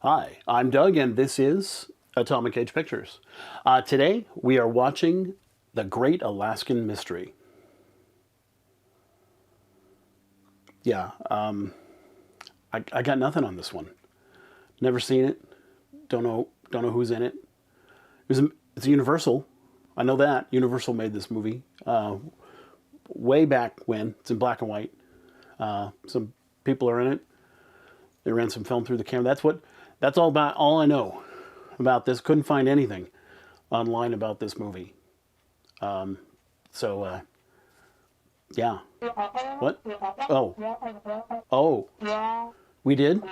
Hi, I'm Doug, and this is Atomic Age Pictures. Today, we are watching The Great Alaskan Mystery. Yeah, I got nothing on this one. Never seen it. Don't know who's in it. It's Universal. I know that. Universal made this movie way back when. It's in black and white. Some people are in it. They ran some film through the camera. That's all I know about this. Couldn't find anything online about this movie. Yeah. What? Oh. We did?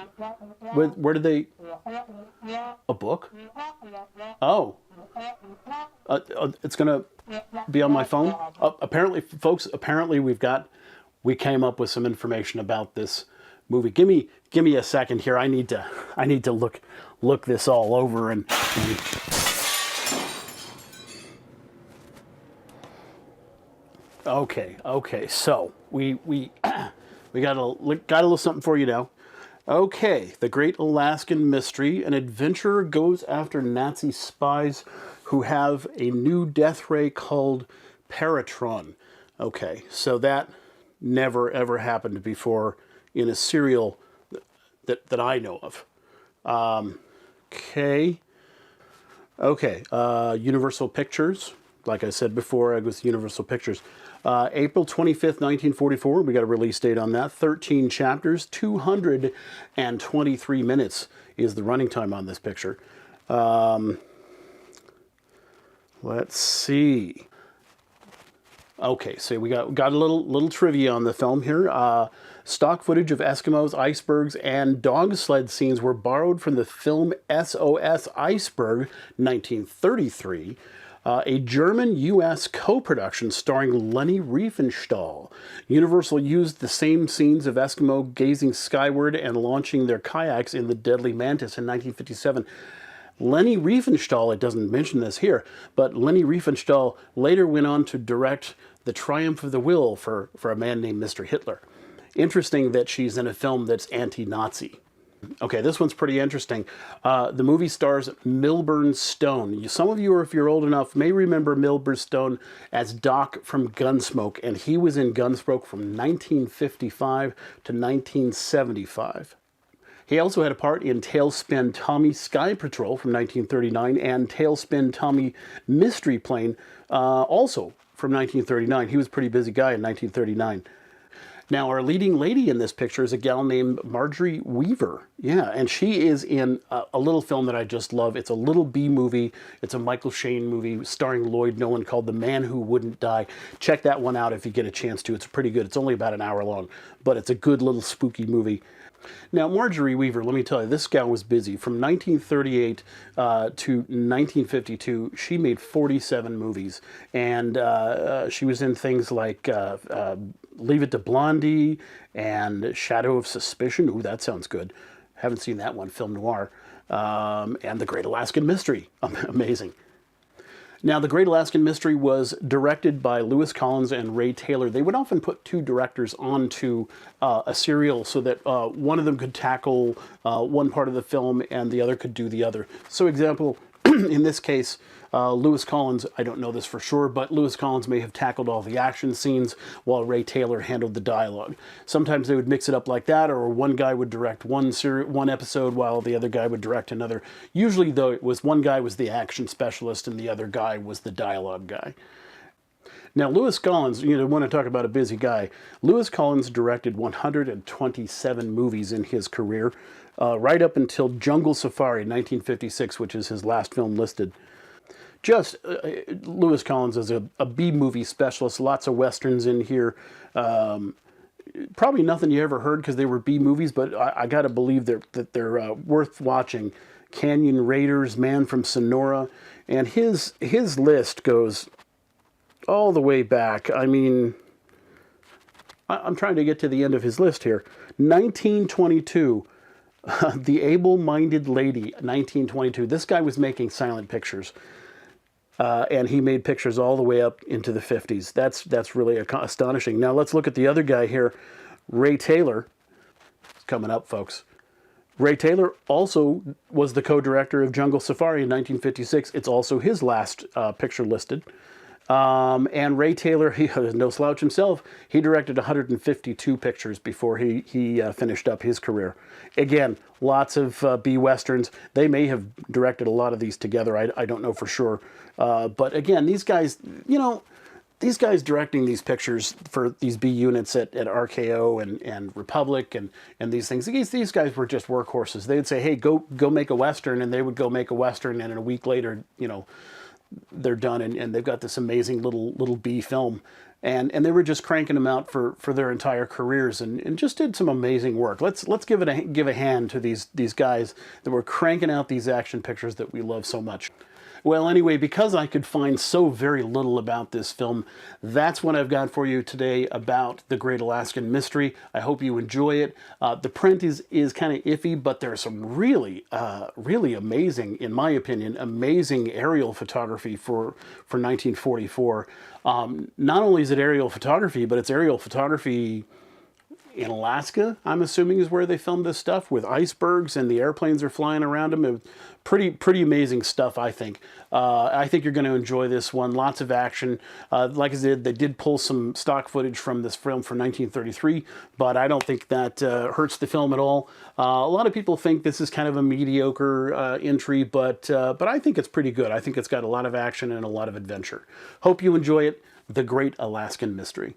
Where did they? A book? Oh. It's gonna be on my phone. Apparently, folks. Apparently, we came up with some information about this movie. Give me a second here. I need to look this all over and okay. So we got a little something for you now. Okay, The Great Alaskan Mystery. An adventurer goes after Nazi spies who have a new death ray called Paratron. Okay, so that never ever happened before in a serial that I know of. Okay. Universal Pictures. Like I said before, it was Universal Pictures. April 25th, 1944. We got a release date on that. 13 chapters, 223 minutes is the running time on this picture. Let's see. Okay, so we got a little trivia on the film here. Stock footage of Eskimos, icebergs, and dog sled scenes were borrowed from the film SOS Iceberg, 1933. A German-U.S. co-production starring Leni Riefenstahl. Universal used the same scenes of Eskimo gazing skyward and launching their kayaks in the Deadly Mantis in 1957. Leni Riefenstahl, it doesn't mention this here, but Leni Riefenstahl later went on to direct The Triumph of the Will for a man named Mr. Hitler. Interesting that she's in a film that's anti-Nazi. Okay, this one's pretty interesting. The movie stars Milburn Stone. Some of you, if you're old enough, may remember Milburn Stone as Doc from Gunsmoke, and he was in Gunsmoke from 1955 to 1975. He also had a part in Tailspin Tommy Sky Patrol from 1939 and Tailspin Tommy Mystery Plane, also from 1939. He was a pretty busy guy in 1939. Now, our leading lady in this picture is a gal named Marjorie Weaver. Yeah, and she is in a little film that I just love. It's a little B movie. It's a Michael Shayne movie starring Lloyd Nolan called The Man Who Wouldn't Die. Check that one out if you get a chance to. It's pretty good. It's only about an hour long, but it's a good little spooky movie. Now, Marjorie Weaver, let me tell you, this gal was busy. From 1938 to 1952, she made 47 movies. And she was in things like Leave It to Blondie and Shadow of Suspicion. Ooh, that sounds good. Haven't seen that one, film noir. And The Great Alaskan Mystery. Amazing. Now, The Great Alaskan Mystery was directed by Lewis Collins and Ray Taylor. They would often put two directors onto a serial so that one of them could tackle one part of the film and the other could do the other. So, example, in this case, Lewis Collins, I don't know this for sure, but Lewis Collins may have tackled all the action scenes while Ray Taylor handled the dialogue. Sometimes they would mix it up like that, or one guy would direct one episode while the other guy would direct another. Usually, though, it was one guy was the action specialist and the other guy was the dialogue guy. Now, Lewis Collins, you want to talk about a busy guy. Lewis Collins directed 127 movies in his career, right up until Jungle Safari, 1956, which is his last film listed. Just Lewis Collins is a B-movie specialist. Lots of westerns in here. Probably nothing you ever heard because they were B-movies, but I got to believe that they're worth watching. Canyon Raiders, Man from Sonora, and his list goes all the way back. I mean, I'm trying to get to the end of his list here. 1922, The Able-Minded Lady, 1922. This guy was making silent pictures. And he made pictures all the way up into the 50s. That's really astonishing. Now let's look at the other guy here, Ray Taylor. It's coming up, folks. Ray Taylor also was the co-director of Jungle Safari in 1956. It's also his last picture listed. And Ray Taylor, he was no slouch himself. He directed 152 pictures before he finished up his career. Again, lots of B-Westerns. They may have directed a lot of these together. I don't know for sure. But again, these guys, you know, these guys directing these pictures for these B units at RKO and Republic and these things, these guys were just workhorses. They'd say, hey, go make a Western, and they would go make a Western, and in a week later, you know, they're done, and they've got this amazing little B film. And they were just cranking them out for their entire careers, and just did some amazing work. Let's give a hand to these guys that were cranking out these action pictures that we love so much. Well, anyway, because I could find so very little about this film, that's what I've got for you today about The Great Alaskan Mystery. I hope you enjoy it. The print is kind of iffy, but there's some really amazing, in my opinion, amazing aerial photography for 1944. Not only is it aerial photography, but it's aerial photography in Alaska, I'm assuming, is where they filmed this stuff, with icebergs and the airplanes are flying around them. Pretty amazing stuff, I think. I think you're going to enjoy this one. Lots of action. Like I said, they did pull some stock footage from this film from 1933, but I don't think that hurts the film at all. A lot of people think this is kind of a mediocre entry, but I think it's pretty good. I think it's got a lot of action and a lot of adventure. Hope you enjoy it. The Great Alaskan Mystery.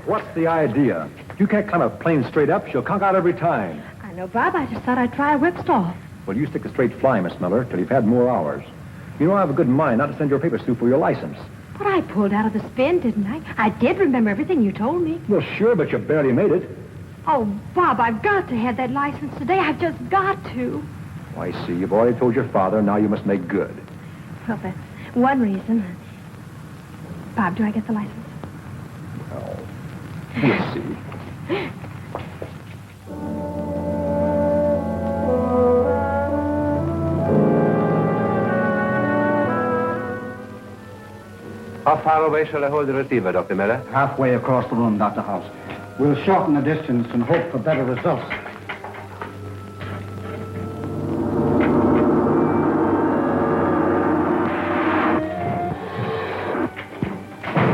What's the idea? You can't climb a plane straight up. She'll conk out every time. I know, Bob. I just thought I'd try a whipstall. Well, you stick to straight flying, Miss Miller, till you've had more hours. You know, I have a good mind not to send your papers through for your license. But I pulled out of the spin, didn't I? I did remember everything you told me. Well, sure, but you barely made it. Oh, Bob, I've got to have that license today. I've just got to. Oh, I see. You've already told your father. Now you must make good. Well, that's one reason. Bob, do I get the license? Oh, we'll see. How far away shall I hold the receiver, Dr. Miller? Halfway across the room, Dr. House. We'll shorten the distance and hope for better results.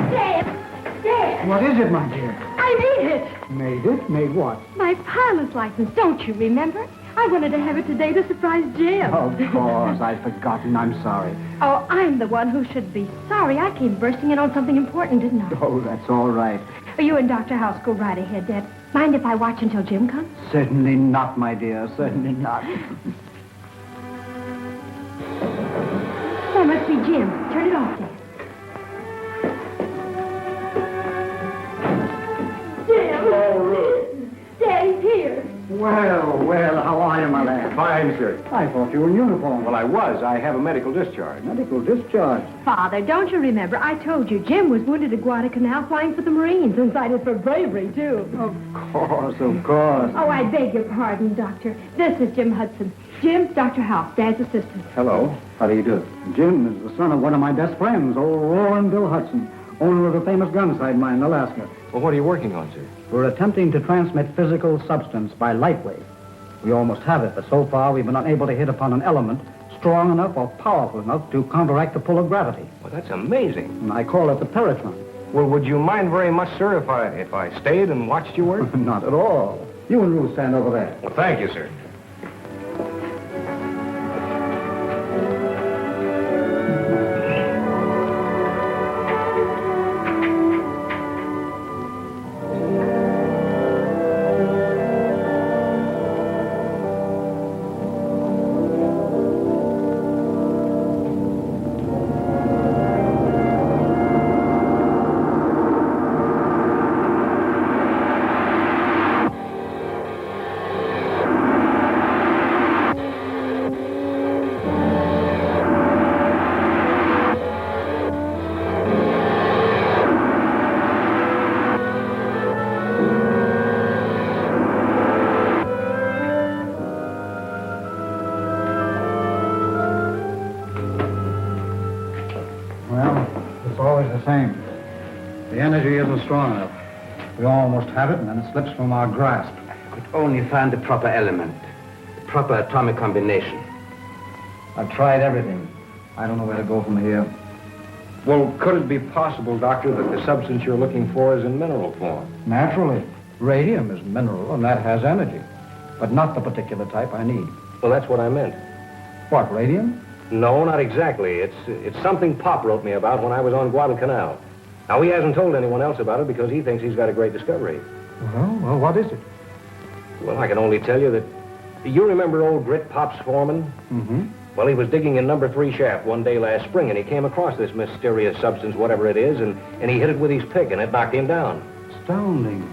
Dad! What is it, my dear? I made it! Made it? Made what? My pilot's license, don't you remember? I wanted to have it today to surprise Jim. Of course, I'd forgotten. I'm sorry. Oh, I'm the one who should be sorry. I came bursting in on something important, didn't I? Oh, that's all right. You and Dr. House go right ahead, Dad. Mind if I watch until Jim comes? Certainly not, my dear. Certainly not. That must be Jim. Turn it off, Dad. Jim! Dad, he's here. Well, how are you, my lad? Fine, monsieur. I thought you were in uniform. Well, I was. I have a medical discharge. Medical discharge. Father, don't you remember? I told you Jim was wounded at Guadalcanal flying for the Marines and cited for bravery, too. Of course, of course. Oh, I beg your pardon, Doctor. This is Jim Hudson. Jim, Dr. House, Dad's assistant. Hello. How do you do? Jim is the son of one of my best friends, old Roaring Bill Hudson, owner of a famous gun sight mine in Alaska. Well, what are you working on, sir? We're attempting to transmit physical substance by light wave. We almost have it, but so far we've been unable to hit upon an element strong enough or powerful enough to counteract the pull of gravity. Well, that's amazing. And I call it the Paratron. Well, would you mind very much, sir, if I stayed and watched you work? Not at all. You and Ruth stand over there. Well, thank you, sir. Same. The energy isn't strong enough. We almost have it, and then it slips from our grasp. Could only find the proper element, the proper atomic combination. I've tried everything. I don't know where to go from here. Well, could it be possible, Doctor, that the substance you're looking for is in mineral form? Naturally. Radium is mineral, and that has energy. But not the particular type I need. Well, that's what I meant. What, radium? No, not exactly. It's something Pop wrote me about when I was on Guadalcanal. Now, he hasn't told anyone else about it because he thinks he's got a great discovery. Well, what is it? Well, I can only tell you that... You remember old Grit Pop's foreman? Mm-hmm. Well, he was digging in number 3 shaft one day last spring, and he came across this mysterious substance, whatever it is, and he hit it with his pick, and it knocked him down. Astounding.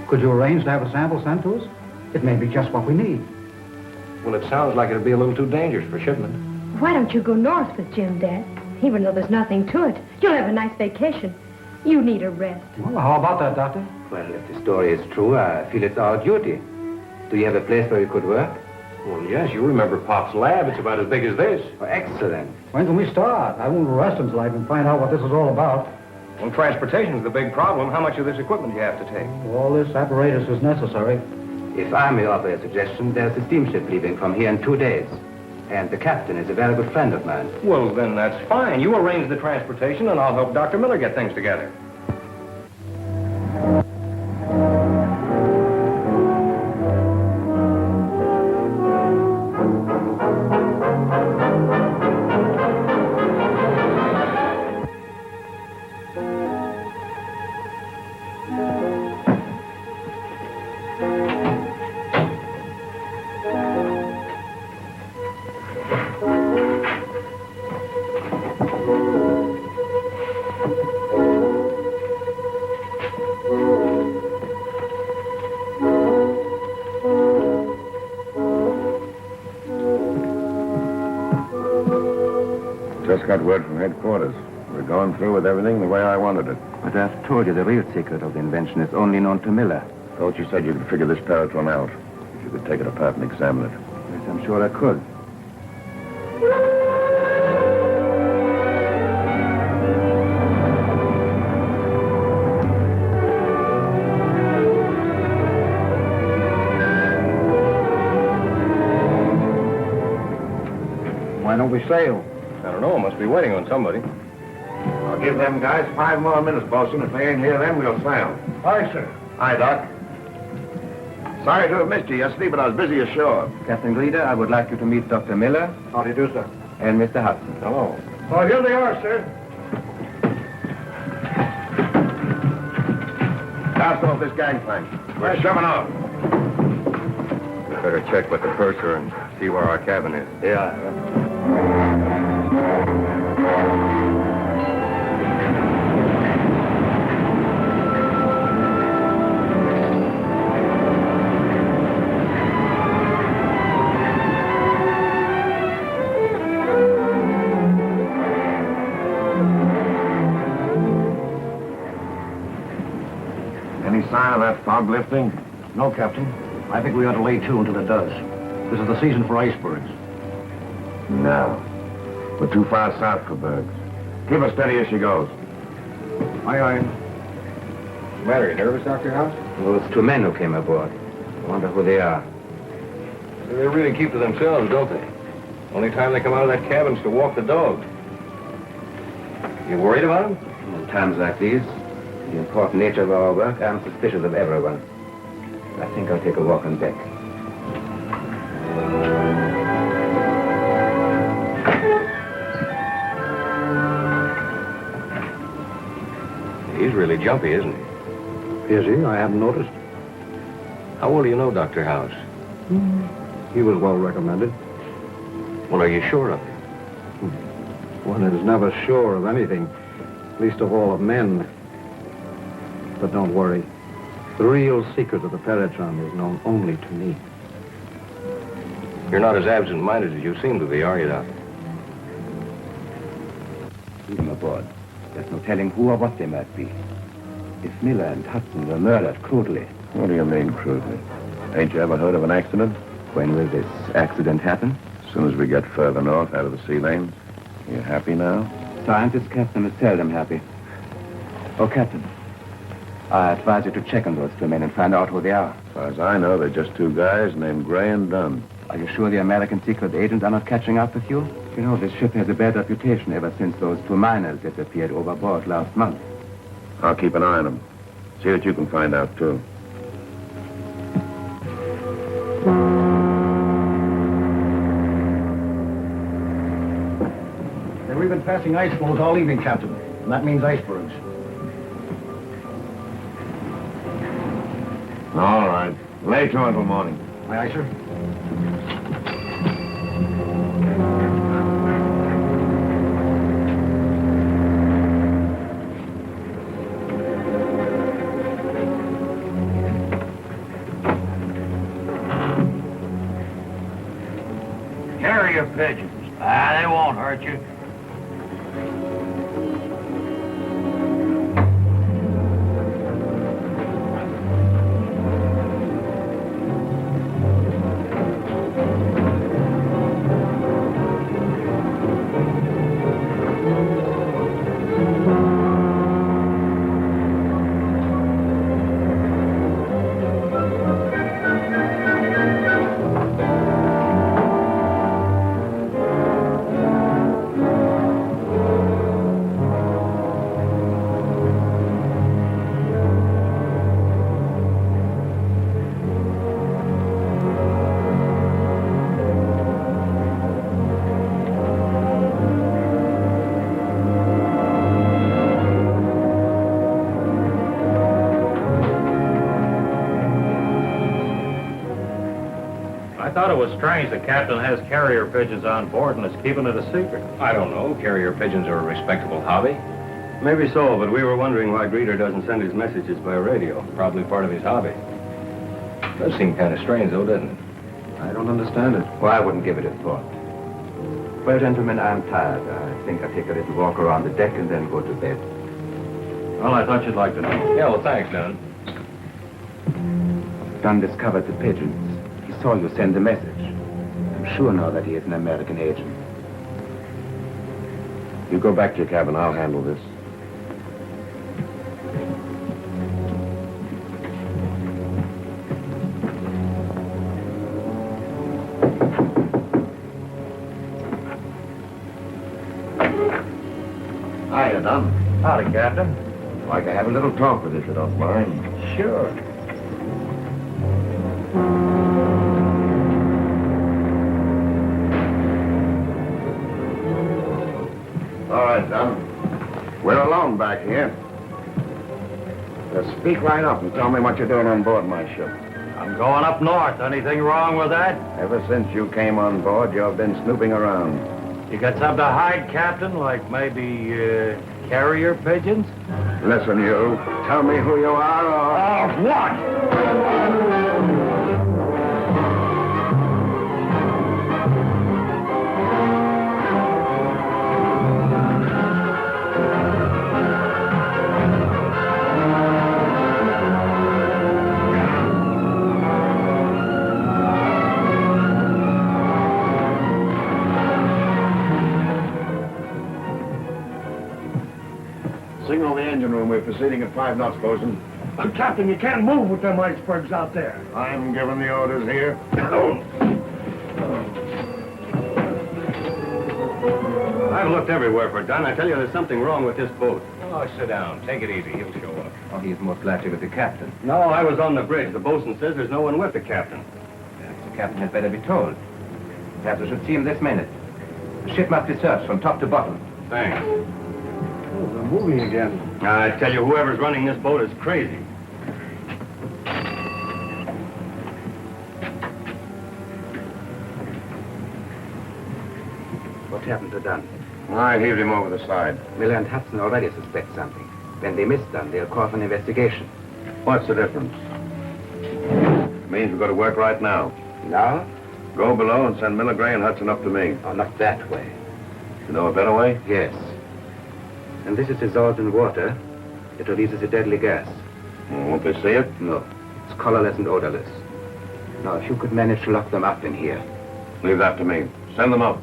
Could you arrange to have a sample sent to us? It may be just what we need. Well, it sounds like it'd be a little too dangerous for shipment. Why don't you go north with Jim, Dad? Even though there's nothing to it, you'll have a nice vacation. You need a rest. Well, how about that, Doctor? Well, if the story is true, I feel it's our duty. Do you have a place where you could work? Well, yes, you remember Pop's lab. It's about as big as this. Oh, excellent. When can we start? I won't rest until I can find out what this is all about. Well, transportation's the big problem. How much of this equipment do you have to take? All this apparatus is necessary. If I may offer a suggestion, there's a steamship leaving from here in 2 days. And the captain is a very good friend of mine. Well, then that's fine. You arrange the transportation, and I'll help Dr. Miller get things together. Just got word from headquarters. We're going through with everything the way I wanted it. But I've told you the real secret of the invention is only known to Miller. Thought you said you could figure this Paratron out. If you could take it apart and examine it. Yes, I'm sure I could. Why don't we sail? I don't know. Must be waiting on somebody. I'll give them guys 5 more minutes, Bosun. If they ain't here, then we'll sail. Aye, sir. Hi, Doc. Sorry to have missed you yesterday, but I was busy ashore. Captain Greeder, I would like you to meet Dr. Miller How do you do, sir? and Mr. Hudson. Hello. Oh, here they are, sir. Cast off this gangplank. We're shoving off. We better check with the purser and see where our cabin is. Yeah. fog lifting? No, Captain. I think we ought to lay to until it does. This is the season for icebergs. No. We're too far south for bergs. Keep her steady as she goes. Aye, aye. What's the matter? You nervous, Dr. House? Well, it's 2 men who came aboard. I wonder who they are. They really keep to themselves, don't they? Only time they come out of that cabin's to walk the dog. You worried about them? In times like these, the important nature of our work, I'm suspicious of everyone. I think I'll take a walk on deck. He's really jumpy, isn't he? Is he? I haven't noticed. How well do you know Dr. House? He was well recommended. Well, are you sure of it? One is never sure of anything, least of all of men. But don't worry. The real secret of the Paratron is known only to me. You're not as absent-minded as you seem to be, are you, Doc? Leave them aboard. There's no telling who or what they might be. If Miller and Hudson were murdered crudely. What do you mean, crudely? Ain't you ever heard of an accident? When will this accident happen? As soon as we get further north, out of the sea lanes. You happy now? Scientists, Captain, is seldom happy. Oh, Captain, I advise you to check on those 2 men and find out who they are. As far as I know, they're just 2 guys named Gray and Dunn. Are you sure the American secret agents are not catching up with you? You know, this ship has a bad reputation ever since those 2 miners disappeared overboard last month. I'll keep an eye on them. See what you can find out, too. And we've been passing ice floes all evening, Captain. And that means icebergs. All right. Lay to until morning. Aye, aye, sir. Carrier pigeons. They won't hurt you. I thought it was strange the captain has carrier pigeons on board and is keeping it a secret. I don't know. Carrier pigeons are a respectable hobby. Maybe so, but we were wondering why Greeter doesn't send his messages by radio. Probably part of his hobby. Does seem kind of strange, though, doesn't it? I don't understand it. Well, I wouldn't give it a thought. Well, gentlemen, I'm tired. I think I'll take a little walk around the deck and then go to bed. Well, I thought you'd like to know. Yeah, well, thanks, Dunn. Dunn discovered the pigeons. He saw you send the message. I'm sure now that he is an American agent. You go back to your cabin. I'll handle this. Hiya, Dunn. Howdy, Captain. I'd like to have a little talk with you, if you don't mind. Sure. All right, Dunn. We're alone back here. Just speak right up and tell me what you're doing on board my ship. I'm going up north. Anything wrong with that? Ever since you came on board, you've been snooping around. You got something to hide, Captain? Like maybe, carrier pigeons? Listen, you. Tell me who you are, or... What? the engine room. We're proceeding at 5 knots, bosun. But, Captain, you can't move with them icebergs out there. I'm giving the orders here. I've looked everywhere for Dunn. I tell you, there's something wrong with this boat. Oh, sit down. Take it easy. He'll show up. Oh, he's most likely with the captain. No, I was on the bridge. The bosun says there's no one with the captain. Perhaps the captain had better be told. Perhaps we should see him this minute. The ship must be searched from top to bottom. Thanks. Oh, they're moving again. I tell you, whoever's running this boat is crazy. What happened to Dunn? I heaved him over the side. Miller and Hudson already suspect something. When they miss Dunn, they'll call for an investigation. What's the difference? It means we've got to work right now. Now? Go below and send Miller, Gray, and Hudson up to me. Oh, not that way. You know a better way? Yes. And this is dissolved in water. It releases a deadly gas. Won't they see it? No. It's colorless and odorless. Now, if you could manage to lock them up in here. Leave that to me. Send them up.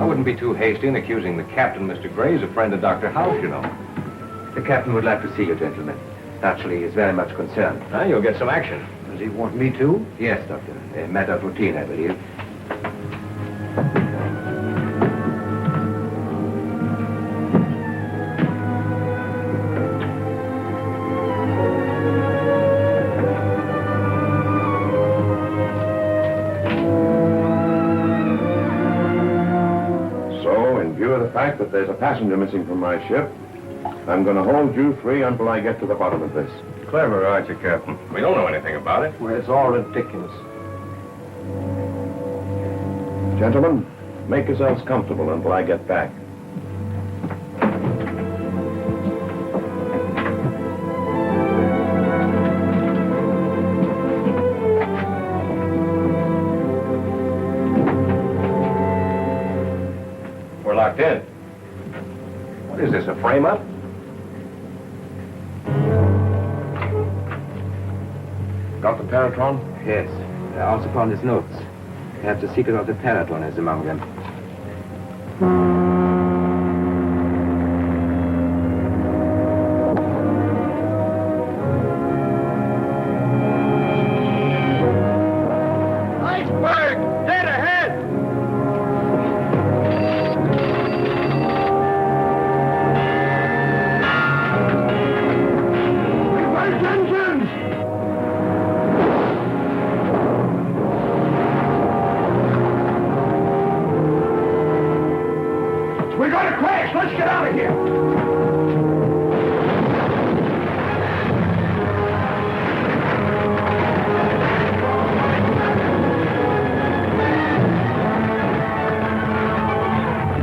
I wouldn't be too hasty in accusing the captain. Mr. Gray's a friend of Dr. House, you know. The captain would like to see you, gentlemen. Naturally, he is very much concerned. You'll get some action. Does he want me to? Yes, Doctor. A matter of routine, I believe. So, in view of the fact that there's a passenger missing from my ship, I'm going to hold you three until I get to the bottom of this. Clever, aren't you, Captain? We don't know anything about it. Well, it's all ridiculous. Gentlemen, make yourselves comfortable until I get back. We're locked in. What is this, a frame-up? Got the Paratron? Yes. I also found his notes. Perhaps the secret of the paraton is among them. Iceberg! Dead ahead! Reverse engines! We're gonna crash! Let's get out of here!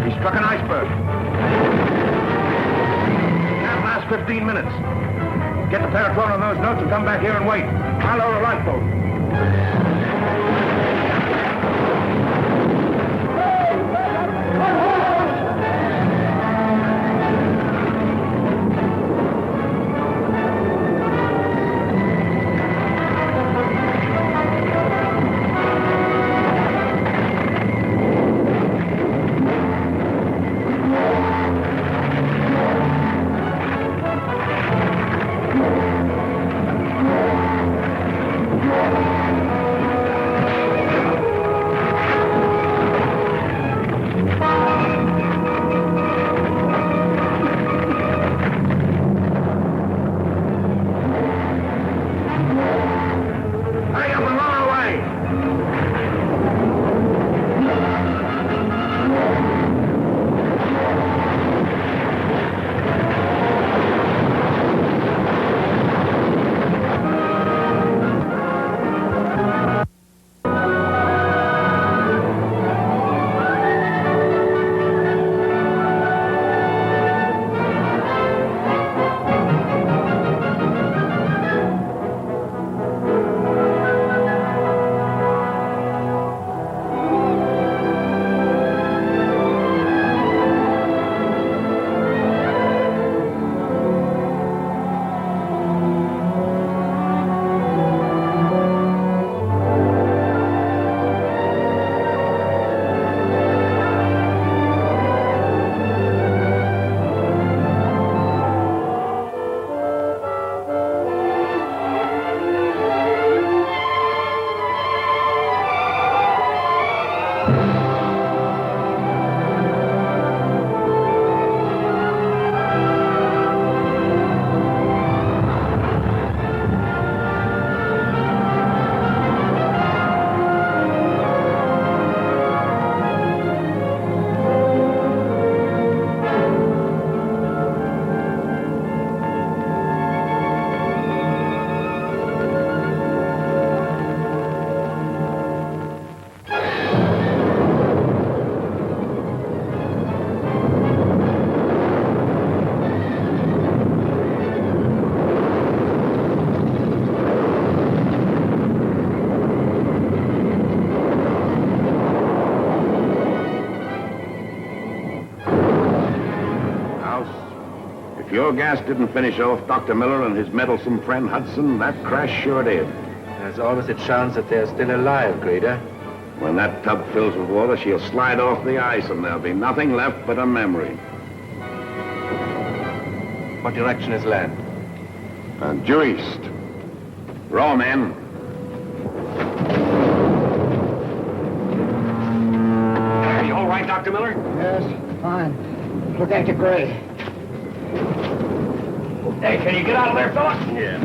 He struck an iceberg. Can't last 15 minutes. Get the Paratron on those notes and come back here and wait. I'll lower a lifeboat. your gas didn't finish off Dr. Miller and his meddlesome friend Hudson, that crash sure did. There's always a chance that they're still alive, Grader. When that tub fills with water, she'll slide off the ice and there'll be nothing left but a memory. What direction is land? Due east. Row, men. Hey, you all right, Dr. Miller? Yes, fine. Look after Gray. Hey, can you get out of there, fella? Yeah.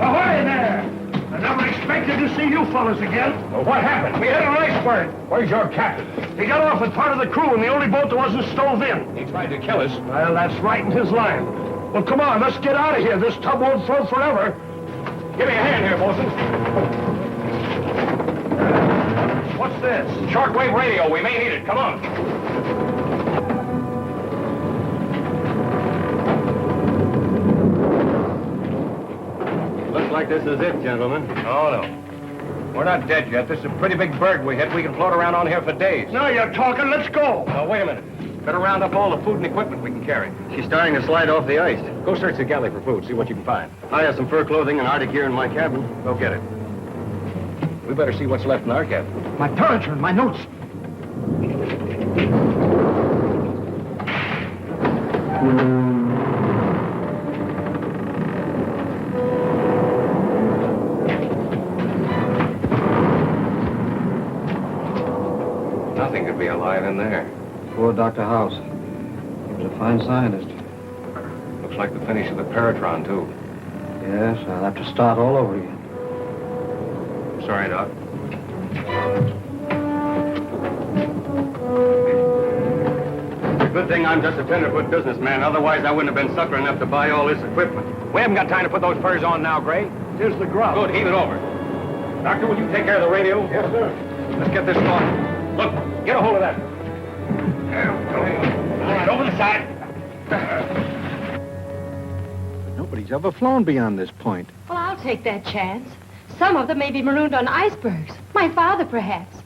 Ahoy there! I never expected to see you fellas again. Well, what happened? We had an iceberg. Where's your captain? He got off with part of the crew in the only boat that wasn't stove in. He tried to kill us. Well, that's right in his line. Well, come on, let's get out of here. This tub won't float forever. Give me a hand here, bosun. What's this? Shortwave radio. We may need it. Come on. Looks like this is it, gentlemen. Oh, no. We're not dead yet. This is a pretty big bird we hit. We can float around on here for days. Now you're talking. Let's go. Now, wait a minute. Better round up all the food and equipment we can carry. She's starting to slide off the ice. Go search the galley for food. See what you can find. I have some fur clothing and Arctic gear in my cabin. Go get it. We better see what's left in our cabin. My Paratron, my notes. Nothing could be alive in there. Poor Dr. House. He was a fine scientist. Looks like the finish of the Paratron, too. Yes, I'll have to start all over again. Sorry, Doc. Good thing I'm just a tenderfoot businessman. Otherwise, I wouldn't have been sucker enough to buy all this equipment. We haven't got time to put those furs on now, Gray. Here's the grub. Good, heave it over. Doctor, will you take care of the radio? Yes, sir. Let's get this started. Look, get a hold of that. All right, over the side. Nobody's ever flown beyond this point. Well, I'll take that chance. Some of them may be marooned on icebergs. My father, perhaps.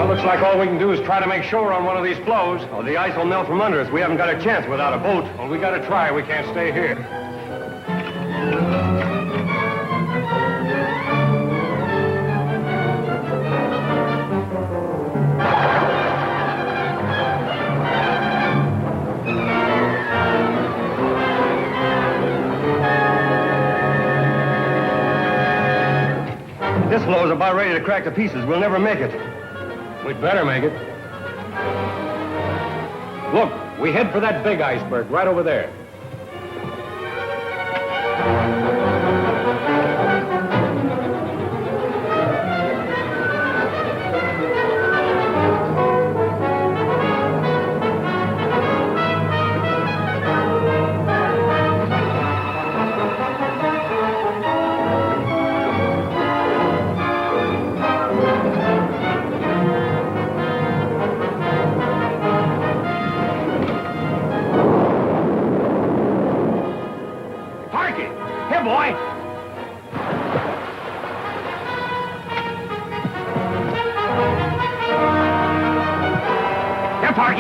Looks like all we can do is try to make shore on one of these floes, or the ice will melt from under us. We haven't got a chance without a boat. Well, we got to try. We can't stay here. This flow's about ready to crack to pieces. We'll never make it. We'd better make it. Look, we head for that big iceberg right over there.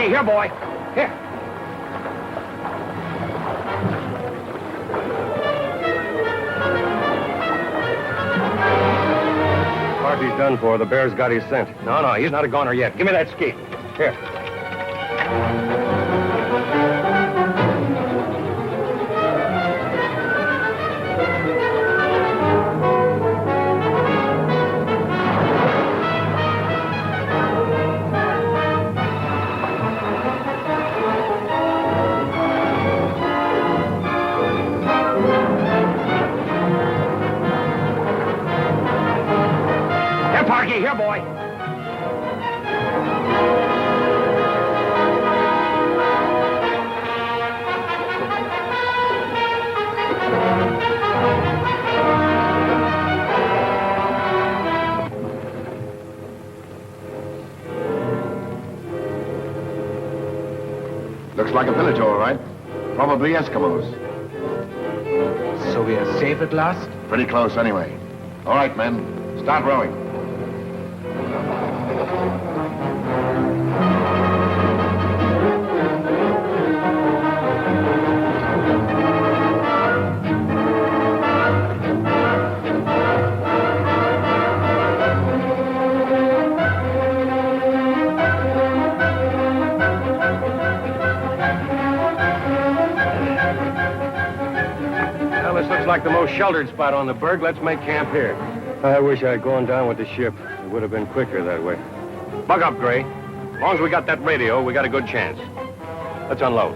Parky, here, boy. Here. Parky's done for. The bear's got his scent. No, he's not a goner yet. Give me that ski. Here. Here, boy. Looks like a village, all right. Probably Eskimos. So we are safe at last? Pretty close, anyway. All right, men. Start rowing. Well, this looks like the most sheltered spot on the berg. Let's make camp here. I wish I'd gone down with the ship. It would have been quicker that way. Bug up, Gray. As long as we got that radio, we got a good chance. Let's unload.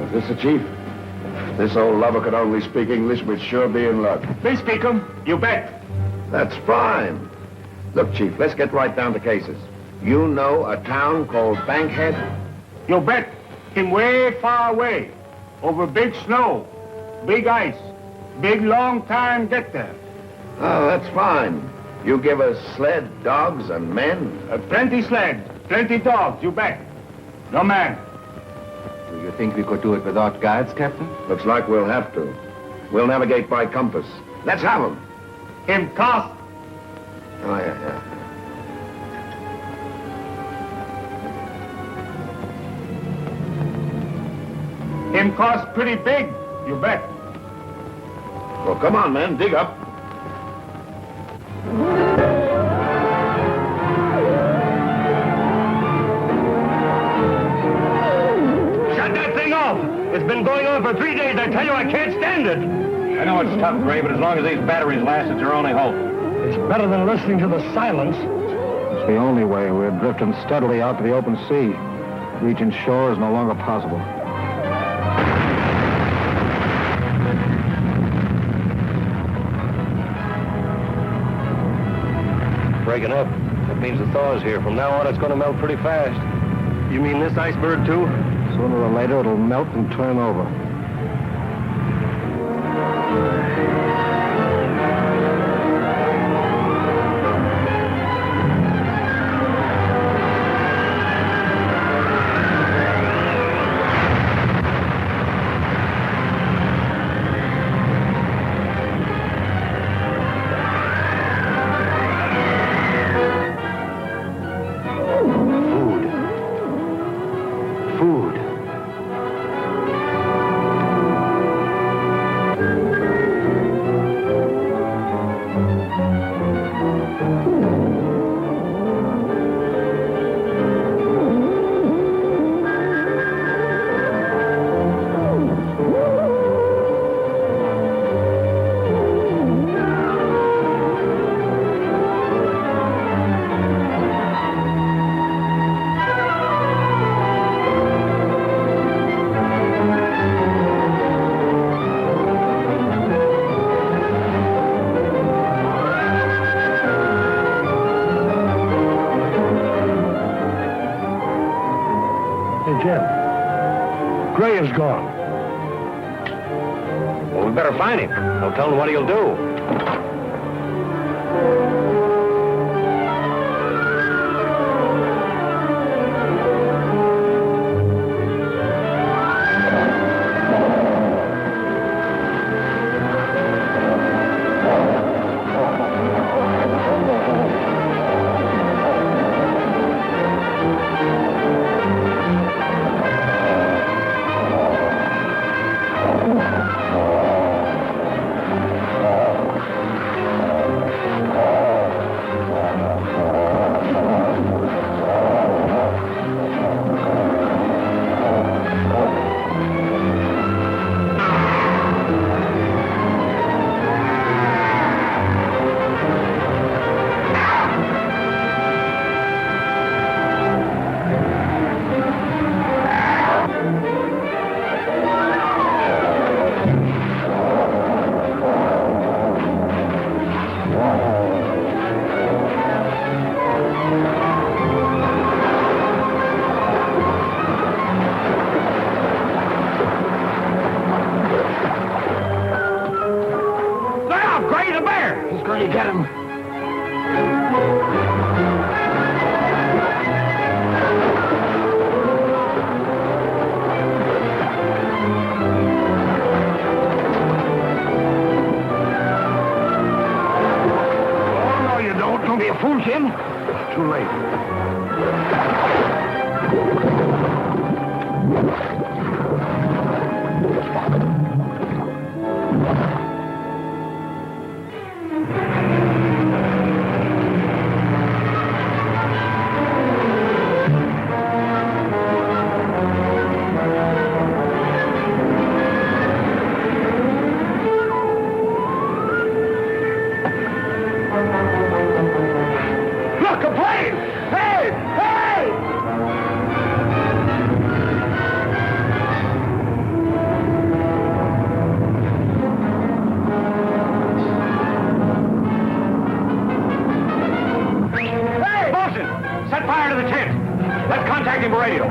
Is this the chief? If this old lover could only speak English, we'd sure be in luck. Me speak 'em. You bet. That's fine. Look, Chief, let's get right down to cases. You know a town called Bankhead? You bet. Him way far away. Over big snow. Big ice. Big long time get there. Oh, that's fine. You give us sled, dogs, and men? Plenty sled. Plenty dogs. You bet. No man. Do you think we could do it without guides, Captain? Looks like we'll have to. We'll navigate by compass. Let's have 'em. Him cost. Oh, yeah. Him cost pretty big. You bet. Well, come on, men. Dig up. Shut that thing off. It's been going on for 3 days. I tell you, I can't stand it. I know it's tough, Gray, but as long as these batteries last, it's our only hope. It's better than listening to the silence. It's the only way. We're drifting steadily out to the open sea. Reaching shore is no longer possible. Breaking up. That means the thaw is here. From now on, it's going to melt pretty fast. You mean this iceberg, too? Sooner or later, it'll melt and turn over. Gray is gone. Well, we better find him. Don't tell him what he'll do. on, Jim. Too late. Look, a plane! Hey! Hey! Hey! Boston! Set fire to the tent! Let's contact him by radio.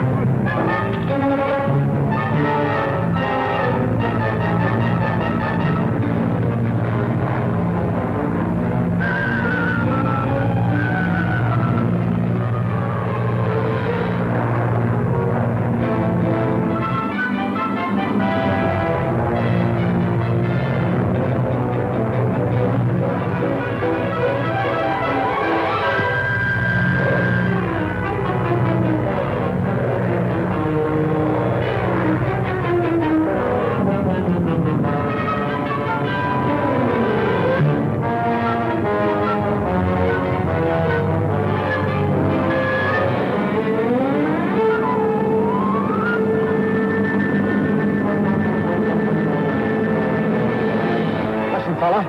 Fella,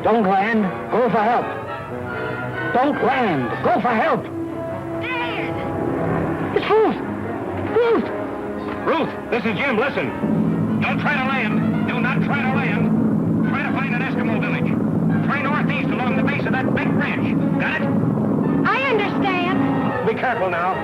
don't land. Go for help. Don't land. Go for help. Dad! It's Ruth! Ruth! Ruth, this is Jim. Listen. Don't try to land. Do not try to land. Try to find an Eskimo village. Try northeast along the base of that big ridge. Got it? I understand. Be careful now.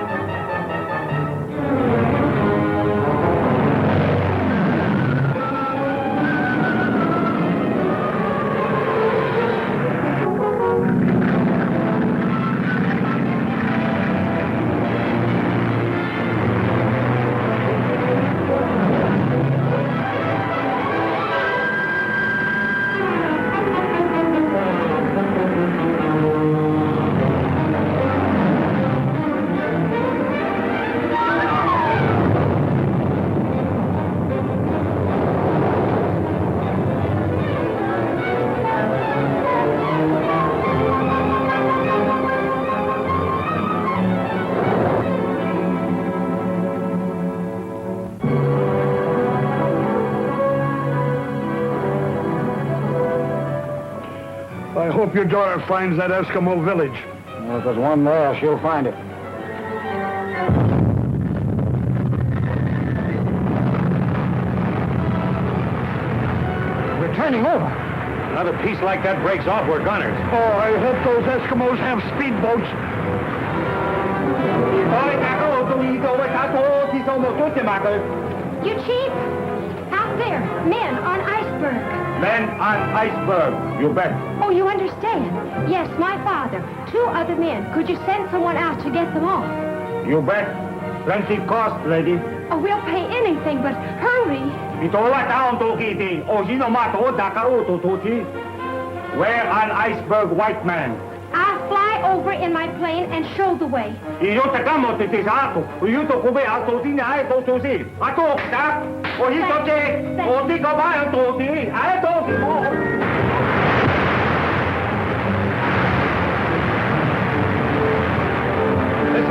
I hope your daughter finds that Eskimo village. Well, if there's one there, she'll find it. We're turning over. Another piece like that breaks off, we're gunners. Oh, I hope those Eskimos have speedboats. You chief? Out there, men on iceberg. Men on iceberg, you bet. Oh, you understand? Yes, my father. 2 other men. Could you send someone out to get them off? You bet. Plenty cost, lady. Oh, we'll pay anything, but hurry. Where an iceberg, white man? I'll fly over in my plane and show the way. This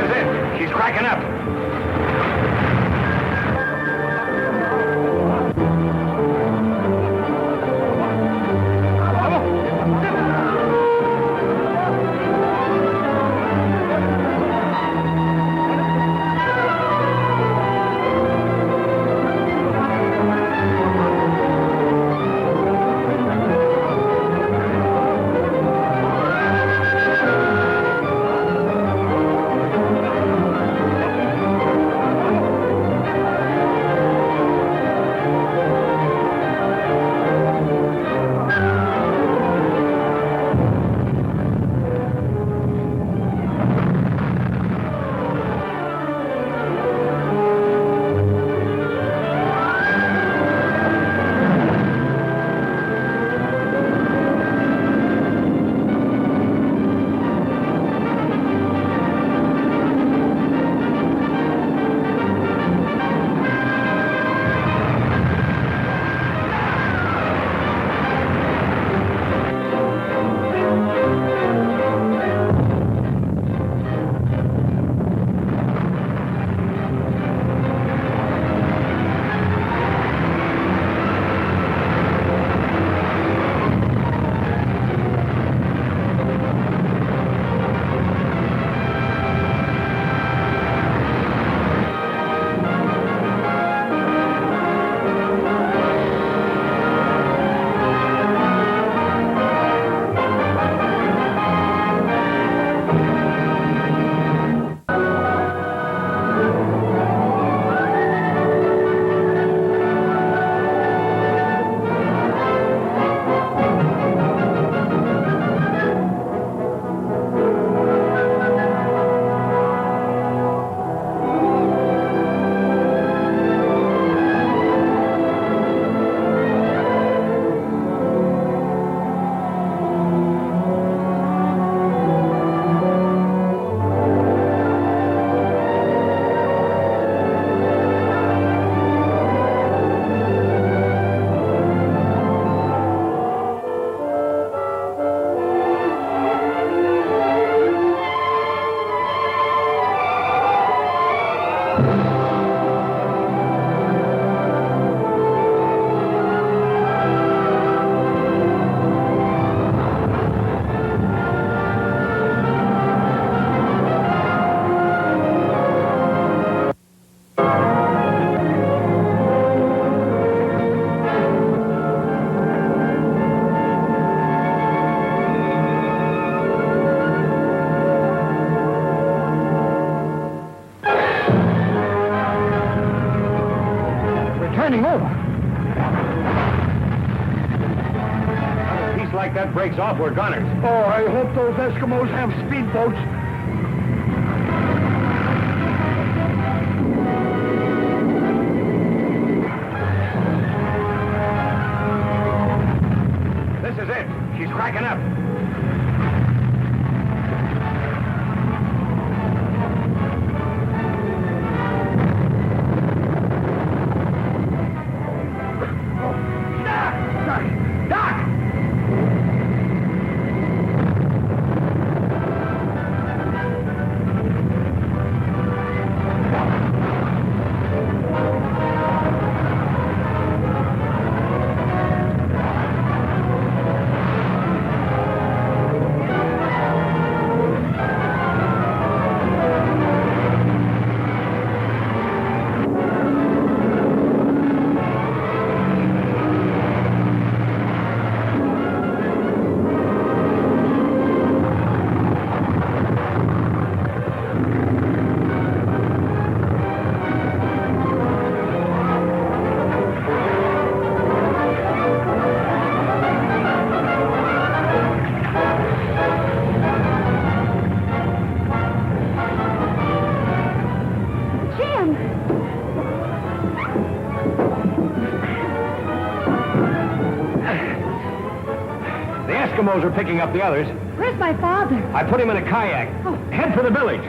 is it. She's cracking up. A piece like that breaks off, we're gunners. Oh, I hope those Eskimos have speedboats. This is it. She's cracking up. Eskimos are picking up the others. Where's my father? I put him in a kayak. Oh. Head for the village.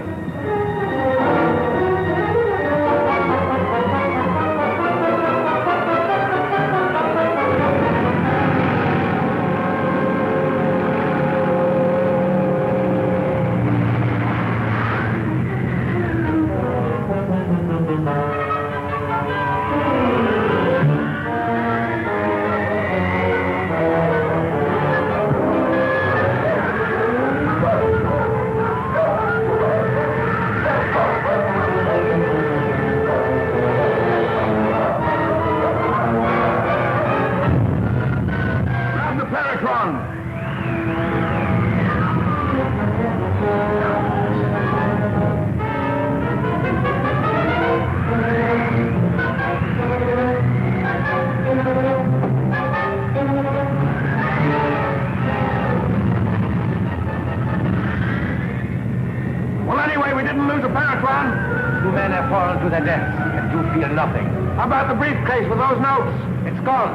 Well, anyway, we didn't lose a Paratron. 2 men have fallen to their deaths, and you feel nothing. How about the briefcase with those notes? It's gone.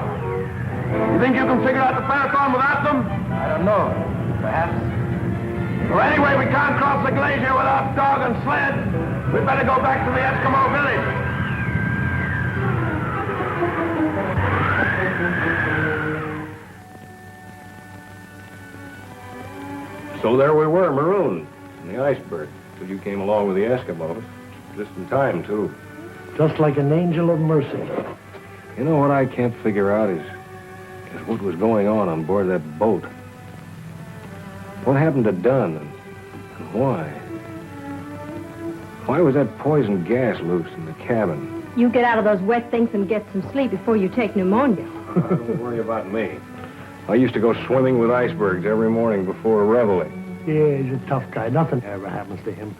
You think you can figure out the Paratron without them? I don't know. Perhaps. Well, anyway, we can't cross the glacier without dog and sled. We'd better go back to the Eskimo village. So there we were, marooned in the iceberg, till you came along with the Eskimos. Just in time, too. Just like an angel of mercy. You know what I can't figure out is what was going on board that boat. What happened to Dunn, and why? Why was that poison gas loose in the cabin? You get out of those wet things and get some sleep before you take pneumonia. Don't worry about me. I used to go swimming with icebergs every morning before a reveille. Yeah, he's a tough guy. Nothing ever happens to him.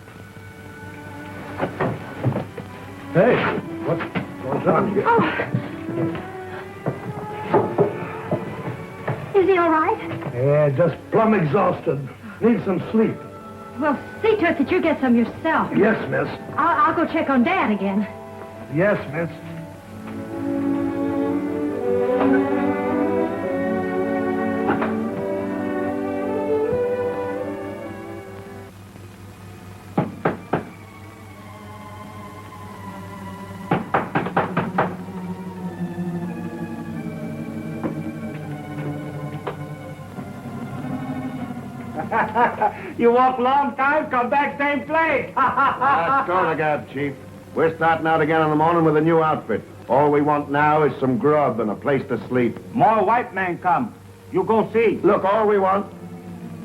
Hey, what's on here? Is he all right? Yeah, just plumb exhausted. Needs some sleep. Well, see to it that you get some yourself. Yes, miss. I'll go check on Dad again. Yes, miss. You walk long time, come back same place. Let's go together, Chief. We're starting out again in the morning with a new outfit. All we want now is some grub and a place to sleep. More white man come. You go see. Look, all we want...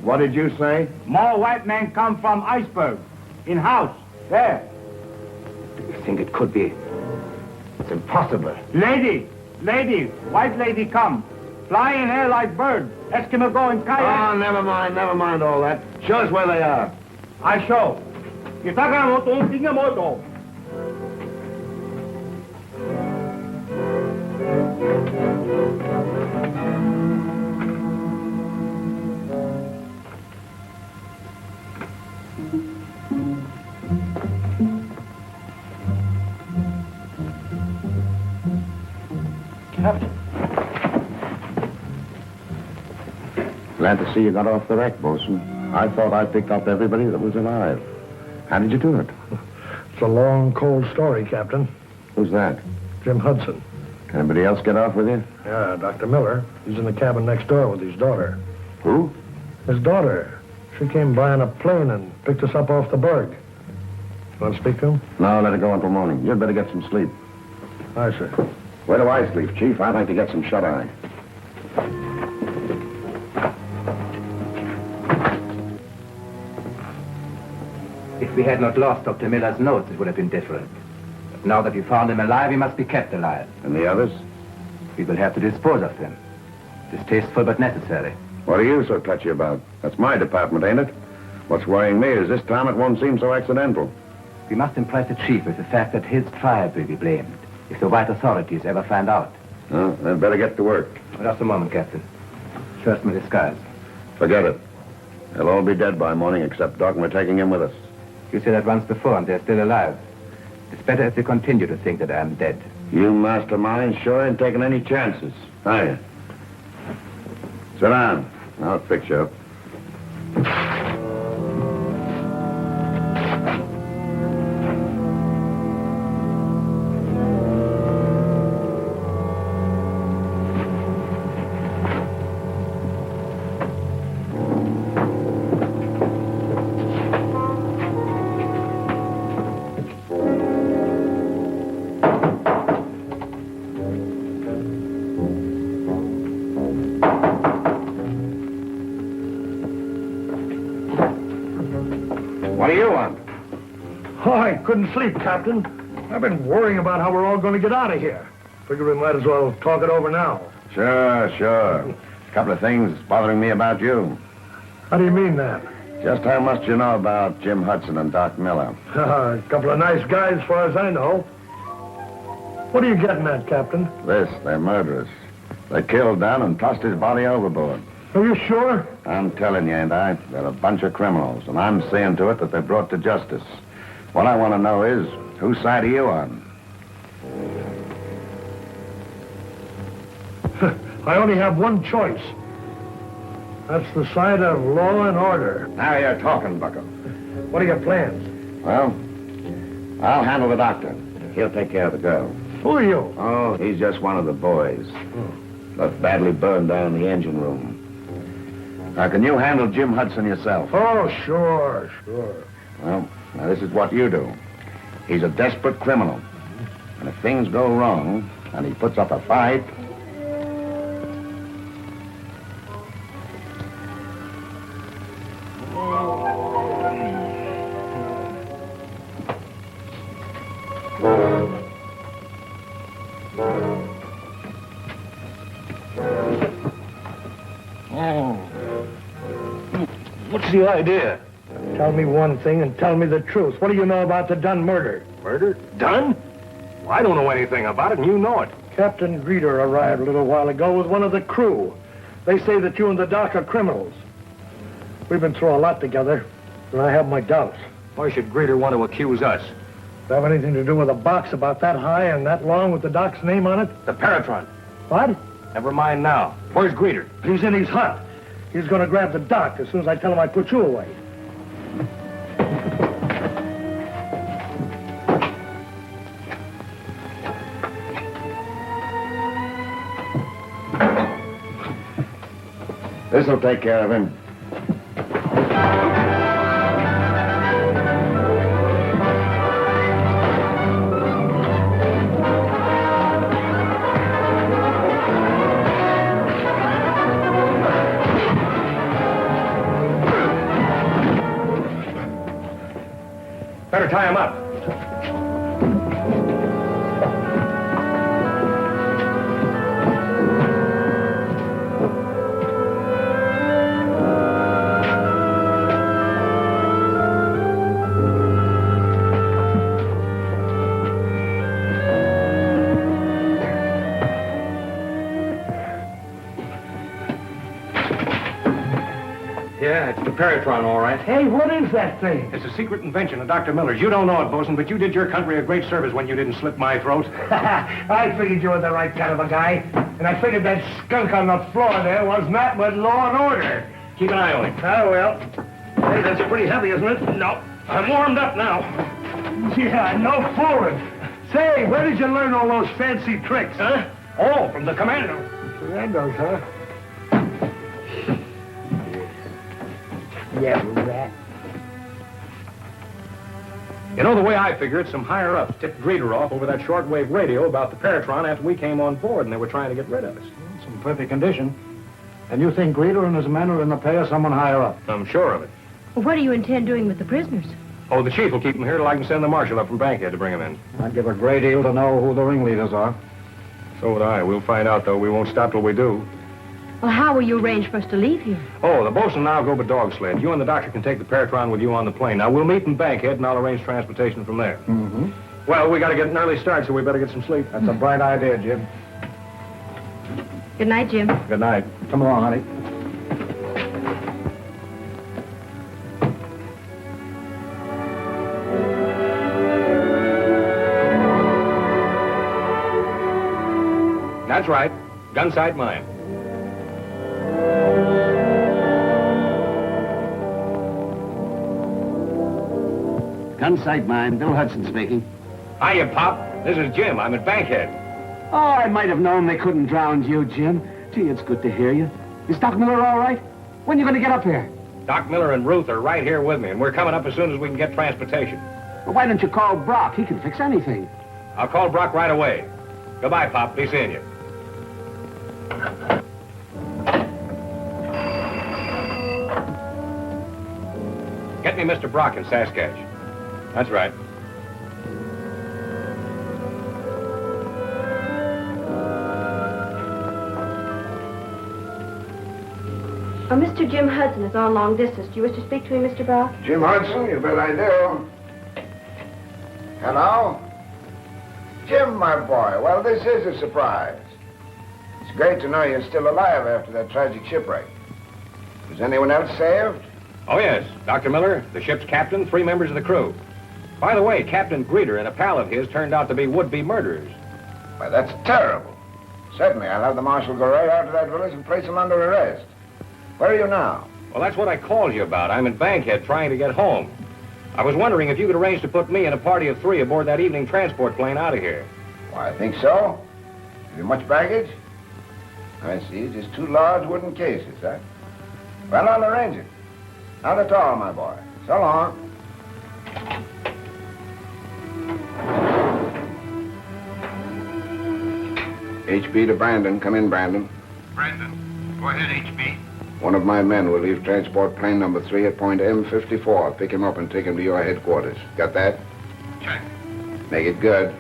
What did you say? More white man come from iceberg. In house. There. You think it could be? It's impossible. Lady, white lady come. Fly in air like bird. Eskimo go in kayak. Oh, never mind all that. Show us where they are. I show. Captain. Glad to see you got off the wreck, Bosun. I thought I picked up everybody that was alive. How did you do it? It's a long, cold story, Captain. Who's that? Jim Hudson. Anybody else get off with you? Yeah, Dr. Miller. He's in the cabin next door with his daughter. Who? His daughter. She came by on a plane and picked us up off the berg. You want to speak to him? No, let it go until morning. You'd better get some sleep. Aye, sir. Where do I sleep, Chief? I'd like to get some shut-eye. If we had not lost Dr. Miller's notes, it would have been different. But now that we found him alive, he must be kept alive. And the others? We will have to dispose of them. Distasteful but necessary. What are you so touchy about? That's my department, ain't it? What's worrying me is this time it won't seem so accidental. We must impress the chief with the fact that his tribe will be blamed if the white authorities ever find out. Well, then better get to work. Just a moment, Captain. First, my disguise. Forget it. They'll all be dead by morning except Doc, and we're taking him with us. You said that once before, and they're still alive. It's better if they continue to think that I am dead. You masterminds sure ain't taking any chances, are you? Sit down. I'll fix you up. What do you want? Oh, I couldn't sleep, Captain. I've been worrying about how we're all going to get out of here. Figure we might as well talk it over now. Sure. A couple of things bothering me about you. How do you mean that? Just how much do you know about Jim Hudson and Doc Miller? A couple of nice guys, as far as I know. What are you getting at, Captain? They're murderers. They killed Dan and tossed his body overboard. Are you sure? I'm telling you, ain't I? They're a bunch of criminals, and I'm seeing to it that they're brought to justice. What I want to know is, whose side are you on? I only have one choice. That's the side of law and order. Now you're talking, Bucko. What are your plans? Well, I'll handle the doctor. He'll take care of the girl. Who are you? Oh, he's just one of the boys. Got badly burned down in the engine room. Now, can you handle Jim Hudson yourself? Oh, sure. Well, now this is what you do. He's a desperate criminal. And if things go wrong, and he puts up a fight... What's the idea? Tell me one thing and tell me the truth. What do you know about the Dunn murder? Murder? Done? Well, I don't know anything about it, and you know it. Captain Greeter arrived a little while ago with one of the crew. They say that you and the doc are criminals. We've been through a lot together, and I have my doubts. Why should Greeter want to accuse us? Does it have anything to do with a box about that high and that long with the doc's name on it? The Paratron. What? Never mind now. Where's Greeter? He's in his hut. He's going to grab the doc as soon as I tell him I put you away. This'll take care of him. Better tie him up. Yeah, That's the Paratron, all right. Hey, what is that thing? It's a secret invention of Dr. Miller's. You don't know it, Bosun, but you did your country a great service when you didn't slit my throat. I figured you were the right kind of a guy. And I figured that skunk on the floor there was not with law and order. Keep an eye on him. Oh, well. Hey, that's pretty heavy, isn't it? No, I'm warmed up now. Yeah, no fooling. Say, where did you learn all those fancy tricks? Huh? Oh, from the commando. Commandos, huh? Yeah, rat. You know, the way I figure it, some higher-ups tipped Greeter off over that shortwave radio about the Paratron after we came on board, and they were trying to get rid of us. It's in perfect condition. And you think Greeter and his men are in the pay of someone higher up? I'm sure of it. Well, what do you intend doing with the prisoners? Oh, the chief will keep them here till I can send the marshal up from Bankhead to bring them in. I'd give a great deal to know who the ringleaders are. So would I. We'll find out, though. We won't stop till we do. Well, how will you arrange for us to leave here? Oh, the bosun and I'll go by dog sled. You and the doctor can take the Paratron with you on the plane. Now, we'll meet in Bankhead, and I'll arrange transportation from there. Mm-hmm. Well, we got to get an early start, so we better get some sleep. That's a bright idea, Jim. Good night, Jim. Good night. Come along, honey. That's right. Gun sight mine. Gun sight mine. Bill Hudson speaking. Hiya, Pop. This is Jim. I'm at Bankhead. Oh, I might have known they couldn't drown you, Jim. Gee, it's good to hear you. Is Doc Miller all right? When are you going to get up here? Doc Miller and Ruth are right here with me, and we're coming up as soon as we can get transportation. Well, why don't you call Brock? He can fix anything. I'll call Brock right away. Goodbye, Pop. Be seeing you. Get me Mr. Brock in Saskatch. That's right. Oh, Mr. Jim Hudson is on long distance. Do you wish to speak to me, Mr. Brock? Jim Hudson, you bet I do. Hello? Jim, my boy, well, this is a surprise. It's great to know you're still alive after that tragic shipwreck. Was anyone else saved? Oh, yes. Dr. Miller, the ship's captain, 3 members of the crew. By the way, Captain Greeter and a pal of his turned out to be would-be murderers. Why, that's terrible. Certainly, I'll have the marshal go right out to that village and place him under arrest. Where are you now? Well, that's what I called you about. I'm in Bankhead trying to get home. I was wondering if you could arrange to put me and a party of 3 aboard that evening transport plane out of here. Why, I think so. Have you much baggage? I see, just 2 large wooden cases, huh? Well, I'll arrange it. Not at all, my boy. So long. HB to Brandon. Come in, Brandon. Brandon, go ahead, HB. One of my men will leave transport plane number 3 at point M54. Pick him up and take him to your headquarters. Got that? Check. Make it good.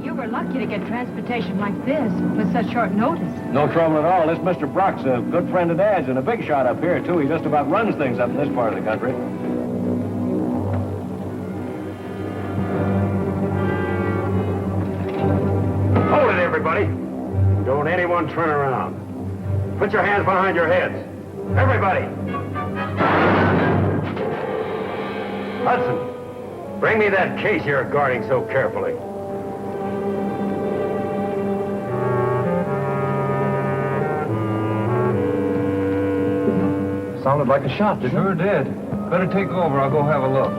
You were lucky to get transportation like this with such short notice. No trouble at all. This Mr. Brock's a good friend of Dad's and a big shot up here, too. He just about runs things up in this part of the country. Hold it, everybody. Don't anyone turn around. Put your hands behind your heads. Everybody. Hudson, bring me that case you're guarding so carefully. Sounded like a shot, didn't it? Sure did. Better take over. I'll go have a look.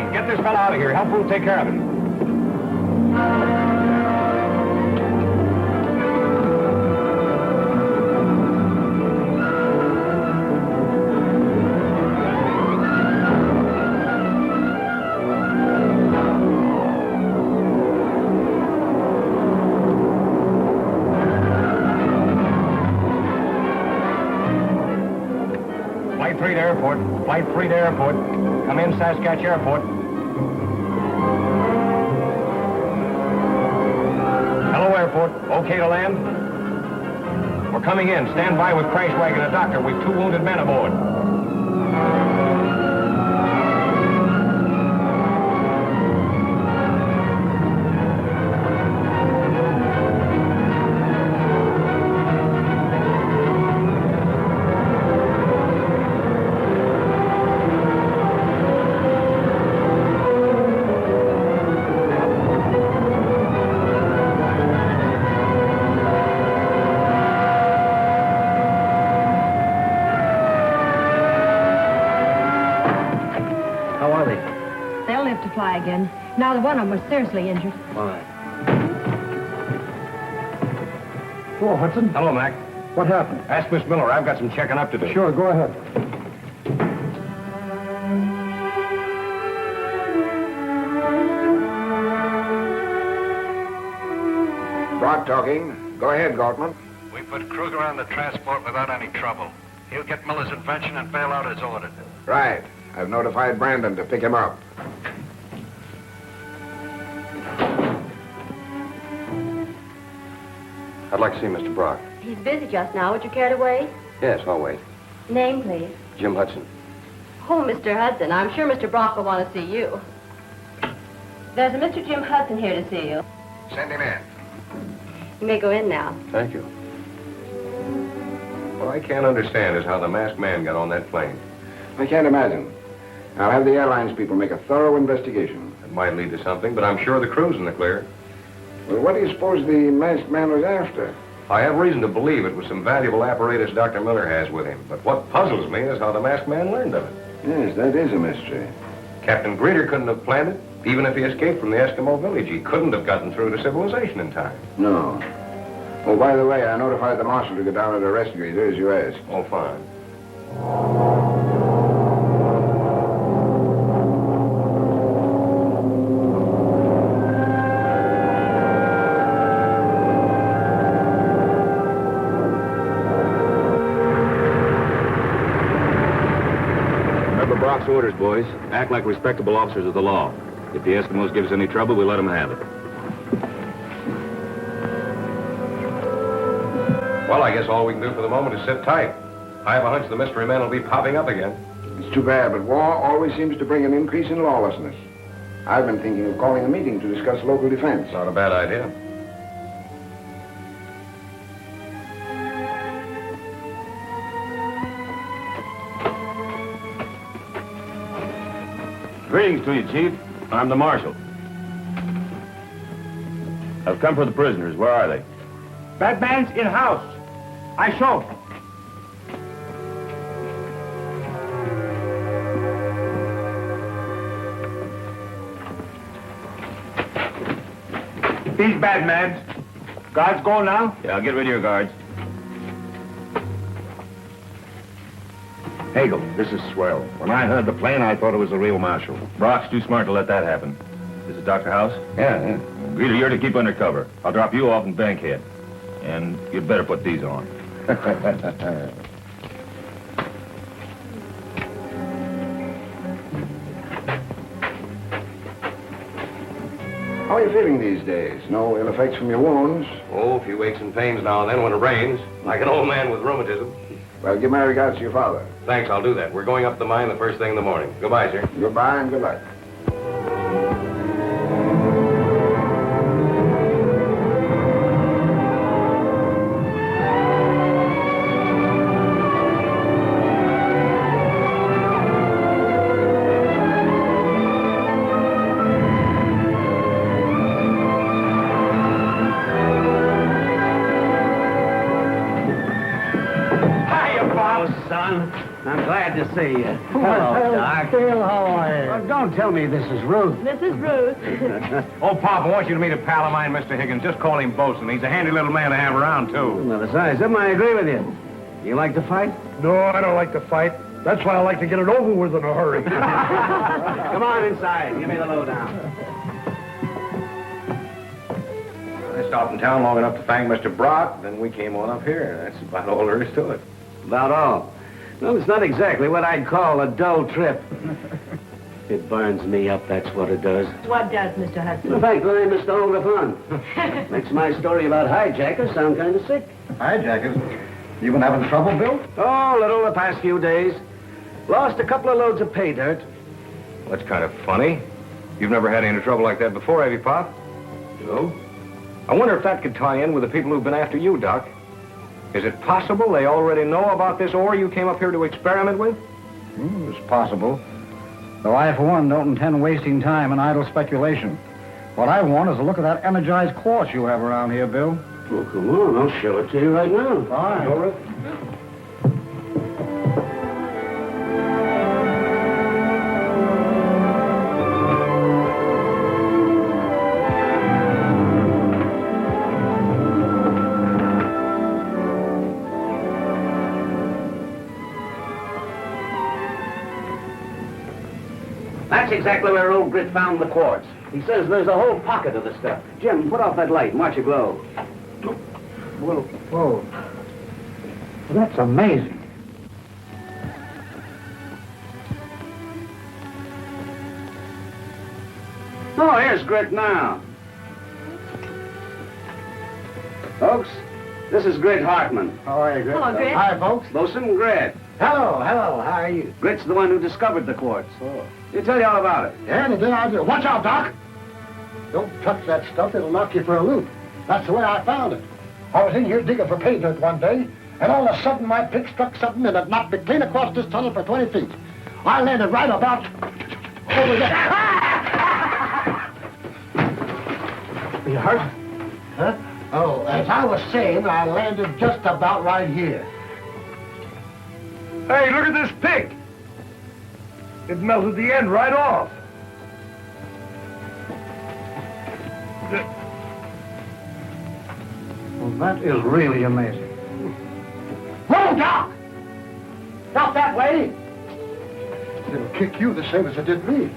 Hudson, get this fella out of here. Help Ruth take care of him. Flight 3 to airport. Flight 3 to airport. Come in, Saskatchewan Airport. Hello, airport. Okay to land? We're coming in. Stand by with crash wagon and doctor. We've 2 wounded men aboard. They'll live to fly again. Now the one of them was seriously injured. Fine. Hello, Hudson. Hello, Mac. What happened? Ask Miss Miller. I've got some checking up to do. Sure, go ahead. Brock talking. Go ahead, Galtman. We put Kruger on the transport without any trouble. He'll get Miller's invention and bail out as ordered. Right. I've notified Brandon to pick him up. I'd like to see Mr. Brock. He's busy just now. Would you care to wait? Yes, I'll wait. Name, please. Jim Hudson. Oh, Mr. Hudson, I'm sure Mr. Brock will want to see you. There's a Mr. Jim Hudson here to see you. Send him in. You may go in now. Thank you. What I can't understand is how the masked man got on that plane. I can't imagine. I'll have the airlines people make a thorough investigation. It might lead to something, but I'm sure the crew's in the clear. Well, what do you suppose the masked man was after? I have reason to believe it was some valuable apparatus Dr. Miller has with him. But what puzzles me is how the masked man learned of it. Yes, that is a mystery. Captain Greeter couldn't have planned it. Even if he escaped from the Eskimo village, he couldn't have gotten through to civilization in time. No. Oh, by the way, I notified the marshal to go down and arrest Greeter, as you asked. Oh, fine. Remember Brock's orders, boys. Act like respectable officers of the law. If the Eskimos give us any trouble, we let them have it. Well, I guess all we can do for the moment is sit tight. I have a hunch the mystery man will be popping up again. It's too bad, but war always seems to bring an increase in lawlessness. I've been thinking of calling a meeting to discuss local defense. Not a bad idea. Greetings to you, Chief. I'm the Marshal. I've come for the prisoners. Where are they? That man's in-house. I showed. These bad mans. Guards go now? Yeah, I'll get rid of your guards. Hagel, this is swell. When I heard the plane, I thought it was the real marshal. Brock's too smart to let that happen. This is Dr. House? Yeah. Greeter, you're to keep undercover. I'll drop you off in Bankhead. And you'd better put these on. How are you feeling these days? No ill effects from your wounds? Oh, a few aches and pains now and then when it rains, like an old man with rheumatism. Well, give my regards to your father. Thanks, I'll do that. We're going up the mine the first thing in the morning. Goodbye, sir. Goodbye and good luck. Glad to see you. Hello, Doc. Bill, how are you? Well, don't tell me this is Ruth. This is Ruth. Oh, Pop, I want you to meet a pal of mine, Mr. Higgins. Just call him Bosun. He's a handy little man to have around, too. Well, besides, something I agree with you. You like to fight? No, I don't like to fight. That's why I like to get it over with in a hurry. Come on inside. Give me the lowdown. I stopped in town long enough to thank Mr. Brock, then we came on up here. That's about all there is to it. About all. Well, it's not exactly what I'd call a dull trip. It burns me up, that's what it does. What does, Mr. Hudson? In fact, I missed all the fun. Makes my story about hijackers sound kind of sick. Hijackers? You been having trouble, Bill? Oh, a little the past few days. Lost a couple of loads of pay dirt. That's kind of funny. You've never had any trouble like that before, have you, Pop? No. I wonder if that could tie in with the people who've been after you, Doc. Is it possible they already know about this ore you came up here to experiment with? It's possible. Though I, for one, don't intend wasting time in idle speculation. What I want is a look at that energized quartz you have around here, Bill. Oh, come on. I'll show it to you right now. Fine. All right. That's exactly where old Grit found the quartz. He says there's a whole pocket of the stuff. Jim, put off that light and watch it glow. Well, whoa. That's amazing. Oh, here's Grit now. Folks, this is Grit Hartman. How are you, Grit? Hello, Grit. Hi, folks. Bosun Grit. Hello. How are you? Grit's the one who discovered the quartz. Oh. He'll tell you all about it. Yeah, the day I do. Watch out, Doc. Don't touch that stuff. It'll knock you for a loop. That's the way I found it. I was in here digging for pay dirt one day, and all of a sudden my pick struck something and it knocked me clean across this tunnel for 20 feet. I landed right about over there. You hurt? Huh? Oh, as I was saying, I landed just about right here. Hey, look at this pick. It melted the end right off. Well, that is really amazing. Whoa, Doc! Not that way! It'll kick you the same as it did me.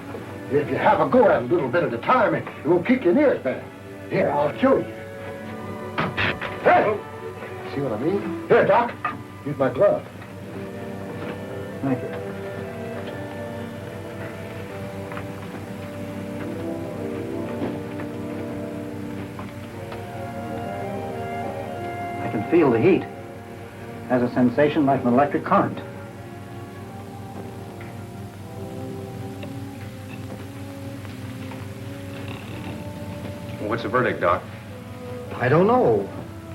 If you have a go at a little bit at a time, it won't kick your ears better. Here, I'll show you. Hey! See what I mean? Here, Doc. Use my glove. Thank you. I can feel the heat. Has a sensation like an electric current. What's the verdict, Doc? I don't know.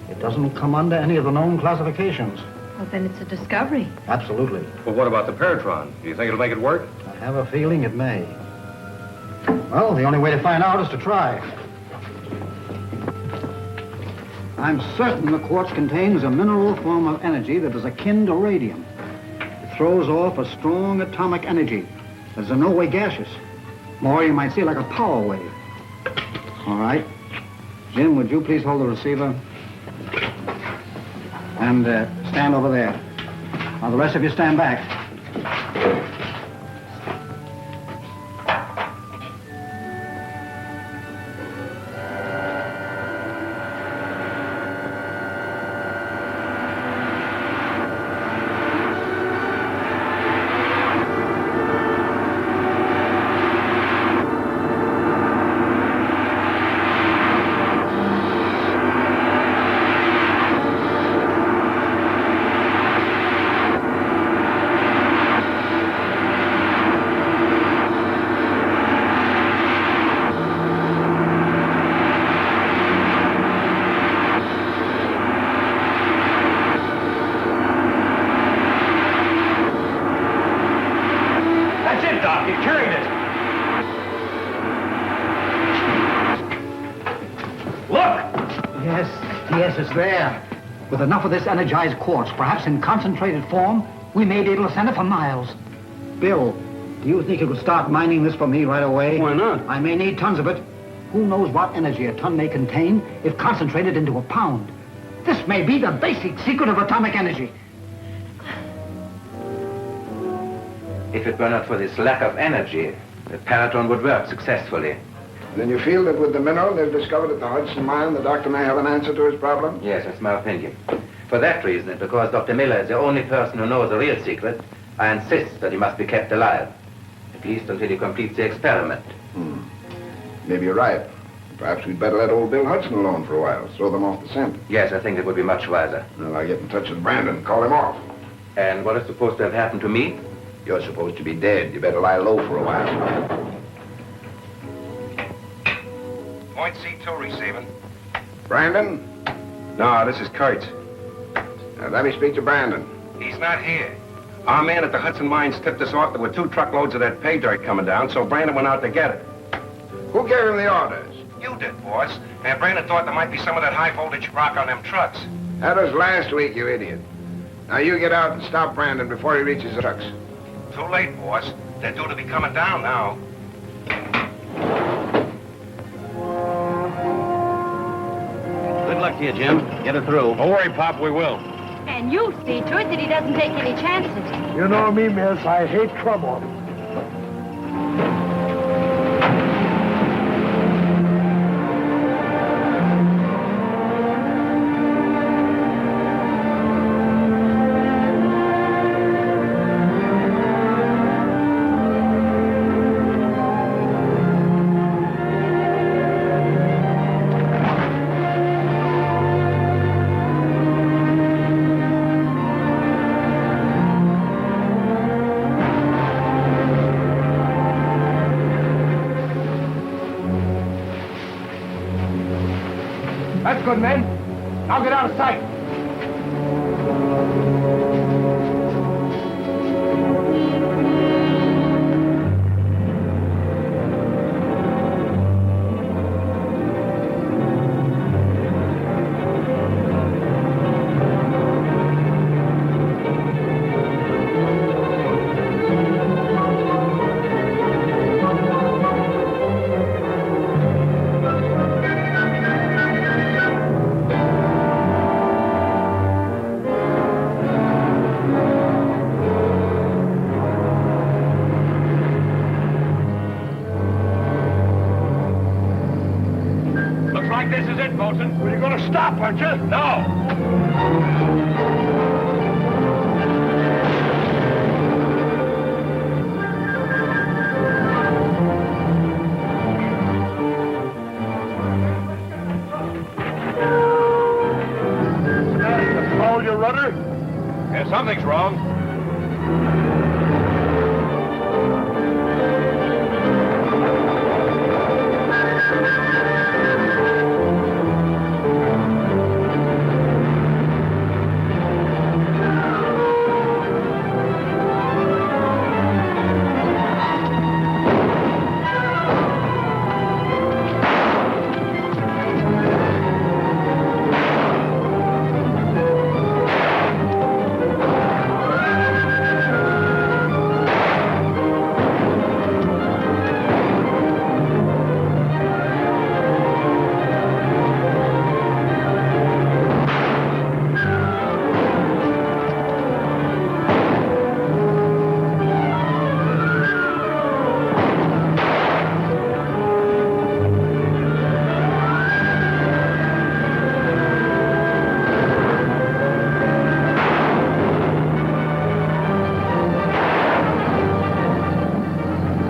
It doesn't come under any of the known classifications. Well, then it's a discovery. Absolutely. Well, what about the Paratron? Do you think it'll make it work? I have a feeling it may. Well, the only way to find out is to try. I'm certain the quartz contains a mineral form of energy that is akin to radium. It throws off a strong atomic energy that is in no way gaseous. More, you might say, like a power wave. All right. Jim, would you please hold the receiver? And stand over there. Now, the rest of you stand back. Yes, it's there. With enough of this energized quartz, perhaps in concentrated form, We may be able to send it for miles. Bill, do you think you could start mining this for me right away? Why not? I may need tons of it. Who knows what energy a ton may contain if concentrated into a pound? This may be the basic secret of atomic energy. If it were not for this lack of energy, the paraton would work successfully. Then you feel that with the mineral they've discovered at the Hudson mine, the doctor may have an answer to his problem? Yes, that's my opinion. For that reason, and because Dr. Miller is the only person who knows the real secret, I insist that he must be kept alive. At least until he completes the experiment. Maybe you're right. Perhaps we'd better let old Bill Hudson alone for a while, throw them off the scent. Yes, I think it would be much wiser. Well, I'll get in touch with Brandon, call him off. And what is supposed to have happened to me? You're supposed to be dead. You better lie low for a while. Point C2 receiving. Brandon? No, this is Kurtz. Let me speak to Brandon. He's not here. Our man at the Hudson mines tipped us off there were 2 truckloads of that pay dirt coming down, so Brandon went out to get it. Who gave him the orders? You did, boss. And Brandon thought there might be some of that high voltage rock on them trucks. That was last week, you idiot. Now you get out and stop Brandon before he reaches the trucks. Too late, boss. They're due to be coming down now. Good luck to you, Jim. Get her through. Don't worry, Pop, we will. And you see to it that he doesn't take any chances. You know me, miss. I hate trouble. That's good, men. Now get out of sight. This is it, Bolton. Well, you're going to stop, aren't you? No. Control your rudder? Yeah, something's wrong.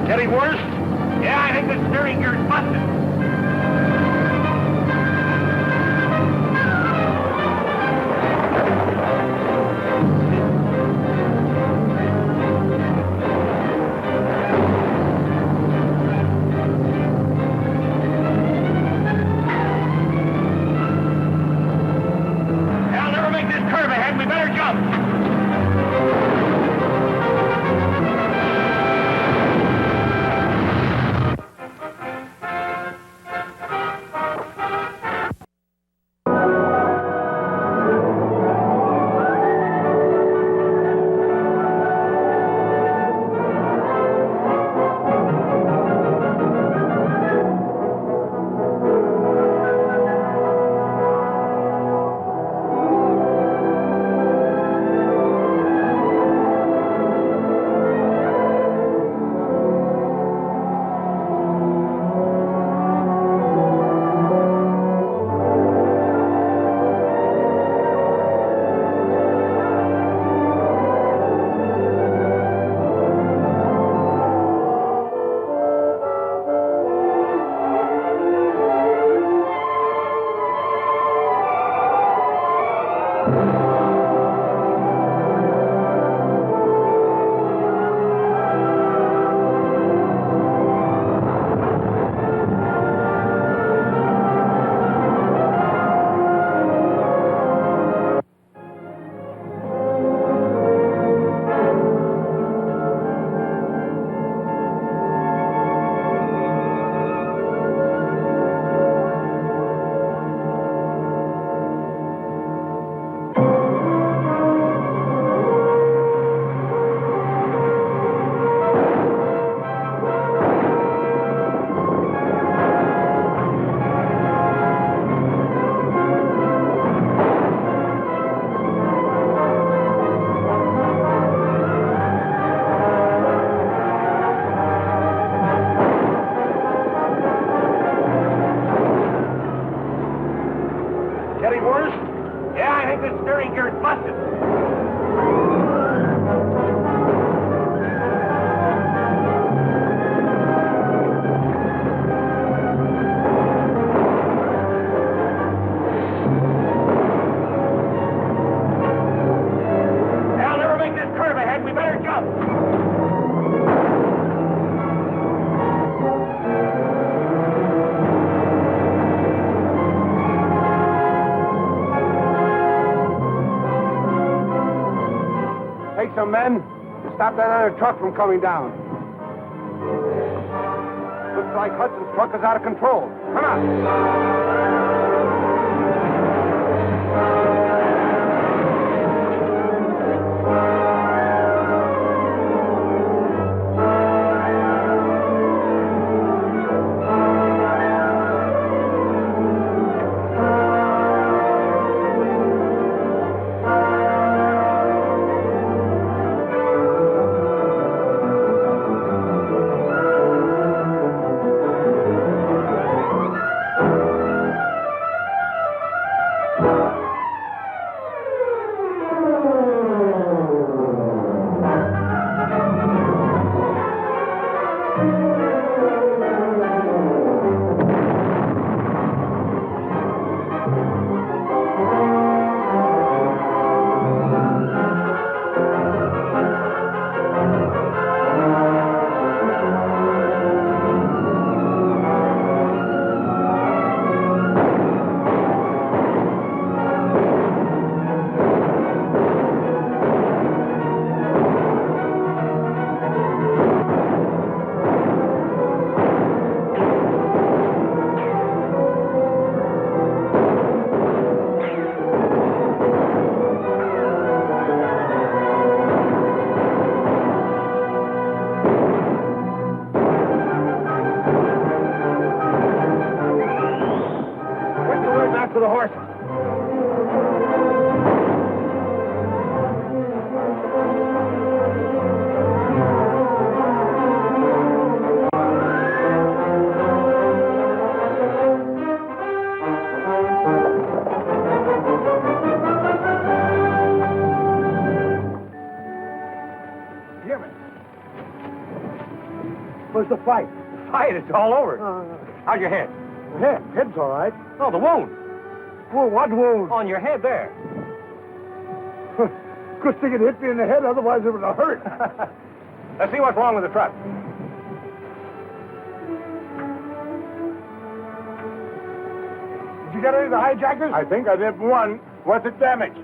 Getting worse? Yeah, I think the steering gear's busted. I'll never make this curve ahead. We better jump. some men to stop that other truck from coming down. Looks like Hudson's truck is out of control. Come on. To the horse. Jimmy. Where's the fight? The fight? It's all over. How's your head? Head's all right. No, the wound. Well, what wound? On your head there. Good thing it hit me in the head, otherwise it would have hurt. Let's see what's wrong with the truck. Did you get any of the hijackers? I think I did one. What's it damaged?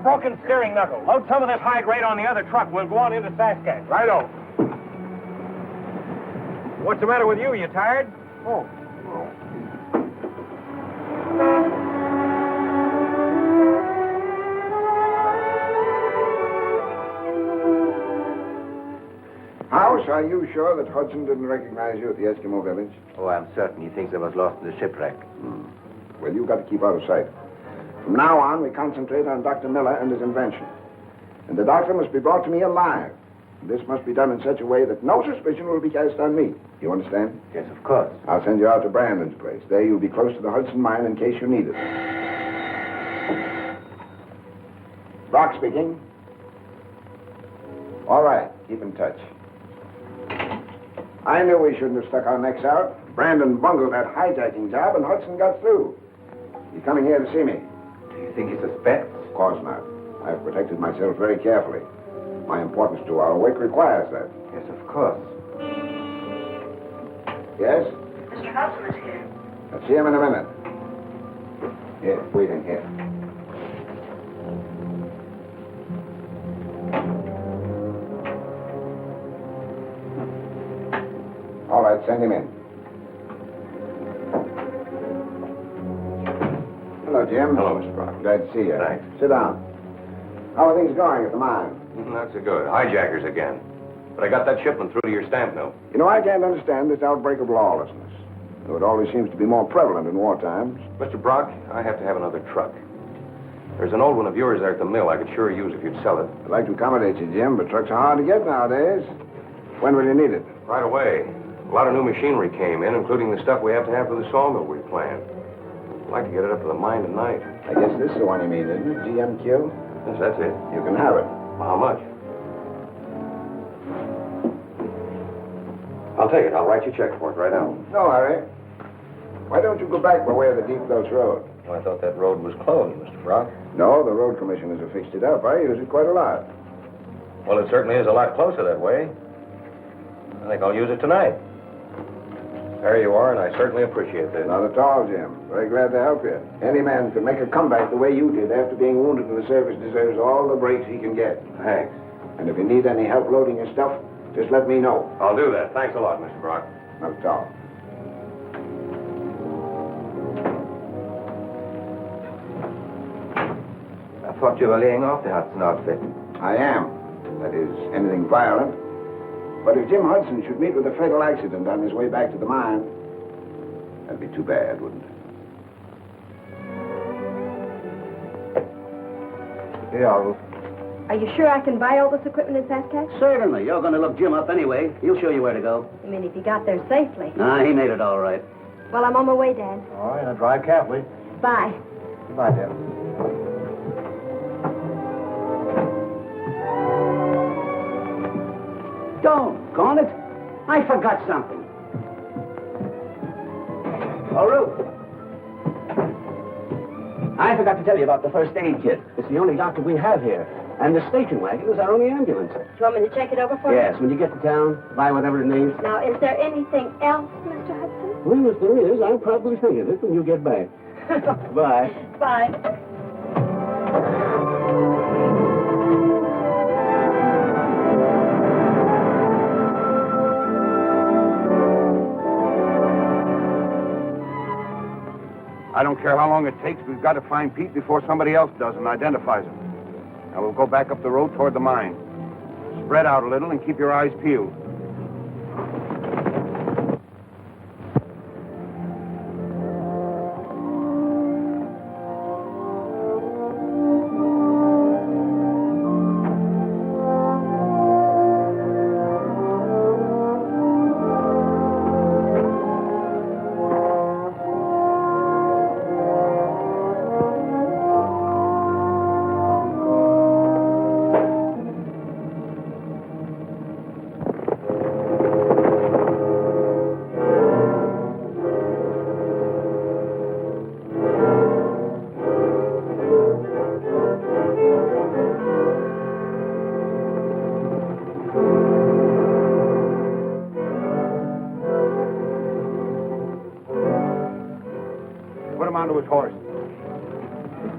Broken steering knuckle. Load some of this high grade on the other truck. We'll go on into Saskatchewan. Righto. What's the matter with you? You tired? Oh. House, are you sure that Hudson didn't recognize you at the Eskimo village? Oh, I'm certain he thinks I was lost in the shipwreck. Well, you've got to keep out of sight. From now on, we concentrate on Dr. Miller and his invention. And the doctor must be brought to me alive. This must be done in such a way that no suspicion will be cast on me. You understand? Yes, of course. I'll send you out to Brandon's place. There you'll be close to the Hudson mine in case you need it. Brock speaking. All right, keep in touch. I knew we shouldn't have stuck our necks out. Brandon bungled that hijacking job and Hudson got through. He's coming here to see me. Do you think he suspects? Of course not. I've protected myself very carefully. My importance to our work requires that. Yes, of course. Yes? Mr. Hudson is here. I'll see him in a minute. Here, waiting here. All right, send him in. Hello, Jim. Hello, Mr. Brock. Glad to see you. Thanks. Sit down. How are things going at the mine? Not so good. Hijackers again. But I got that shipment through to your stamp mill. You know, I can't understand this outbreak of lawlessness. Though it always seems to be more prevalent in war times. Mr. Brock, I have to have another truck. There's an old one of yours there at the mill I could sure use if you'd sell it. I'd like to accommodate you, Jim, but trucks are hard to get nowadays. When will you need it? Right away. A lot of new machinery came in, including the stuff we have to have for the sawmill we planned. I'd like to get it up to the mine tonight. I guess this is the one you mean, isn't it? GMQ? Yes, that's it. You can have it. Well, how much? I'll take it. I'll write you a check for it right now. No, Harry. Why don't you go back by way of the Deep Gulch Road? Oh, I thought that road was closed, Mr. Brock. No, the road commissioners have fixed it up. I use it quite a lot. Well, it certainly is a lot closer that way. I think I'll use it tonight. There you are, and I certainly appreciate that. Not at all, Jim. Very glad to help you. Any man who can make a comeback the way you did after being wounded in the service deserves all the breaks he can get. Thanks. And if you need any help loading your stuff, just let me know. I'll do that. Thanks a lot, Mr. Brock. Not at all. I thought you were laying off the Hudson outfit. I am. That is, anything violent. But if Jim Hudson should meet with a fatal accident on his way back to the mine, that'd be too bad, wouldn't it? Here, Ruth. Are you sure I can buy all this equipment in Saskatchewan? Certainly. You're going to look Jim up anyway. He'll show you where to go. I mean, if he got there safely. Nah, he made it all right. Well, I'm on my way, Dad. All right, now drive carefully. Bye. Goodbye, Deb. Doggone it. I forgot something. Oh, Ruth. I forgot to tell you about the first aid kit. It's the only doctor we have here. And the station wagon is our only ambulance. Do you want me to check it over for Yes, when you get to town, buy whatever it needs. you? Now, is there anything else, Mr. Hudson? Well, if there is, I'll probably think of it when you get back. Bye. Bye. I don't care how long it takes. We've got to find Pete before somebody else does and identifies him. Now, we'll go back up the road toward the mine. Spread out a little and keep your eyes peeled. Put him onto his horse.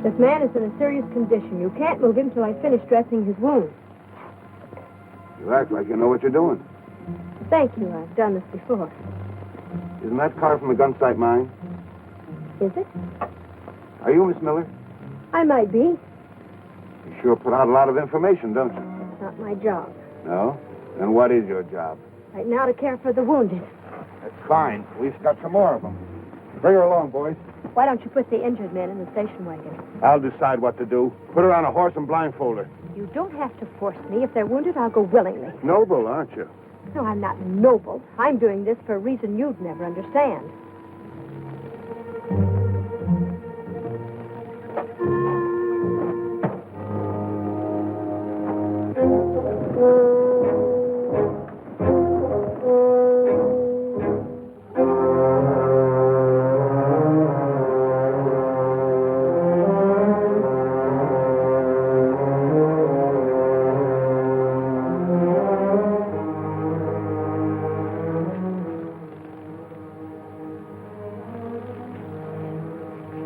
This man is in a serious condition. You can't move him till I finish dressing his wound. You act like you know what you're doing. Thank you. I've done this before. Isn't that car from the gunsight mine? Is it? Are you Miss Miller? I might be. You sure put out a lot of information, don't you? It's not my job. No? Then what is your job? Right now to care for the wounded. That's fine. We've got some more of them. Bring her along, boys. Why don't you put the injured man in the station wagon? I'll decide what to do. Put her on a horse and blindfold her. You don't have to force me. If they're wounded, I'll go willingly. Noble, aren't you? No, I'm not noble. I'm doing this for a reason you'd never understand.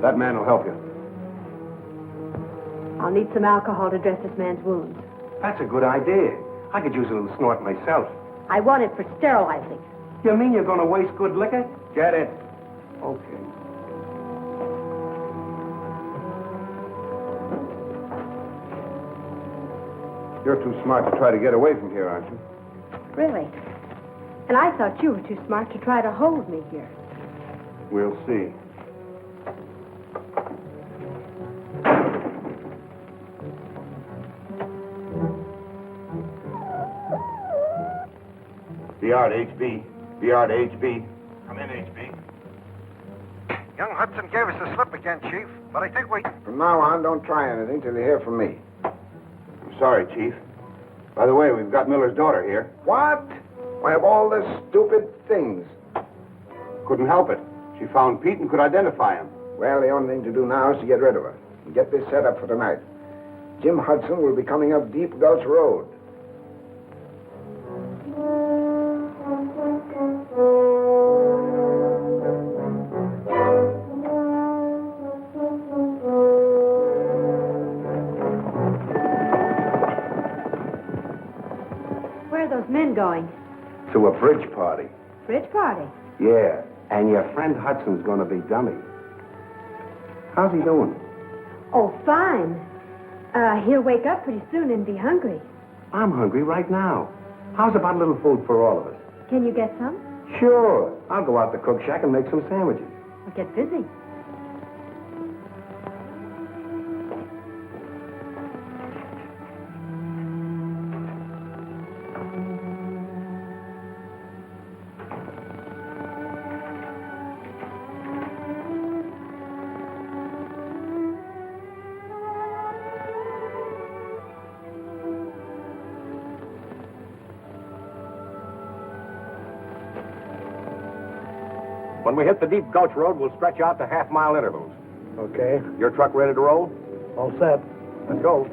That man will help you. I'll need some alcohol to dress this man's wounds. That's a good idea. I could use a little snort myself. I want it for sterilizing. You mean you're going to waste good liquor? Get it. Okay. You're too smart to try to get away from here, aren't you? Really? And I thought you were too smart to try to hold me here. We'll see. VR to HB. VR to HB. Come in, HB. Young Hudson gave us the slip again, Chief, but I think we... From now on, don't try anything till you hear from me. I'm sorry, Chief. By the way, we've got Miller's daughter here. What? Why, of all the stupid things. Couldn't help it. She found Pete and could identify him. Well, the only thing to do now is to get rid of her and get this set up for tonight. Jim Hudson will be coming up Deep Gulch Road. to a bridge party. Bridge party? Yeah, and your friend Hudson's going to be dummy. How's he doing? Oh, fine. He'll wake up pretty soon and be hungry. I'm hungry right now. How's about a little food for all of us? Can you get some? Sure. I'll go out to cook shack and make some sandwiches. Well, get busy. When we hit the deep gulch road, we'll stretch out to half-mile intervals. Okay. Your truck ready to roll? All set. Let's go.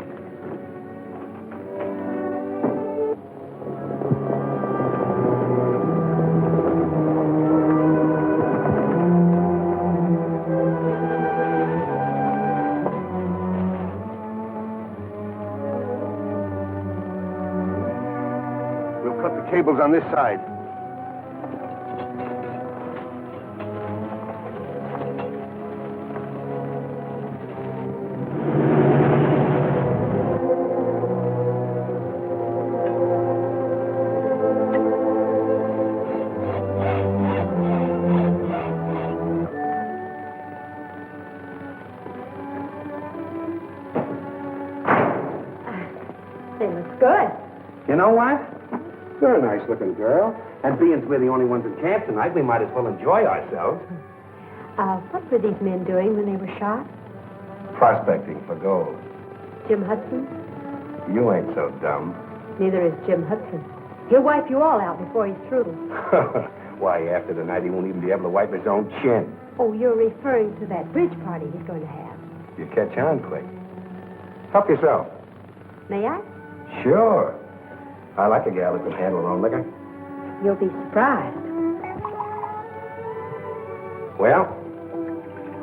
We'll cut the cables on this side. They look good. You know what? You're a nice-looking girl. And being we're the only ones in camp tonight, we might as well enjoy ourselves. What were these men doing when they were shot? Prospecting for gold. Jim Hudson? You ain't so dumb. Neither is Jim Hudson. He'll wipe you all out before he's through. Why, after tonight, he won't even be able to wipe his own chin. Oh, you're referring to that bridge party he's going to have. You catch on quick. Help yourself. May I? Sure. I like a gal that can handle her own liquor. You'll be surprised. Well,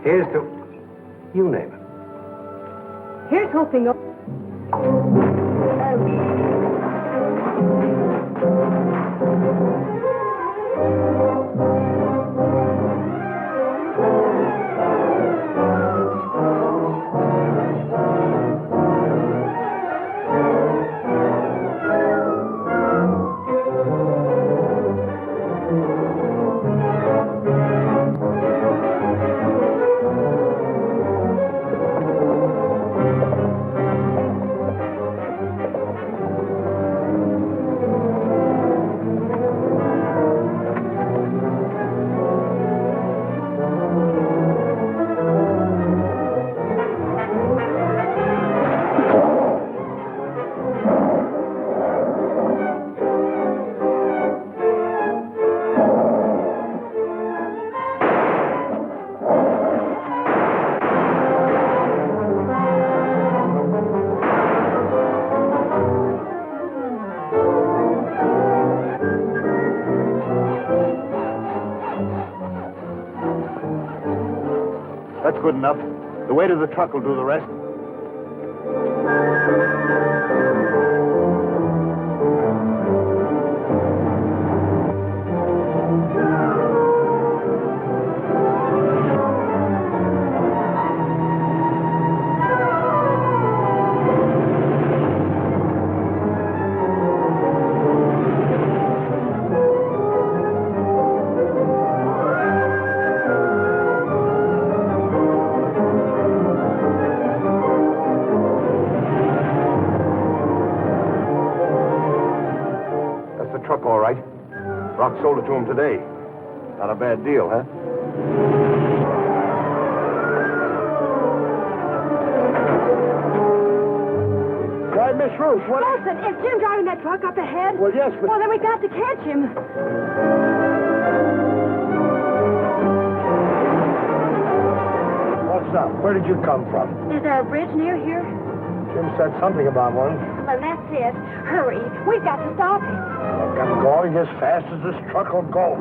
here's to... You name it. Here's hoping... That's good enough. The weight of the truck will do the rest. Truck, all right. Rock sold it to him today. Not a bad deal, huh? Why, Miss Ruth, what... Listen, is Jim driving that truck up ahead? Well, yes, but... Well, then we got to catch him. What's up? Where did you come from? Is there a bridge near here? Jim said something about one. Well, that's it. Hurry. We've got to stop him. I'm going as fast as this truck will go.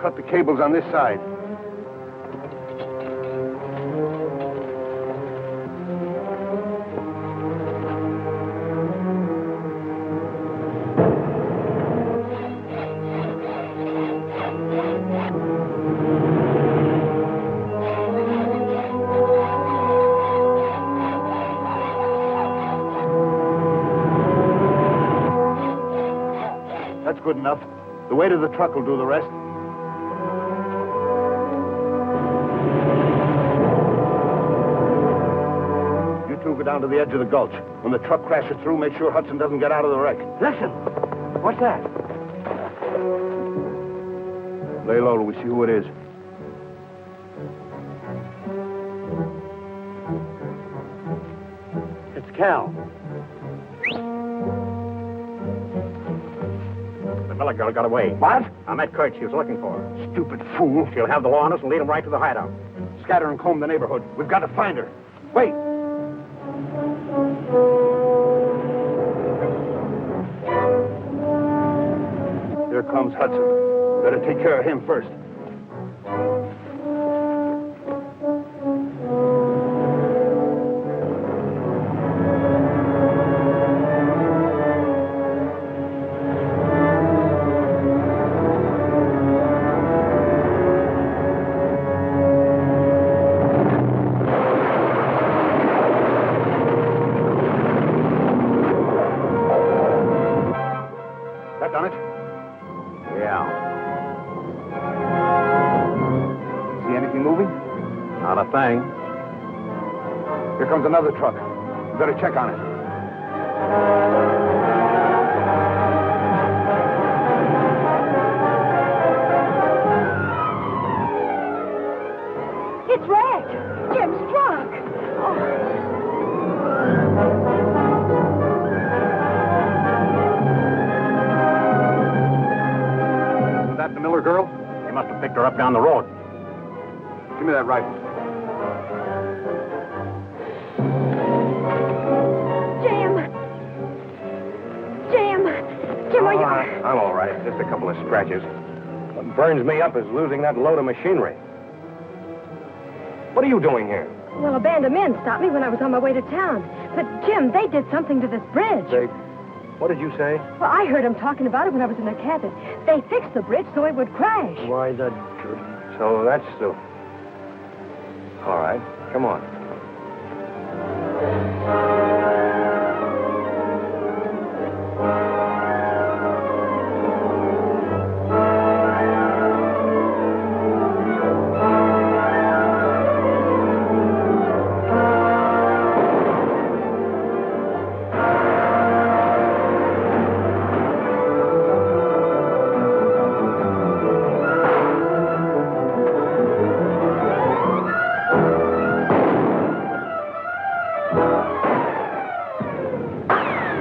cut the cables on this side. That's good enough. The weight of the truck will do the rest. You two go down to the edge of the gulch. When the truck crashes through, make sure Hudson doesn't get out of the wreck. Listen. What's that? Lay low till we see who it is. It's Cal. The Miller girl got away. What? I met Kurt. She was looking for her. Stupid fool. She'll have the law on us and lead them right to the hideout. Scatter and comb the neighborhood. We've got to find her. Wait. Here comes Hudson. Better take care of him first. That done it? Yeah. See anything moving? Not a thing. Here comes another truck. You better check on it. It's wrecked. Jim's truck. Isn't that the Miller girl? They must have picked her up down the road. Give me that rifle. Jim, are you... I'm all right. Just a couple of scratches. What burns me up is losing that load of machinery. What are you doing here? Well, a band of men stopped me when I was on my way to town. But, Jim, they did something to this bridge. What did you say? Well, I heard them talking about it when I was in their cabin. They fixed the bridge so it would crash. Why, So that's the... All right. Come on.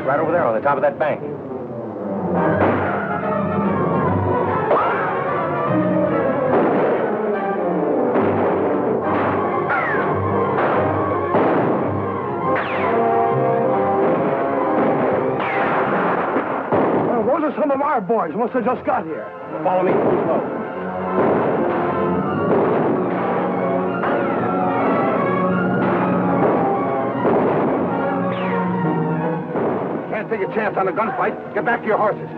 Right over there on the top of that bank. Well, those are some of our boys. Must have just got here. Follow me. Slow. Can't take a chance on a gunfight. Get back to your horses.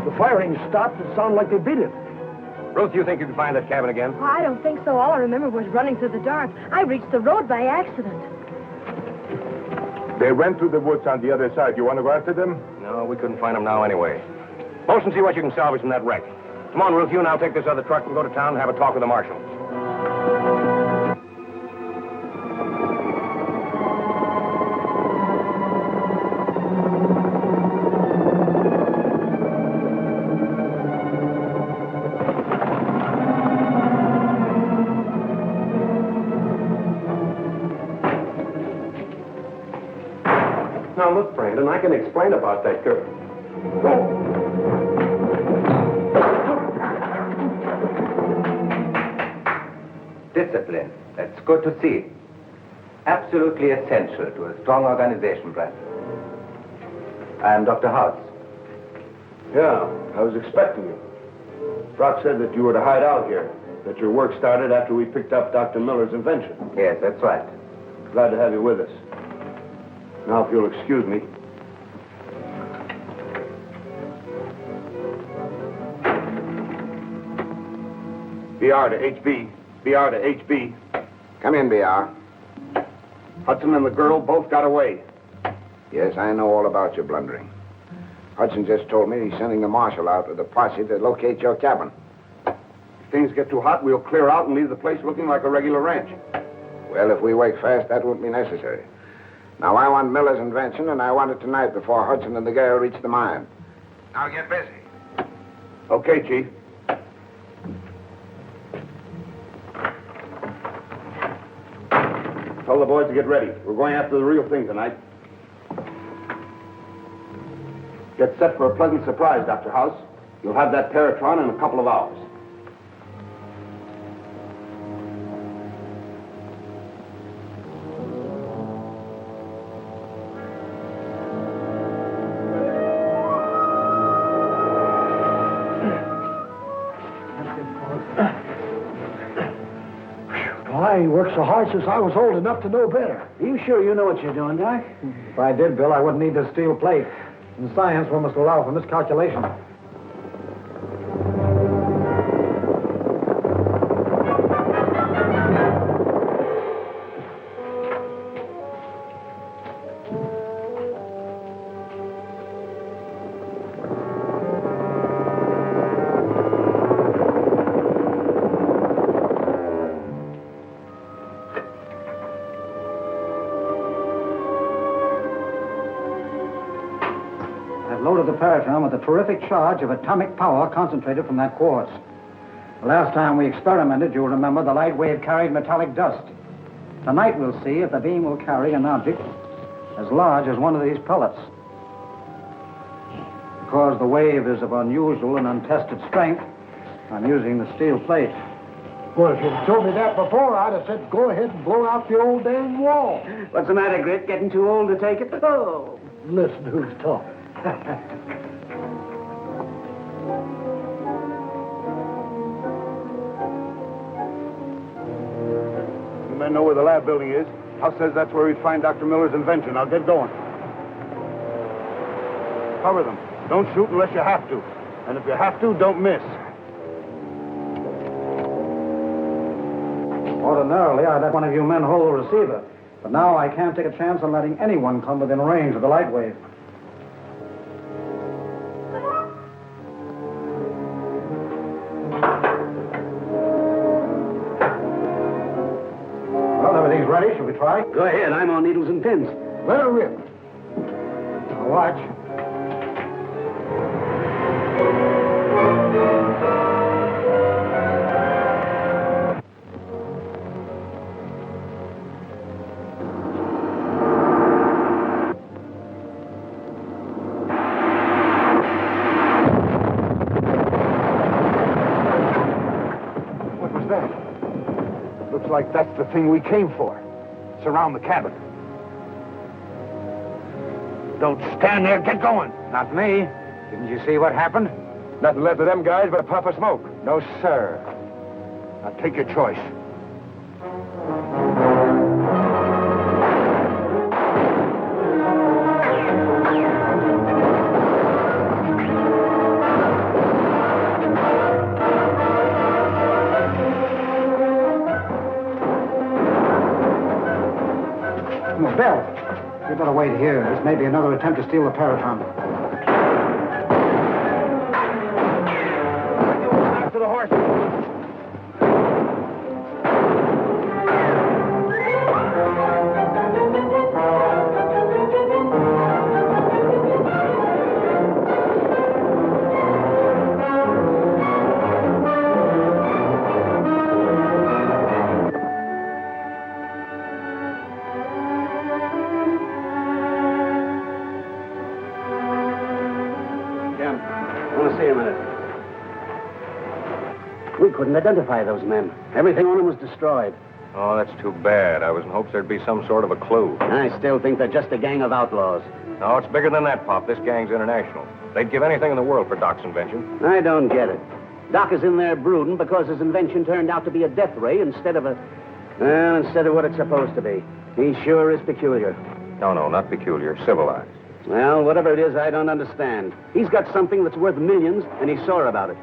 The firing stopped. It sounded like they beat it. Ruth, you think you can find that cabin again? Well, I don't think so. All I remember was running through the dark. I reached the road by accident. They went through the woods on the other side. You want to go after them? No, we couldn't find them now anyway. Post and see what you can salvage from that wreck. Come on, Ruth, you and I'll take this other truck and go to town and have a talk with the marshal. Now, look, Brandon, I can explain about that girl. good to see. Absolutely essential to a strong organization, Brad. I'm Dr. House. Yeah, I was expecting you. Brock said that you were to hide out here, that your work started after we picked up Dr. Miller's invention. Yes, that's right. Glad to have you with us. Now, if you'll excuse me. BR to HB. BR to HB. Come in, BR. Hudson and the girl both got away. Yes, I know all about your blundering. Hudson just told me he's sending the marshal out with a posse to locate your cabin. If things get too hot, we'll clear out and leave the place looking like a regular ranch. Well, if we work fast, that won't be necessary. Now, I want Miller's invention, and I want it tonight before Hudson and the girl reach the mine. Now get busy. Okay, Chief. Tell the boys to get ready. We're going after the real thing tonight. Get set for a pleasant surprise, Dr. House. You'll have that Paratron in a couple of hours. I worked so hard since I was old enough to know better. You sure you know what you're doing, Doc? If I did, Bill, I wouldn't need this steel plate. In science, we must allow for miscalculation. Loaded the Paratron with a terrific charge of atomic power concentrated from that quartz. The last time we experimented, you'll remember, the light wave carried metallic dust. Tonight we'll see if the beam will carry an object as large as one of these pellets. Because the wave is of unusual and untested strength, I'm using the steel plate. Well, if you'd told me that before, I'd have said, go ahead and blow out the old dang wall. What's the matter, Grit? Getting too old to take it? Oh. Listen, who's talking? You men know where the lab building is. House says that's where we find Dr. Miller's invention. Now get going. Cover them. Don't shoot unless you have to. And if you have to, don't miss. Ordinarily, I'd let one of you men hold the receiver. But now I can't take a chance on letting anyone come within range of the light wave. Well, everything's ready. Shall we try? Go ahead. I'm on needles and pins. Let her rip. Now watch. Like that's the thing we came for. Surround the cabin. Don't stand there. Get going. Not me. Didn't you see what happened? Nothing left of them guys but a puff of smoke. No, sir. Now take your choice. Bill, you better wait here. This may be another attempt to steal the Paratron. Back to the horse. We couldn't identify those men. Everything on them was destroyed. Oh, that's too bad. I was in hopes there'd be some sort of a clue. I still think they're just a gang of outlaws. No, it's bigger than that, Pop. This gang's international. They'd give anything in the world for Doc's invention. I don't get it. Doc is in there brooding because his invention turned out to be a death ray instead of what it's supposed to be. He sure is peculiar. No, not peculiar. Civilized. Well, whatever it is, I don't understand. He's got something that's worth millions, and he's sore about it.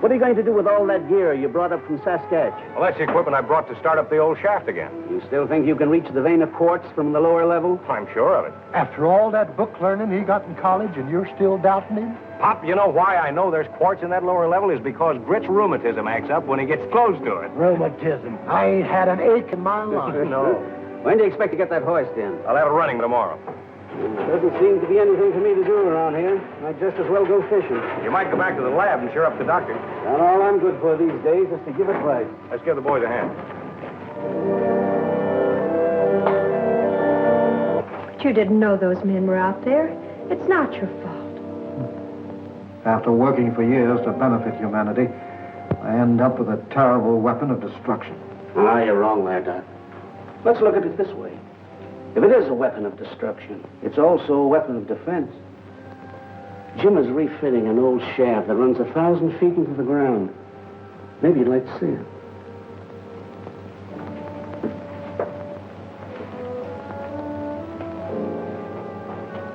What are you going to do with all that gear you brought up from Saskatchewan? Well, that's the equipment I brought to start up the old shaft again. You still think you can reach the vein of quartz from the lower level? I'm sure of it. After all that book learning he got in college, and you're still doubting him? Pop, you know why I know there's quartz in that lower level is because Grit's rheumatism acts up when he gets close to it. Rheumatism. I ain't had an ache in my life. No. When do you expect to get that hoist in? I'll have it running tomorrow. Doesn't seem to be anything for me to do around here. I'd just as well go fishing. You might go back to the lab and cheer up the doctor. And all I'm good for these days is to give advice. Let's give the boys a hand. But you didn't know those men were out there. It's not your fault. After working for years to benefit humanity, I end up with a terrible weapon of destruction. Ah, you're wrong there, Doc. Let's look at it this way. If it is a weapon of destruction, it's also a weapon of defense. Jim is refitting an old shaft that runs 1,000 feet into the ground. Maybe you'd like to see it.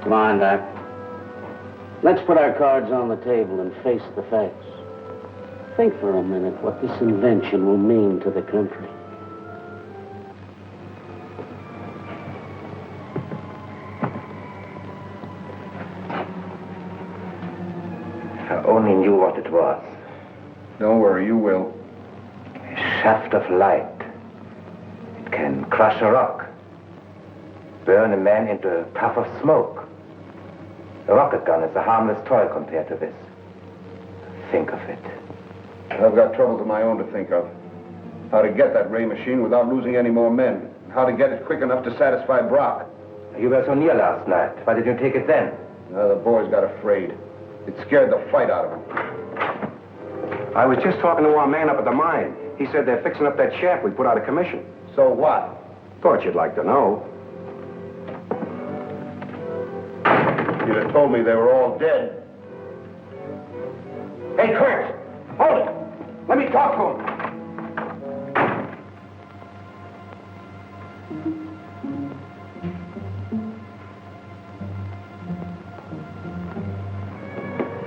Come on, Doc. Let's put our cards on the table and face the facts. Think for a minute what this invention will mean to the country. If I only knew what it was. Don't worry, you will. A shaft of light. It can crush a rock. Burn a man into a puff of smoke. A rocket gun is a harmless toy compared to this. Think of it. I've got troubles of my own to think of. How to get that ray machine without losing any more men. How to get it quick enough to satisfy Brock. You were so near last night. Why did you take it then? The boys got afraid. It scared the fight out of them. I was just talking to our man up at the mine. He said they're fixing up that shaft we put out of commission. So what? Thought you'd like to know. You'd have told me they were all dead. Hey, Kurt! Hold it! Let me talk to him.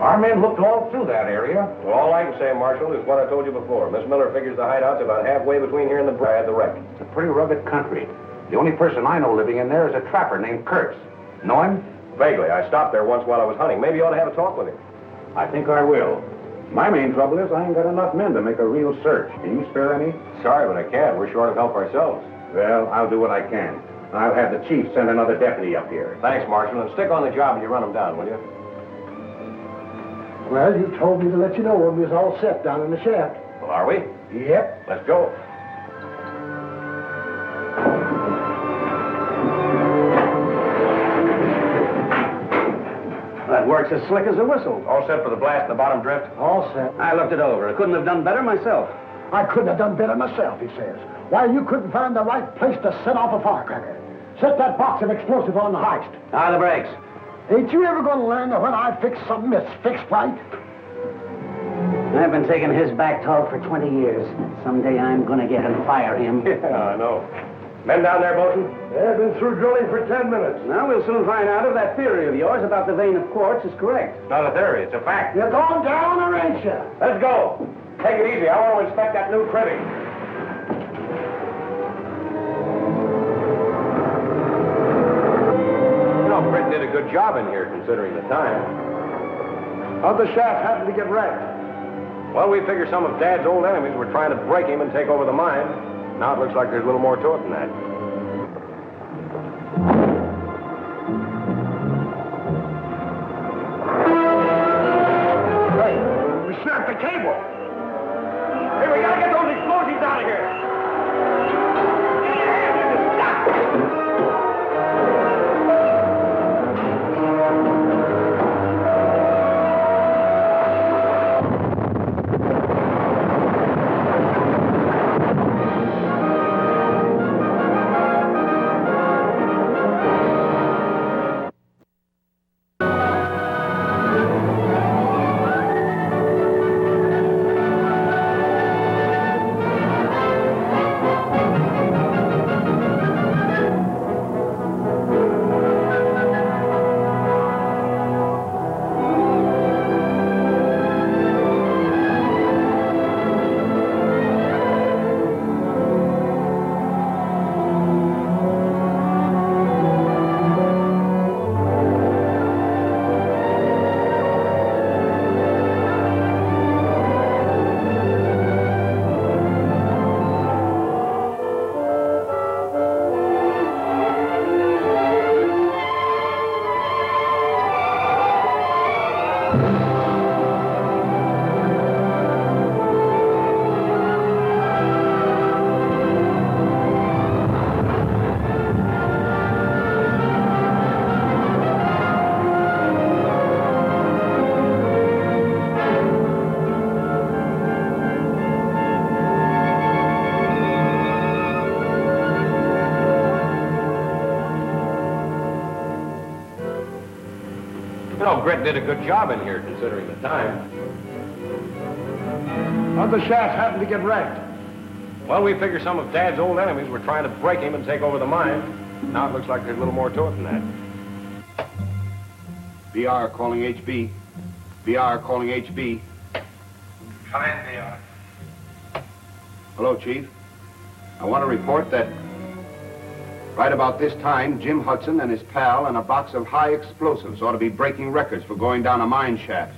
Our men looked all through that area. Well, all I can say, Marshal, is what I told you before. Miss Miller figures the hideout's about halfway between here and the wreck. It's a pretty rugged country. The only person I know living in there is a trapper named Kurtz. Know him? Vaguely. I stopped there once while I was hunting. Maybe you ought to have a talk with him. I think I will. My main trouble is I ain't got enough men to make a real search. Can you spare any? Sorry, but I can't. We're short of help ourselves. Well, I'll do what I can. I'll have the chief send another deputy up here. Thanks, Marshal, and stick on the job and you run them down, will you? Well, you told me to let you know when we was all set down in the shaft. Well, are we? Yep. Let's go. That works as slick as a whistle. All set for the blast in the bottom drift? All set. I looked it over. I couldn't have done better myself. I couldn't have done better myself, he says. Why, you couldn't find the right place to set off a firecracker. Set that box of explosive on the heist. The brakes. Ain't you ever going to learn that when I fix something, it's fixed right? I've been taking his back talk for 20 years. Someday I'm going to get and fire him. Yeah, I know. Men down there, Bolton? They've been through drilling for 10 minutes. Now we'll soon find out if that theory of yours about the vein of quartz is correct. It's not a theory, it's a fact. You're going down or ain't you? Let's go. Take it easy. I want to inspect that new cribbing. You know, Britain did a good job in here, considering the time. How'd the shaft happen to get wrecked? Well, we figure some of Dad's old enemies were trying to break him and take over the mine. Now it looks like there's a little more to it than that. Hey, we snapped the cable. Hey, we gotta get those explosives out of here. Grit did a good job in here, considering the time. How'd the shaft happen to get wrecked? Well, we figure some of Dad's old enemies were trying to break him and take over the mine. Now it looks like there's a little more to it than that. BR calling HB. BR calling HB. Come in, BR. Hello, Chief. I want to report that right about this time, Jim Hudson and his pal and a box of high explosives ought to be breaking records for going down a mine shaft.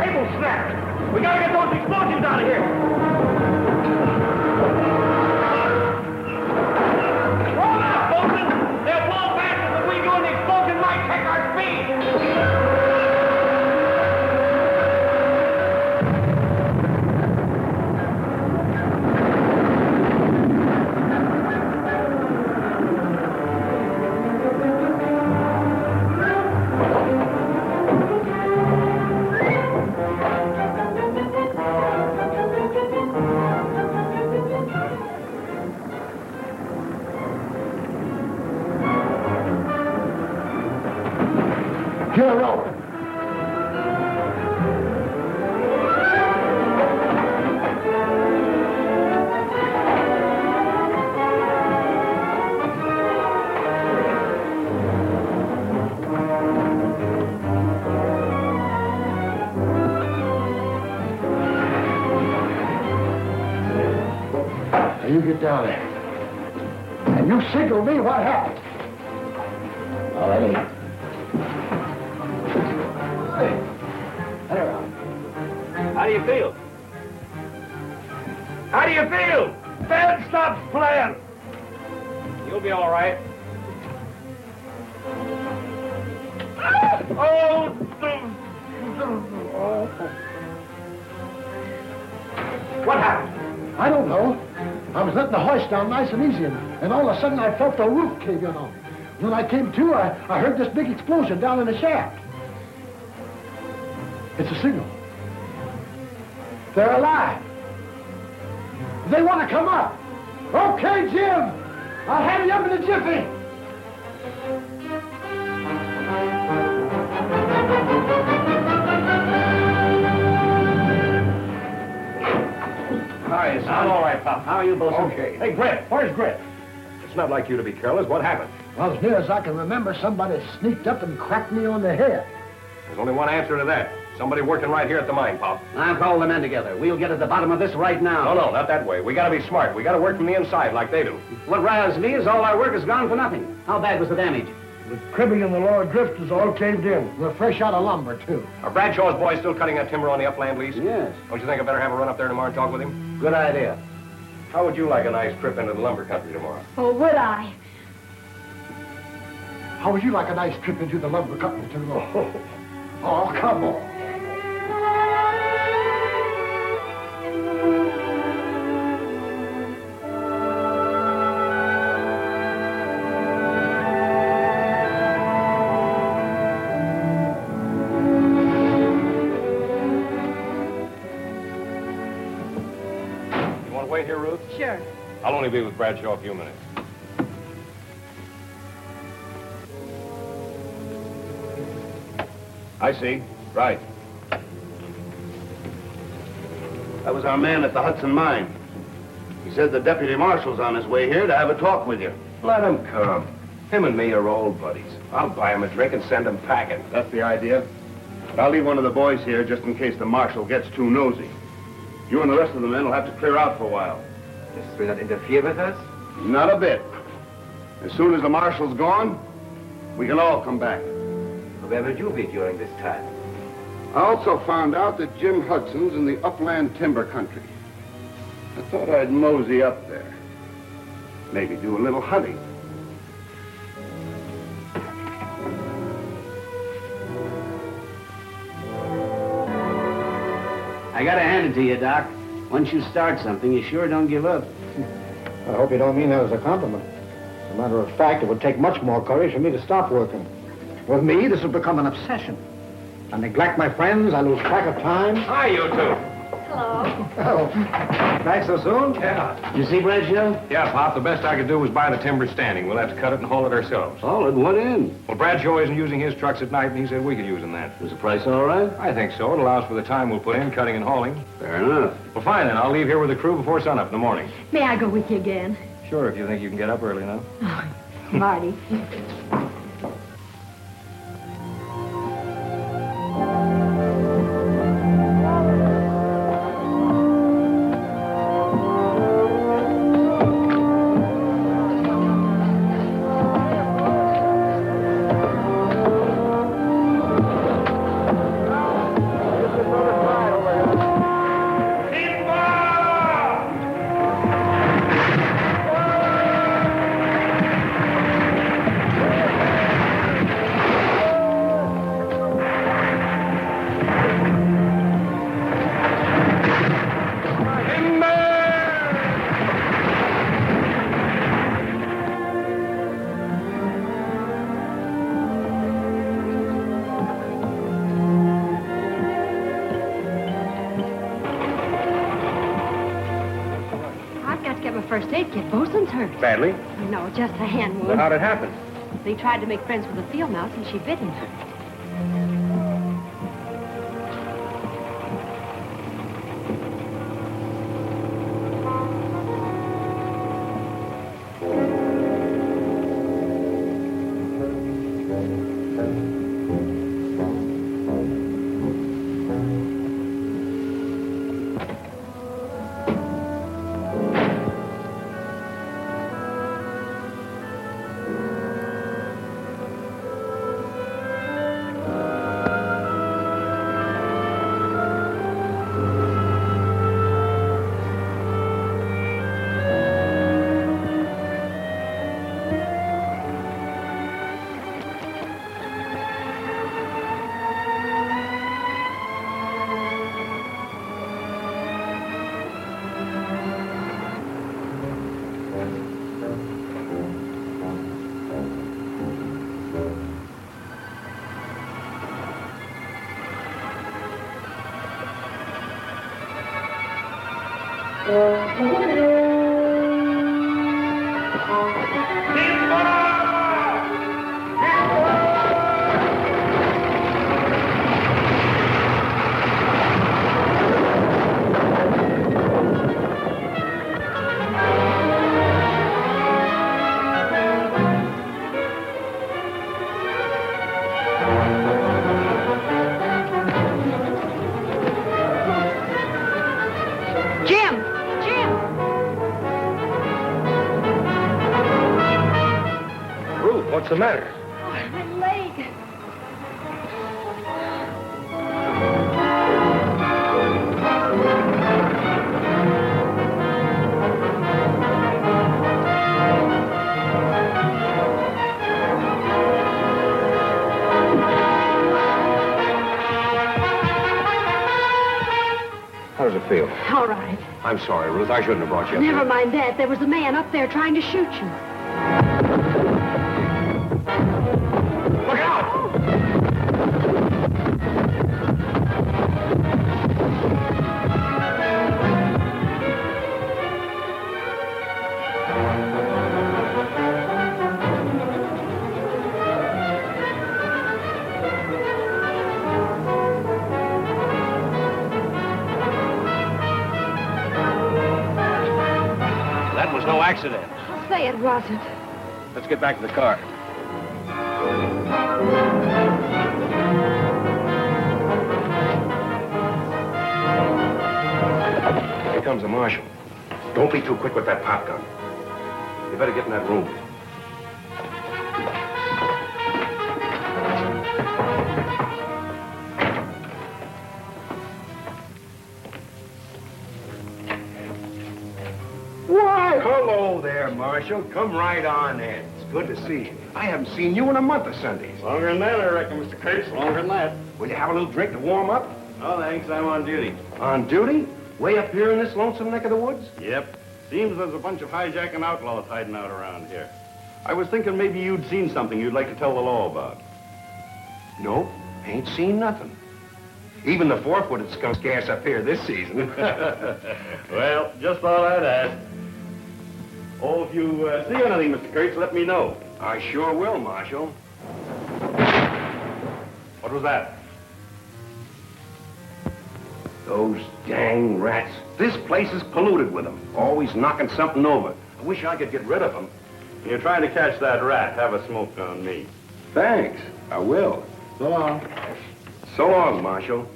Cable snapped! We gotta get those explosions out of here! Roll out, Bolton! They'll blow faster than we do, and the explosion might take our speed! Get a rope. Now you get down there. And you signal me what happened. All right. How do you feel? How do you feel? Ben stops playing! You'll be all right. Oh! What happened? I don't know. I was letting the hoist down nice and easy, and all of a sudden I felt the roof cave in on me. When I came to, I heard this big explosion down in the shaft. It's a signal. They're alive. They want to come up. Okay, Jim. I'll have you up in a jiffy. Hi, son. I'm all right, Pop. How are you, Bolton? Okay. Hey, Grit, where's Grit? It's not like you to be careless. What happened? Well, as near as I can remember, somebody sneaked up and cracked me on the head. There's only one answer to that. Somebody working right here at the mine, Pop. I'll call the men together. We'll get at the bottom of this right now. No, not that way. We gotta be smart. We gotta work from the inside like they do. What riles me is all our work has gone for nothing. How bad was the damage? The cribbing and the lower drift is all caved in. We're fresh out of lumber, too. Are Bradshaw's boys still cutting that timber on the upland lease? Yes. Don't you think I better have a run up there tomorrow and talk with him? Good idea. How would you like a nice trip into the lumber country tomorrow? Oh, would I? How would you like a nice trip into the lumber company tomorrow? Oh, come on. You want to wait here, Ruth? Sure. I'll only be with Bradshaw a few minutes. I see. Right. That was our man at the Hudson mine. He said the deputy marshal's on his way here to have a talk with you. Let him come. Him and me are old buddies. I'll buy him a drink and send him packing. That's the idea. But I'll leave one of the boys here just in case the marshal gets too nosy. You and the rest of the men will have to clear out for a while. This will not interfere with us? Not a bit. As soon as the marshal's gone, we can all come back. Where will you be during this time? I also found out that Jim Hudson's in the upland timber country. I thought I'd mosey up there. Maybe do a little hunting. I gotta hand it to you, Doc. Once you start something, you sure don't give up. I hope you don't mean that as a compliment. As a matter of fact, it would take much more courage for me to stop working. With me, this would become an obsession. I neglect my friends, I lose track of time. Hi, you two. Hello. Oh, back so soon? Yeah. You see Brad Joe? Yeah, Pop, the best I could do was buy the timber standing. We'll have to cut it and haul it ourselves. Oh, at what end? Well, Brad Joe isn't using his trucks at night, and he said we could use them then. Was the price all right? I think so. It allows for the time we'll put in cutting and hauling. Fair enough. Well, fine, then. I'll leave here with the crew before sunup in the morning. May I go with you again? Sure, if you think you can get up early enough. Marty. First aid kit. Bosun's hurt. Badly? No, just a hand wound. Well, how'd it happen? He tried to make friends with a field mouse and she bit him. What's the matter? Oh, my leg. How does it feel? All right. I'm sorry, Ruth. I shouldn't have brought you up Never here. mind that. There was a man up there trying to shoot you. Look out! That was no accident. I'll say it wasn't. Let's get back to the car. Here comes the marshal. Don't be too quick with that pop gun. You better get in that room. Why? Hello there, Marshal. Come right on in. It's good to see you. I haven't seen you in a month of Sundays. Longer than that, I reckon, Mr. Cates. Longer than that. Will you have a little drink to warm up? Oh, thanks. I'm on duty. On duty? Way up here in this lonesome neck of the woods? Yep. Seems there's a bunch of hijacking outlaws hiding out around here. I was thinking maybe you'd seen something you'd like to tell the law about. Nope. Ain't seen nothing. Even the four-footed skunk's scarce up here this season. Well, just thought I'd ask. Oh, if you see anything, Mr. Kurtz, let me know. I sure will, Marshal. What was that? Those dang rats. This place is polluted with them. Always knocking something over. I wish I could get rid of them. You're trying to catch that rat. Have a smoke on me. Thanks. I will. So long. So long, Marshal.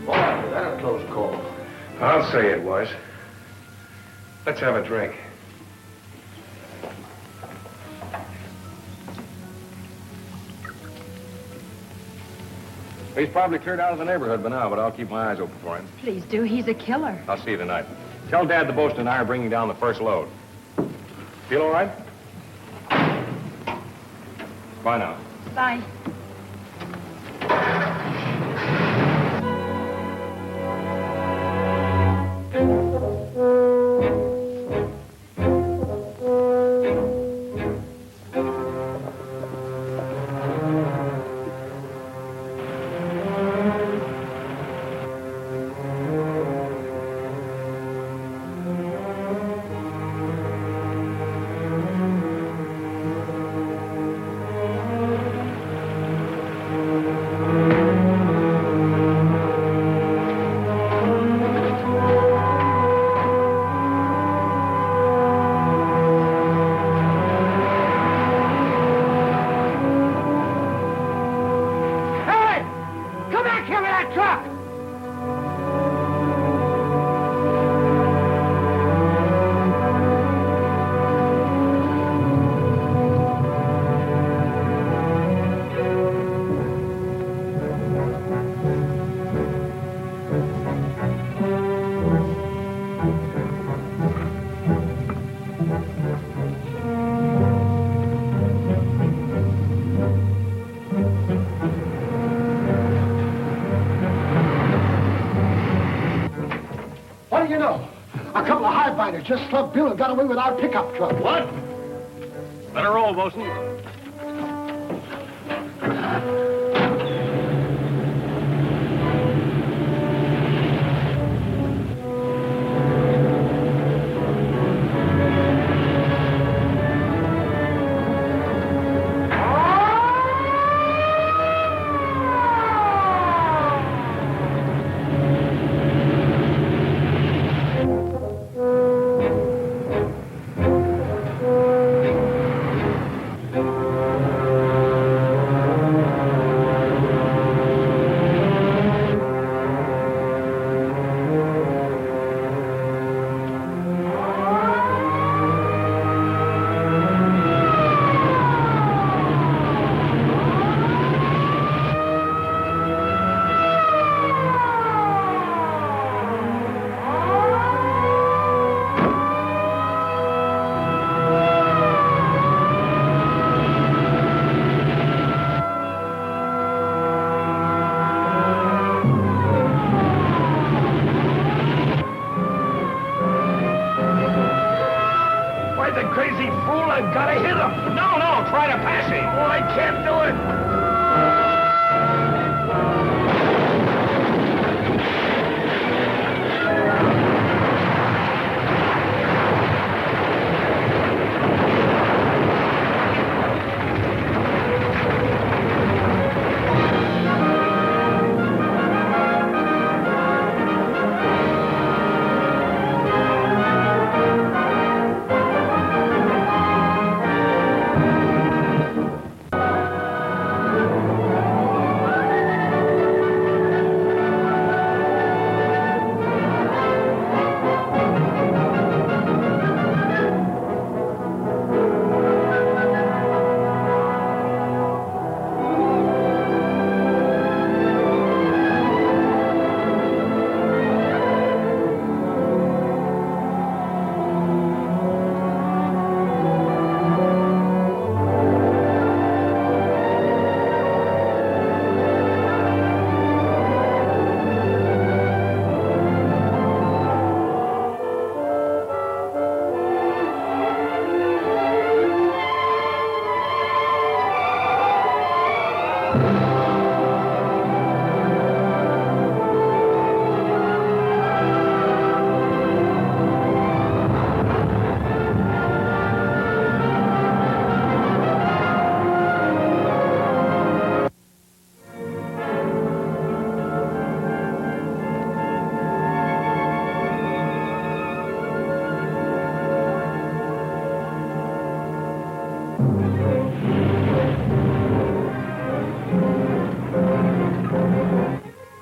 Boy, that a close call. I'll say it was. Let's have a drink. He's probably cleared out of the neighborhood by now, but I'll keep my eyes open for him. Please do. He's a killer. I'll see you tonight. Tell Dad the Boast and I are bringing down the first load. Feel all right? Bye now. Bye. What do you know? A couple of highbinders just slugged Bill and got away with our pickup truck. What? Let her roll, Bosun.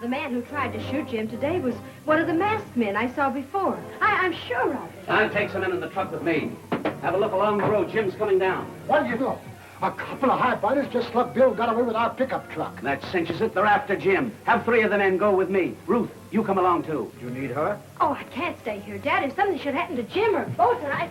the man who tried to shoot Jim today was one of the masked men I saw before. I'm sure of it. I'll take some in the truck with me. Have a look along the road. Jim's coming down. What do you know? A couple of highbinders just slugged Bill, got away with our pickup truck. That cinches it. They're after Jim. Have 3 of the men go with me. Ruth, you come along, too. You need her? Oh, I can't stay here, Dad. If something should happen to Jim or both, and I...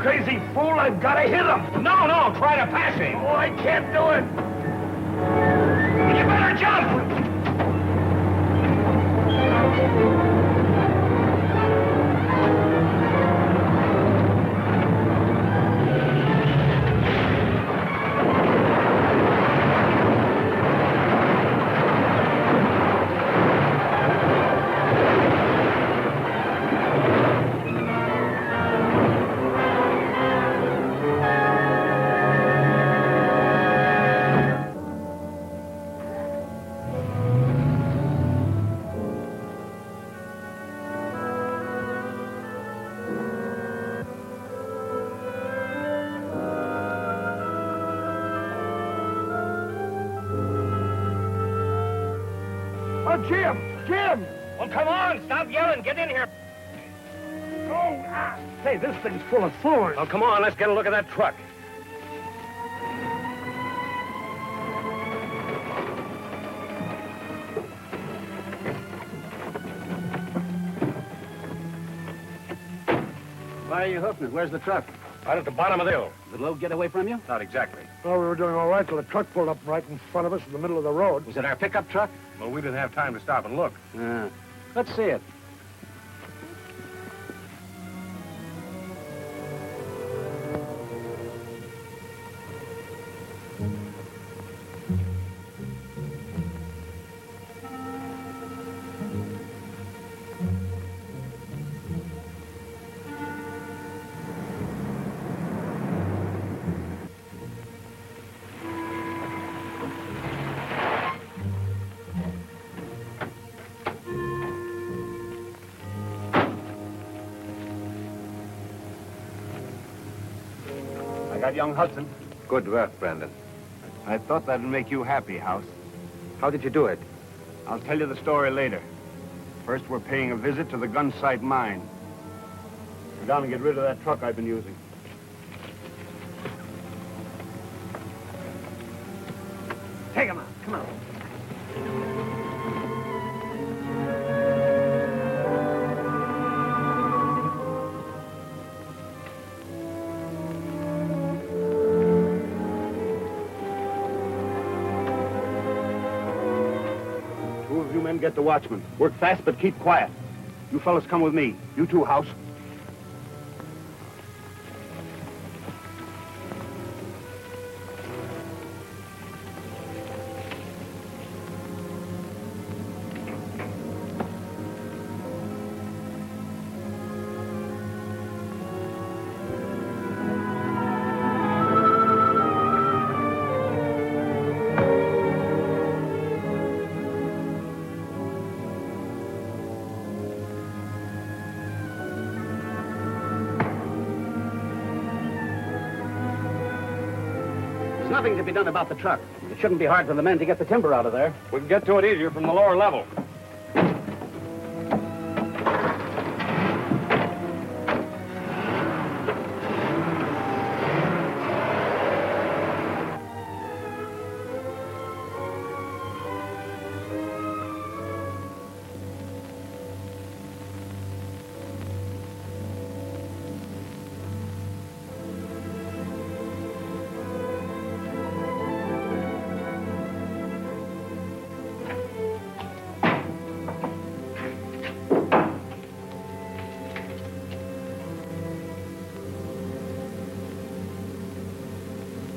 Crazy fool, I've got to hit him. No, try to pass him. Oh, I can't do it. Well, you better jump. Jim! Well, come on, stop yelling. Get in here. Hey, this thing's full of thorns. Oh, come on, let's get a look at that truck. Why are you hoofing it? Where's the truck? Right at the bottom of the hill. Did the load get away from you? Not exactly. Well, we were doing all right till the truck pulled up right in front of us in the middle of the road. Was it our pickup truck? Well, we didn't have time to stop and look. Let's see it. Got young Hudson. Good work, Brandon. I thought that'd make you happy, House. How did you do it? I'll tell you the story later. First, we're paying a visit to the gun site mine. Go down and get rid of that truck I've been using. Take him out. Come on. Get the watchman. Work fast, but keep quiet. You fellas come with me. You too, House. Nothing to be done about the truck. It shouldn't be hard for the men to get the timber out of there. We can get to it easier from the lower level.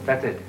That's it.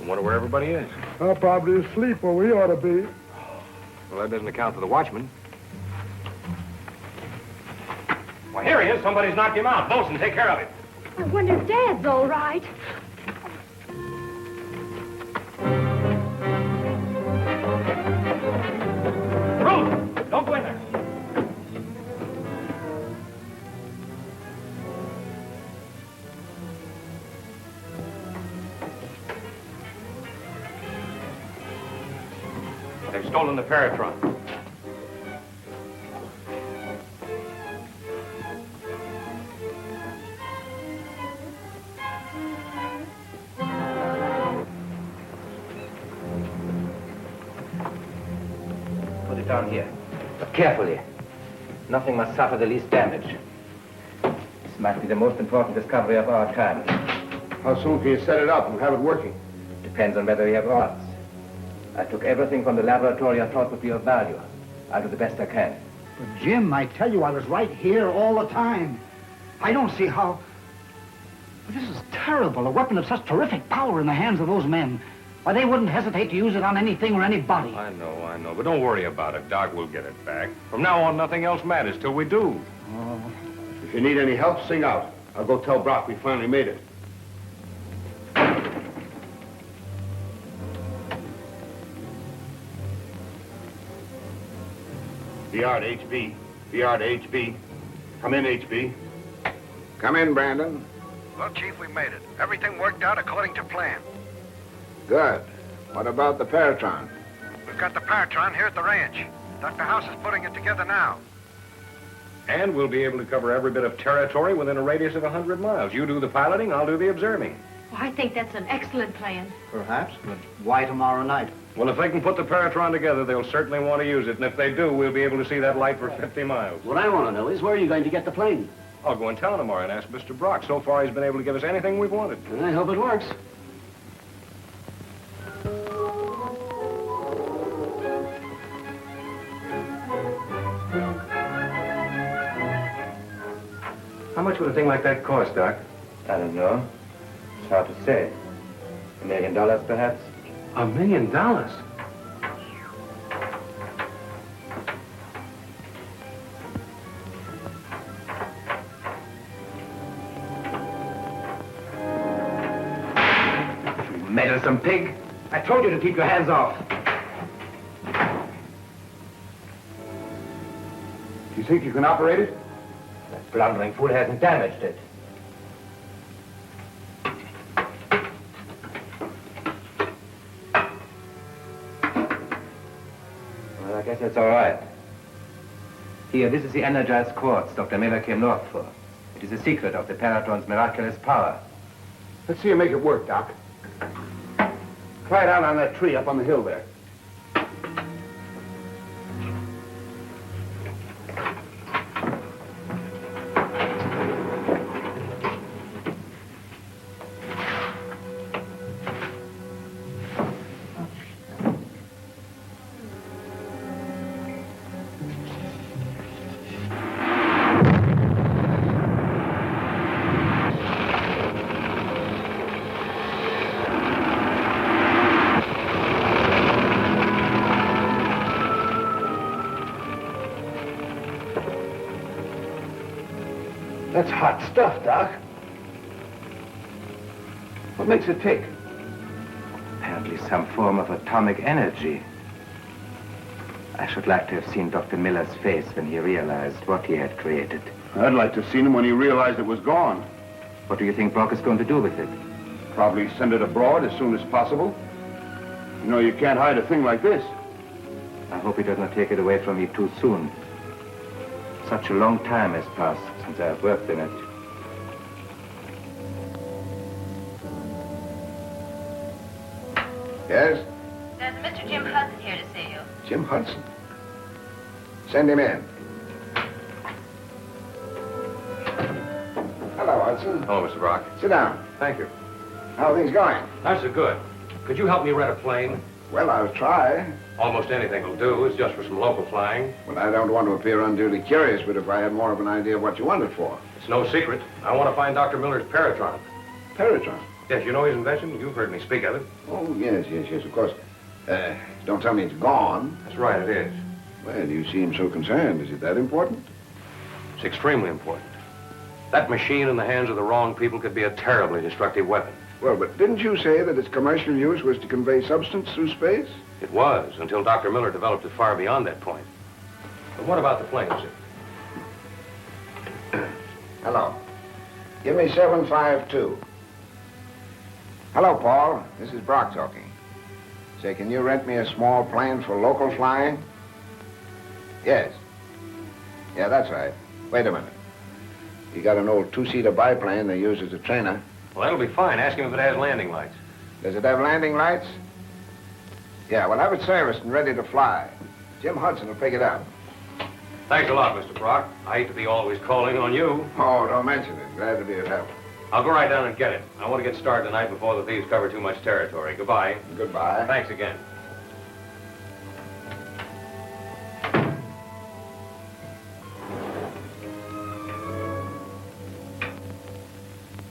Wonder where everybody is. Probably asleep where we ought to be. Well, that doesn't account for the watchman. Well, here he is. Somebody's knocked him out. Bosun, take care of him. I wonder if Dad's all right. Ruth, don't go in there. They've stolen the Paratron. Put it down here. But carefully. Nothing must suffer the least damage. This might be the most important discovery of our time. How soon can you set it up and have it working? Depends on whether we have odds. I took everything from the laboratory I thought would be of value. I'll do the best I can. But Jim, I tell you, I was right here all the time. I don't see how... This is terrible. A weapon of such terrific power in the hands of those men. Why, they wouldn't hesitate to use it on anything or anybody. I know. But don't worry about it, Doc. We'll get it back. From now on, nothing else matters till we do. Oh. If you need any help, sing out. I'll go tell Brock we finally made it. VR to HB. VR to HB. Come in, HB. Come in, Brandon. Well, Chief, we made it. Everything worked out according to plan. Good. What about the Paratron? We've got the Paratron here at the ranch. Dr. House is putting it together now. And we'll be able to cover every bit of territory within a radius of 100 miles. You do the piloting, I'll do the observing. Well, I think that's an excellent plan. Perhaps, but why tomorrow night? Well, if they can put the Paratron together, they'll certainly want to use it. And if they do, we'll be able to see that light for 50 miles. What I want to know is where are you going to get the plane? I'll go and tell him tomorrow and ask Mr. Brock. So far, he's been able to give us anything we've wanted. I hope it works. How much would a thing like that cost, Doc? I don't know. It's hard to say. $1 million, perhaps? $1 million? You meddlesome pig. I told you to keep your hands off. Do you think you can operate it? That blundering fool hasn't damaged it. Well, I guess that's all right. Here, this is the energized quartz Dr. Miller came north for. It is a secret of the Paratron's miraculous power. Let's see you make it work, Doc. Try it out on that tree up on the hill there. That's hot stuff, Doc. What makes it tick? Apparently some form of atomic energy. I should like to have seen Dr. Miller's face when he realized what he had created. I'd like to have seen him when he realized it was gone. What do you think Brock is going to do with it? Probably send it abroad as soon as possible. You know, you can't hide a thing like this. I hope he does not take it away from me too soon. Such a long time has passed since I have worked in it. Yes? There's a Mr. Jim Hudson here to see you. Jim Hudson. Send him in. Hello, Hudson. Hello, Mr. Brock. Sit down. Thank you. How are things going? That's good. Could you help me rent a plane? Well, I'll try. Almost anything will do. It's just for some local flying. Well, I don't want to appear unduly curious, but if I had more of an idea of what you want it for. It's no secret. I want to find Dr. Miller's Paratron. Paratron? Yes, you know his invention? You've heard me speak of it. Oh, yes, of course. Don't tell me it's gone. That's right, it is. Well, you seem so concerned. Is it that important? It's extremely important. That machine in the hands of the wrong people could be a terribly destructive weapon. Well, but didn't you say that its commercial use was to convey substance through space? It was, until Dr. Miller developed it far beyond that point. But what about the plane, sir? Hello. Give me 752. Hello, Paul. This is Brock talking. Say, can you rent me a small plane for local flying? Yes. Yeah, that's right. Wait a minute. You got an old two-seater biplane they use as a trainer. Well, that'll be fine. Ask him if it has landing lights. Does it have landing lights? Yeah, well, have it serviced and ready to fly. Jim Hudson will pick it up. Thanks a lot, Mr. Brock. I hate to be always calling on you. Oh, don't mention it. Glad to be of help. I'll go right down and get it. I want to get started tonight before the thieves cover too much territory. Goodbye. Goodbye. Thanks again.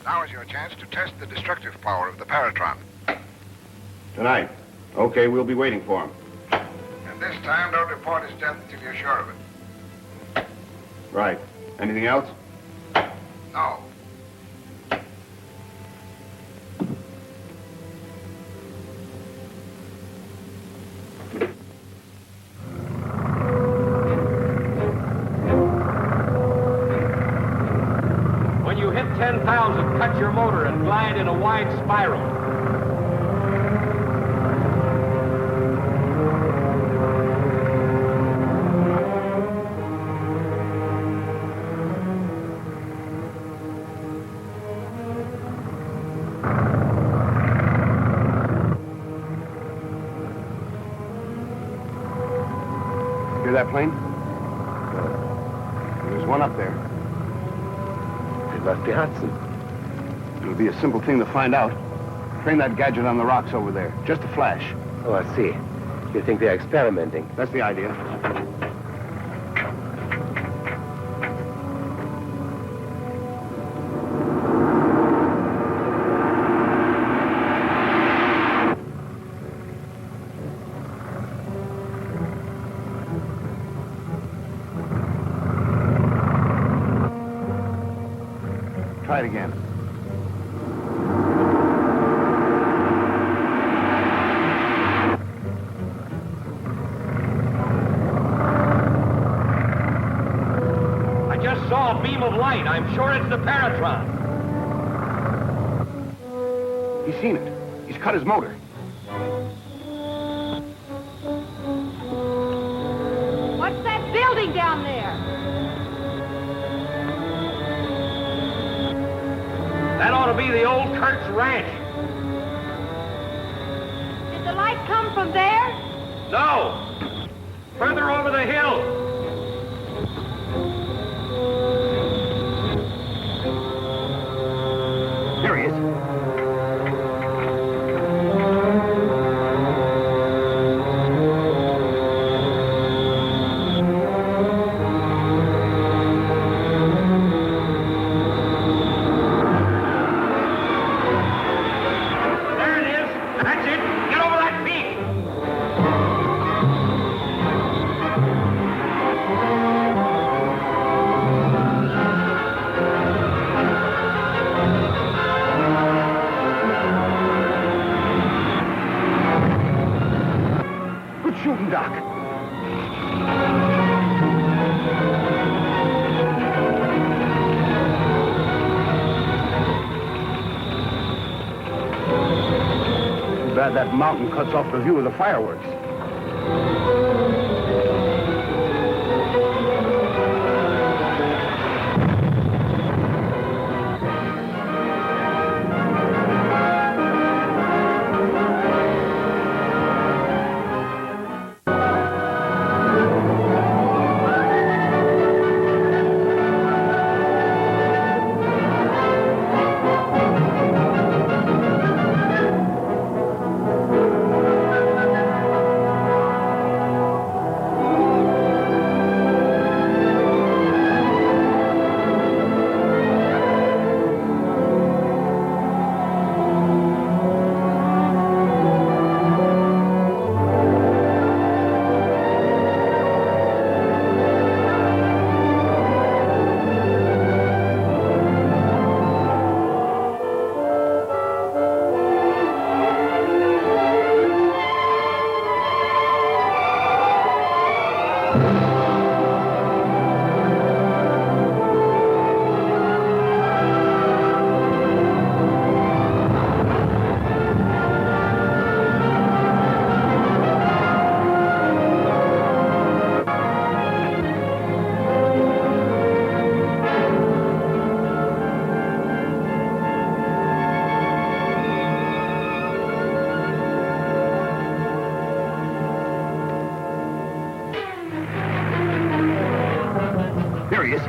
Now is your chance to test the destructive power of the Paratron. Tonight. Okay, we'll be waiting for him. And this time, don't report his death until you're sure of it. Right. Anything else? No. When you hit 10,000, cut your motor and glide in a wide spiral. Hear that plane? There's one up there. It must be Hudson. It'll be a simple thing to find out. Train that gadget on the rocks over there. Just a flash. Oh, I see. You think they're experimenting? That's the idea. Try it again. I just saw a beam of light. I'm sure it's the Paratron. He's seen it. He's cut his motor. What's that building down there? That ought to be the old Kurtz Ranch. Did the light come from there? No! Further over the hill. Here he is. There it is. That's it. Get over that peak. bad that mountain cuts off the view of the fireworks. There he is.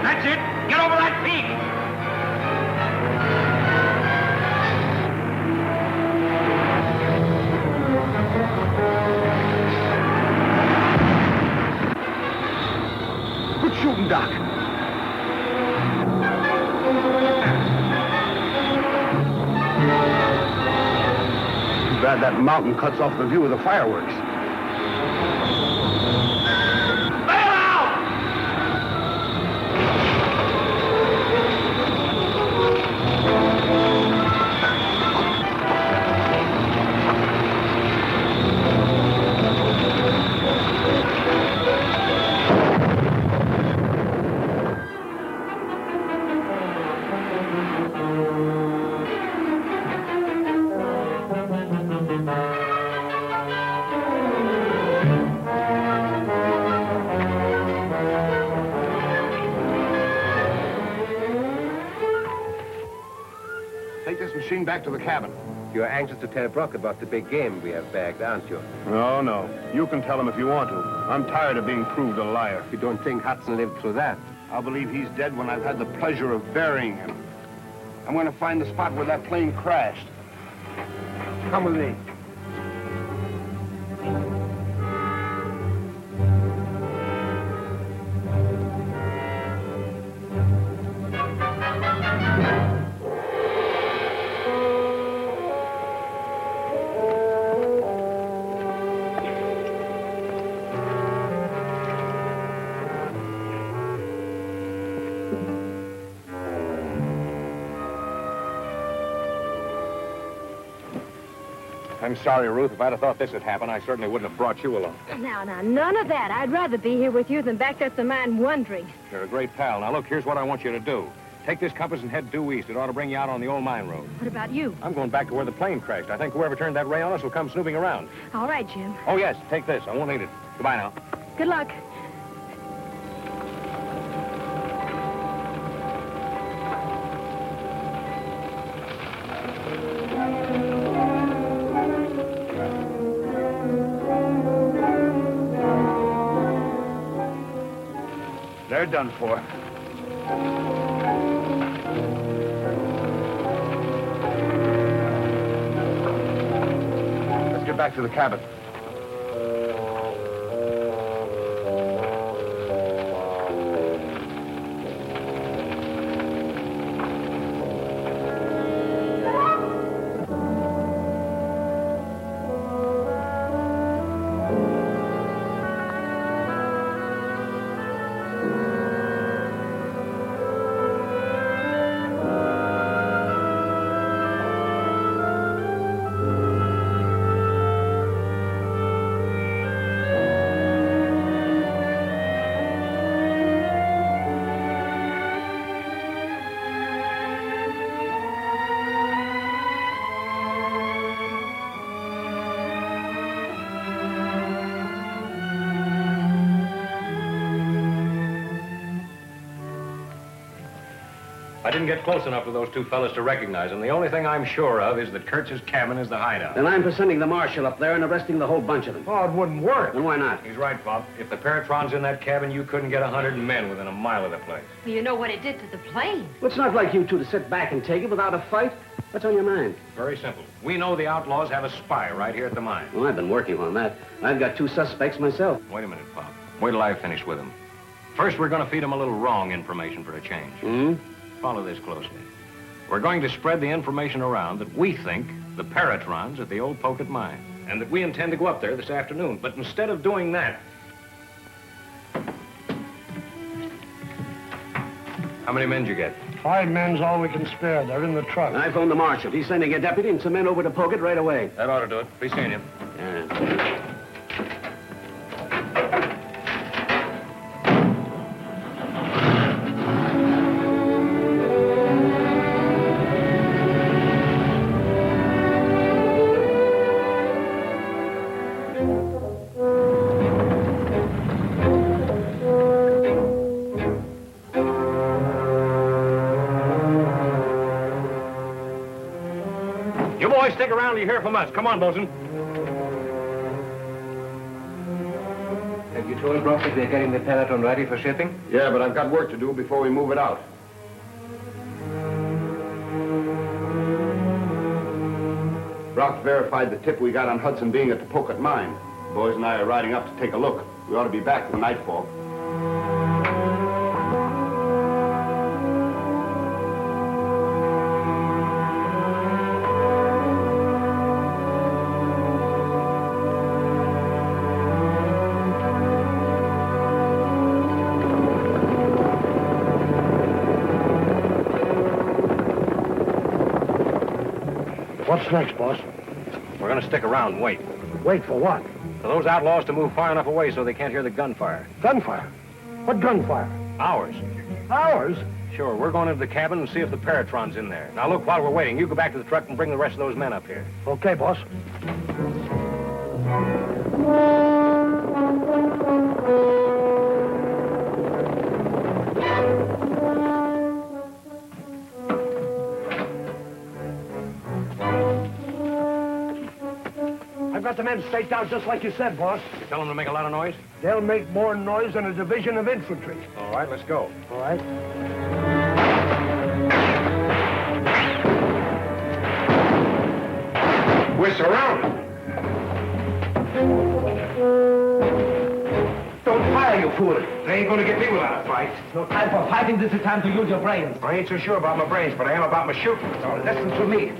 That's it. Get over that peak. Good shooting, Doc. Too bad that mountain cuts off the view of the fireworks. Take this machine back to the cabin. You're anxious to tell Brock about the big game we have bagged, aren't you? No, no. You can tell him if you want to. I'm tired of being proved a liar. You don't think Hudson lived through that? I'll believe he's dead when I've had the pleasure of burying him. I'm going to find the spot where that plane crashed. Come with me. I'm sorry, Ruth. If I'd have thought this had happened, I certainly wouldn't have brought you along. Now, none of that. I'd rather be here with you than backed up the mine wondering. You're a great pal. Now, look, here's what I want you to do. Take this compass and head due east. It ought to bring you out on the old mine road. What about you? I'm going back to where the plane crashed. I think whoever turned that ray on us will come snooping around. All right, Jim. Oh, yes, take this. I won't need it. Goodbye now. Good luck. They're done for. Let's get back to the cabin. I didn't get close enough to those two fellas to recognize them. The only thing I'm sure of is that Kurtz's cabin is the hideout. And I'm for sending the marshal up there and arresting the whole bunch of them. Oh, it wouldn't work. And why not? He's right, Bob. If the Paratron's in that cabin, you couldn't get 100 men within a mile of the place. Well, you know what it did to the plane. Well, it's not like you two to sit back and take it without a fight. What's on your mind? Very simple. We know the outlaws have a spy right here at the mine. Well, I've been working on that. I've got 2 suspects myself. Wait a minute, Bob. Wait till I finish with them. First, we're going to feed them a little wrong information for a change. Hmm? Follow this closely. We're going to spread the information around that we think the Paratron's at the old Pocket mine, and that we intend to go up there this afternoon. But instead of doing that... How many men did you get? 5 men's all we can spare. They're in the truck. I phoned the marshal. He's sending a deputy and some men over to Pocket right away. That ought to do it. Be seeing you. Yeah. Stick around till you hear from us. Come on, Bosun. Have you told Brock that we're getting the Paratron ready for shipping? Yeah, but I've got work to do before we move it out. Brock verified the tip we got on Hudson being at the Pocket mine. The boys and I are riding up to take a look. We ought to be back for nightfall. What's next, boss? We're going to stick around and wait. Wait for what? For those outlaws to move far enough away so they can't hear the gunfire. Gunfire? What gunfire? Ours. Ours? Sure, we're going into the cabin and see if the Paratron's in there. Now, look, while we're waiting, you go back to the truck and bring the rest of those men up here. Okay, boss. I've got the men staked out just like you said, boss. You tell them to make a lot of noise? They'll make more noise than a division of infantry. All right, let's go. All right. We're surrounded. Don't fire, you fool. They ain't going to get me without a fight. No time for fighting. This is time to use your brains. I ain't so sure about my brains, but I am about my shooting. So listen to me.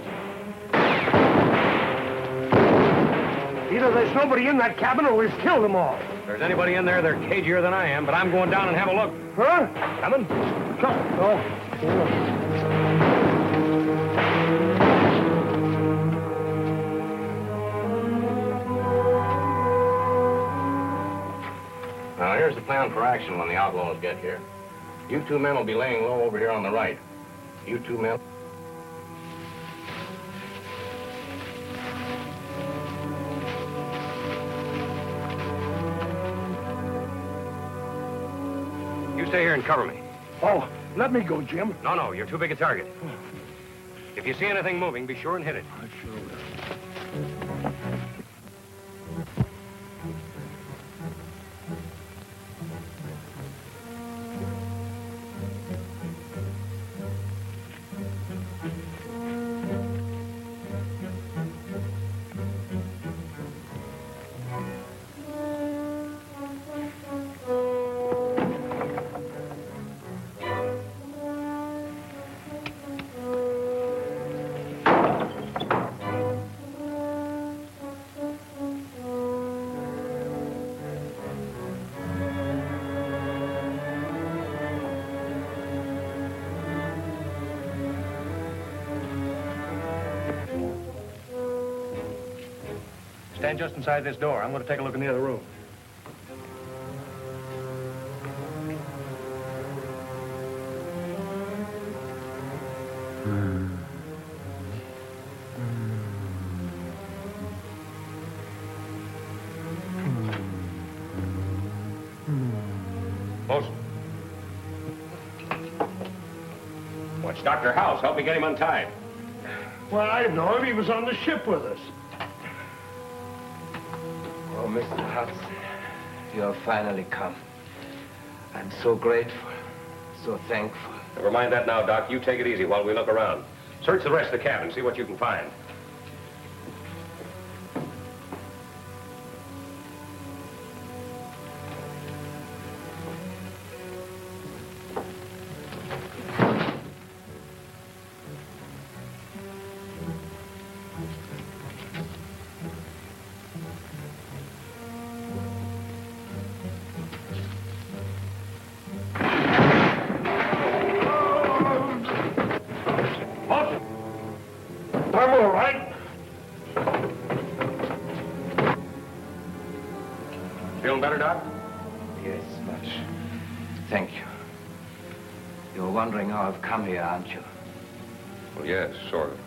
Either there's nobody in that cabin or we've killed them all. If there's anybody in there, they're cagier than I am, but I'm going down and have a look. Huh? Coming? Come. Oh. Now, here's the plan for action when the outlaws get here. You 2 men will be laying low over here on the right. You 2 men... You stay here and cover me. Oh, let me go, Jim. No, you're too big a target. If you see anything moving, be sure and hit it. I sure will. Stand just inside this door. I'm going to take a look in the other room. What's Dr. House? Help me get him untied. Well, I know him. He was on the ship with us. Oh, Mr. Hudson, you have finally come. I'm so grateful, so thankful. Never mind that now, Doc. You take it easy while we look around. Search the rest of the cabin, see what you can find. I'm all right. Feeling better, Doc? Yes, much. Thank you. You're wondering how I've come here, aren't you? Well, yes, sort of.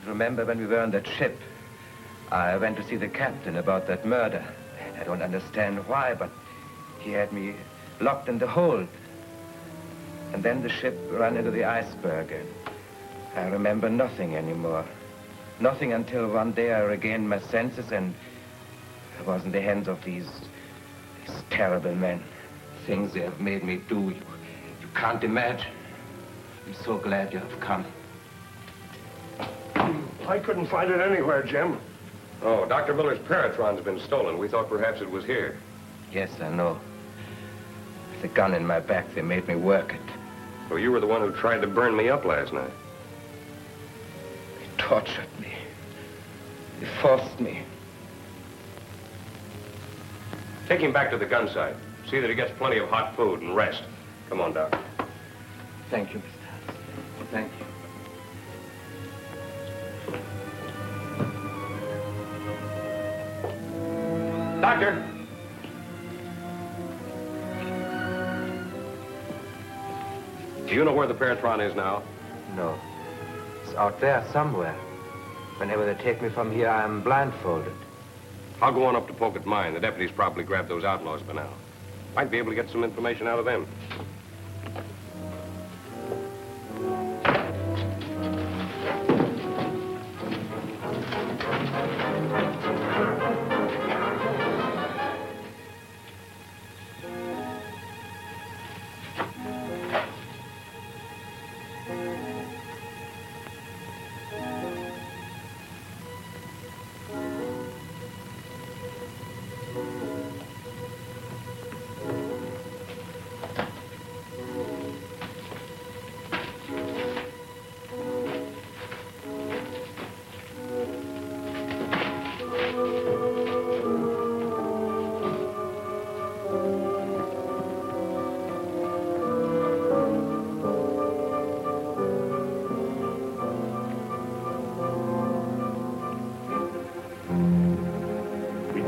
Remember when we were on that ship? I went to see the captain about that murder. I don't understand why, but he had me locked in the hold. And then the ship ran into the iceberg, and I remember nothing anymore. Nothing until one day I regained my senses, and I was in the hands of these terrible men. Things they have made me do, you can't imagine. I'm so glad you have come. I couldn't find it anywhere, Jim. Oh, Dr. Miller's Paratron's been stolen. We thought perhaps it was here. Yes, I know. With a gun in my back, they made me work it. Well, you were the one who tried to burn me up last night. They tortured me. They forced me. Take him back to the gun site. See that he gets plenty of hot food and rest. Come on, Doc. Thank you, Mr. Hudson. Thank you. Doctor! Do you know where the Paratron is now? No. It's out there somewhere. Whenever they take me from here, I'm blindfolded. I'll go on up to Pocket Mine. The deputies probably grabbed those outlaws by now. Might be able to get some information out of them.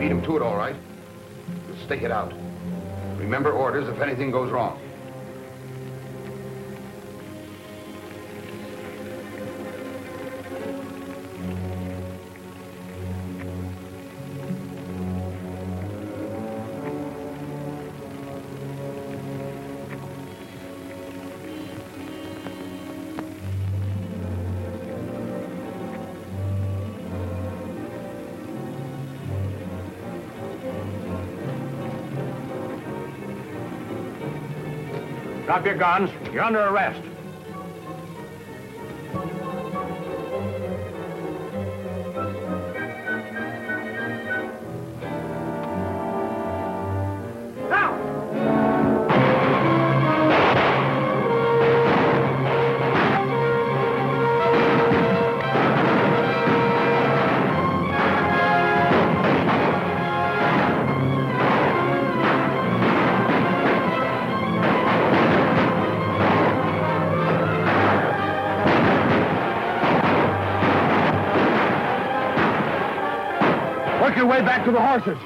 Beat him to it, all right. We'll stake it out. Remember orders if anything goes wrong. Drop your guns. You're under arrest. Work your way back to the horses.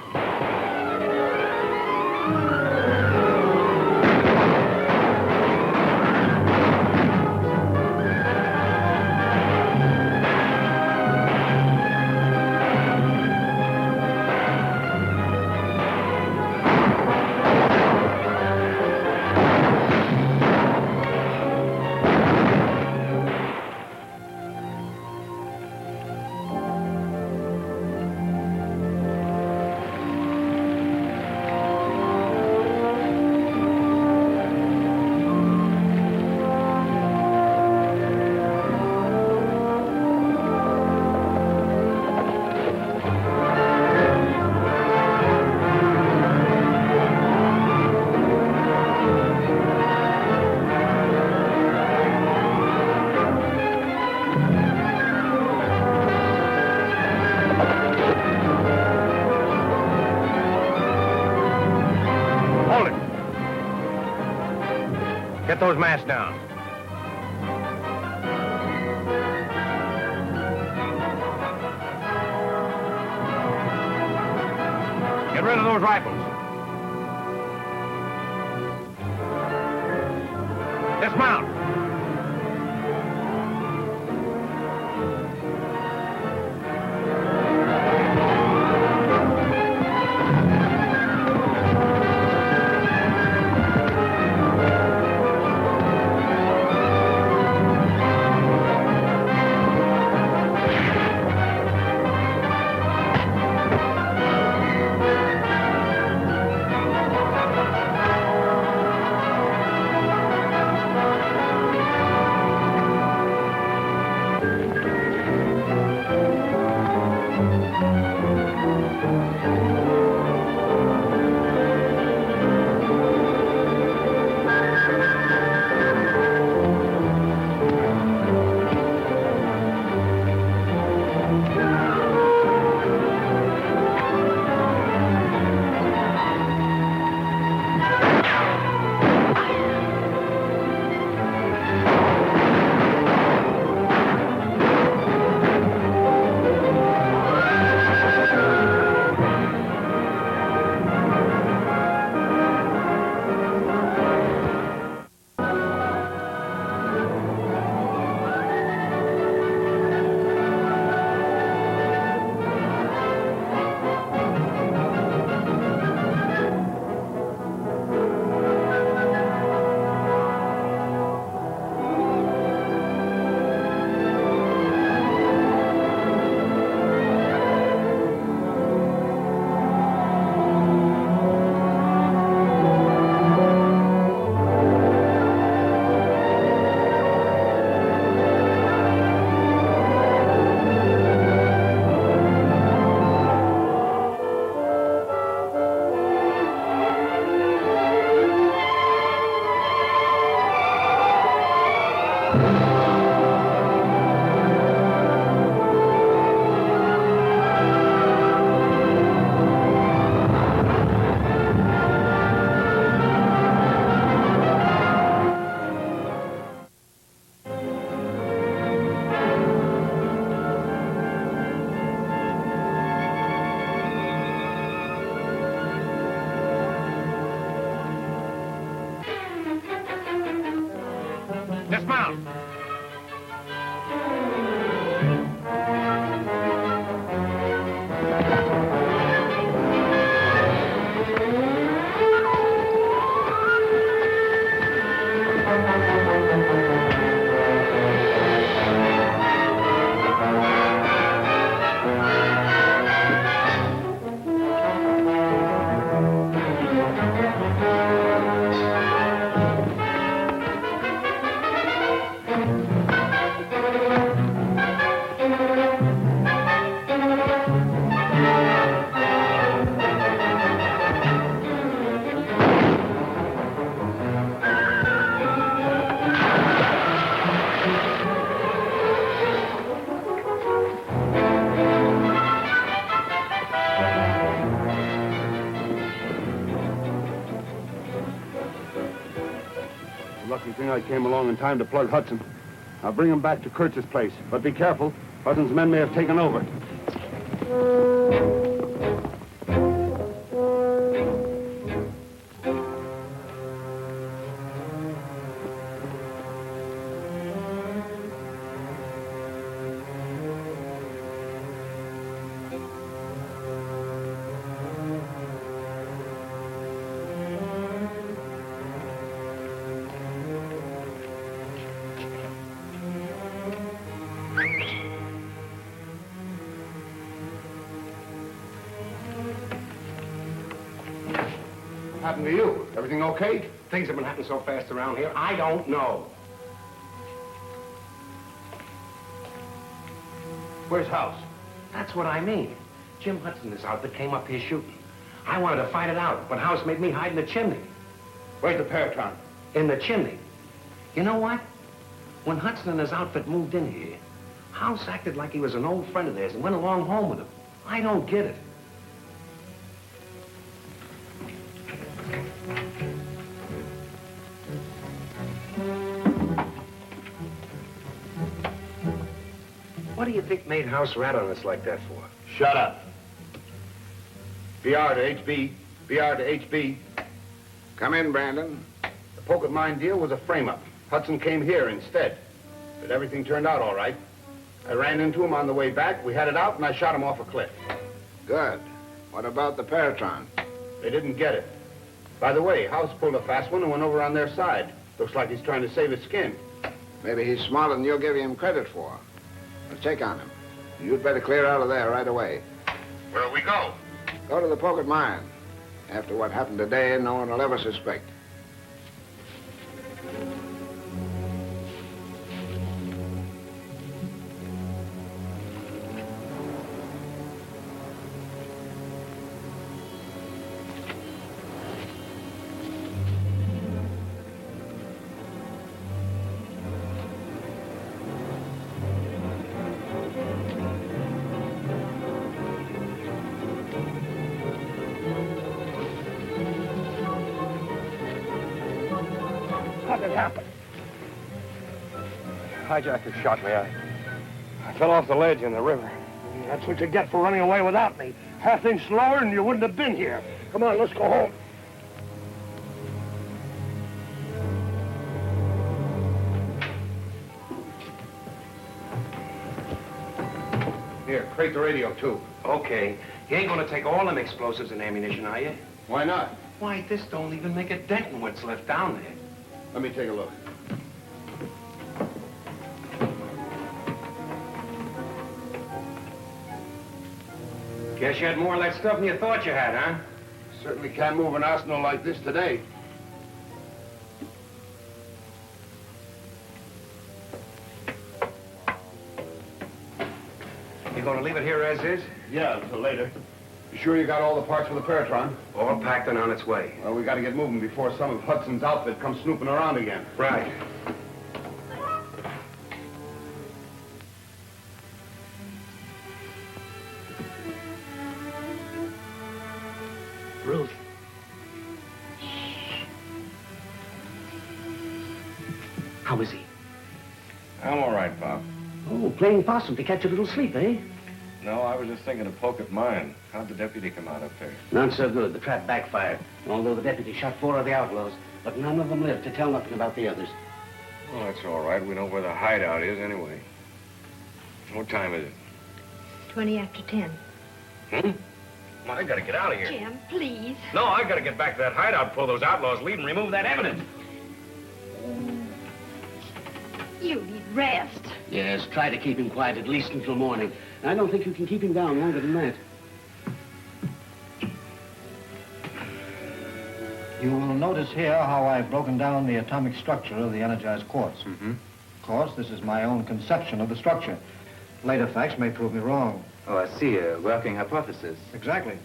Get those masks down. Get rid of those rifles. Dismount. Dismount. Lucky thing I came along in time to plug Hudson. I'll bring him back to Kurtz's place, but be careful. Hudson's men may have taken over. What happened to you? Everything okay? Things have been happening so fast around here, I don't know. Where's House? That's what I mean. Jim Hudson and his outfit came up here shooting. I wanted to fight it out, but House made me hide in the chimney. Where's the Paratron? In the chimney. You know what? When Hudson and his outfit moved in here, House acted like he was an old friend of theirs and went along home with him. I don't get it. What do you think made House rat on us like that for? Shut up. BR to HB. BR to HB. Come in, Brandon. The pocket mine deal was a frame-up. Hudson came here instead. But everything turned out all right. I ran into him on the way back. We had it out, and I shot him off a cliff. Good. What about the Paratron? They didn't get it. By the way, House pulled a fast one and went over on their side. Looks like he's trying to save his skin. Maybe he's smarter than you'll give him credit for. Let's take on him. You'd better clear out of there right away. Where'll we go? Go to the pocket mine. After what happened today, no one will ever suspect. How did it happen? Hijacker shot me. I fell off the ledge in the river. That's what you get for running away without me. Half inch slower and you wouldn't have been here. Come on, let's go home. Here, crate the radio, too. Okay. You ain't gonna take all them explosives and ammunition, are you? Why not? Why, this don't even make a dent in what's left down there. Let me take a look. Guess you had more of that stuff than you thought you had, huh? Certainly can't move an arsenal like this today. You gonna leave it here as is? Yeah, until later. You sure you got all the parts for the Paratron? All packed and on its way. Well, we gotta get moving before some of Hudson's outfit comes snooping around again. Right. Ruth. How is he? I'm all right, Bob. Oh, playing possum to catch a little sleep, eh? No, I was just thinking of pocket mine. How'd the deputy come out up there? Not so good. The trap backfired. Although the deputy shot 4 of the outlaws, but none of them lived to tell nothing about the others. Well, that's all right. We know where the hideout is anyway. What time is it? 20 after 10. Hmm? Well, I gotta get out of here. Jim, please. No, I gotta get back to that hideout, pull those outlaws lead, and remove that evidence. You need rest. Yes, try to keep him quiet at least until morning. I don't think you can keep him down longer than that. You will notice here how I've broken down the atomic structure of the energized quartz. Mm-hmm. Of course, this is my own conception of the structure. Later facts may prove me wrong. Oh, I see. A working hypothesis. Exactly.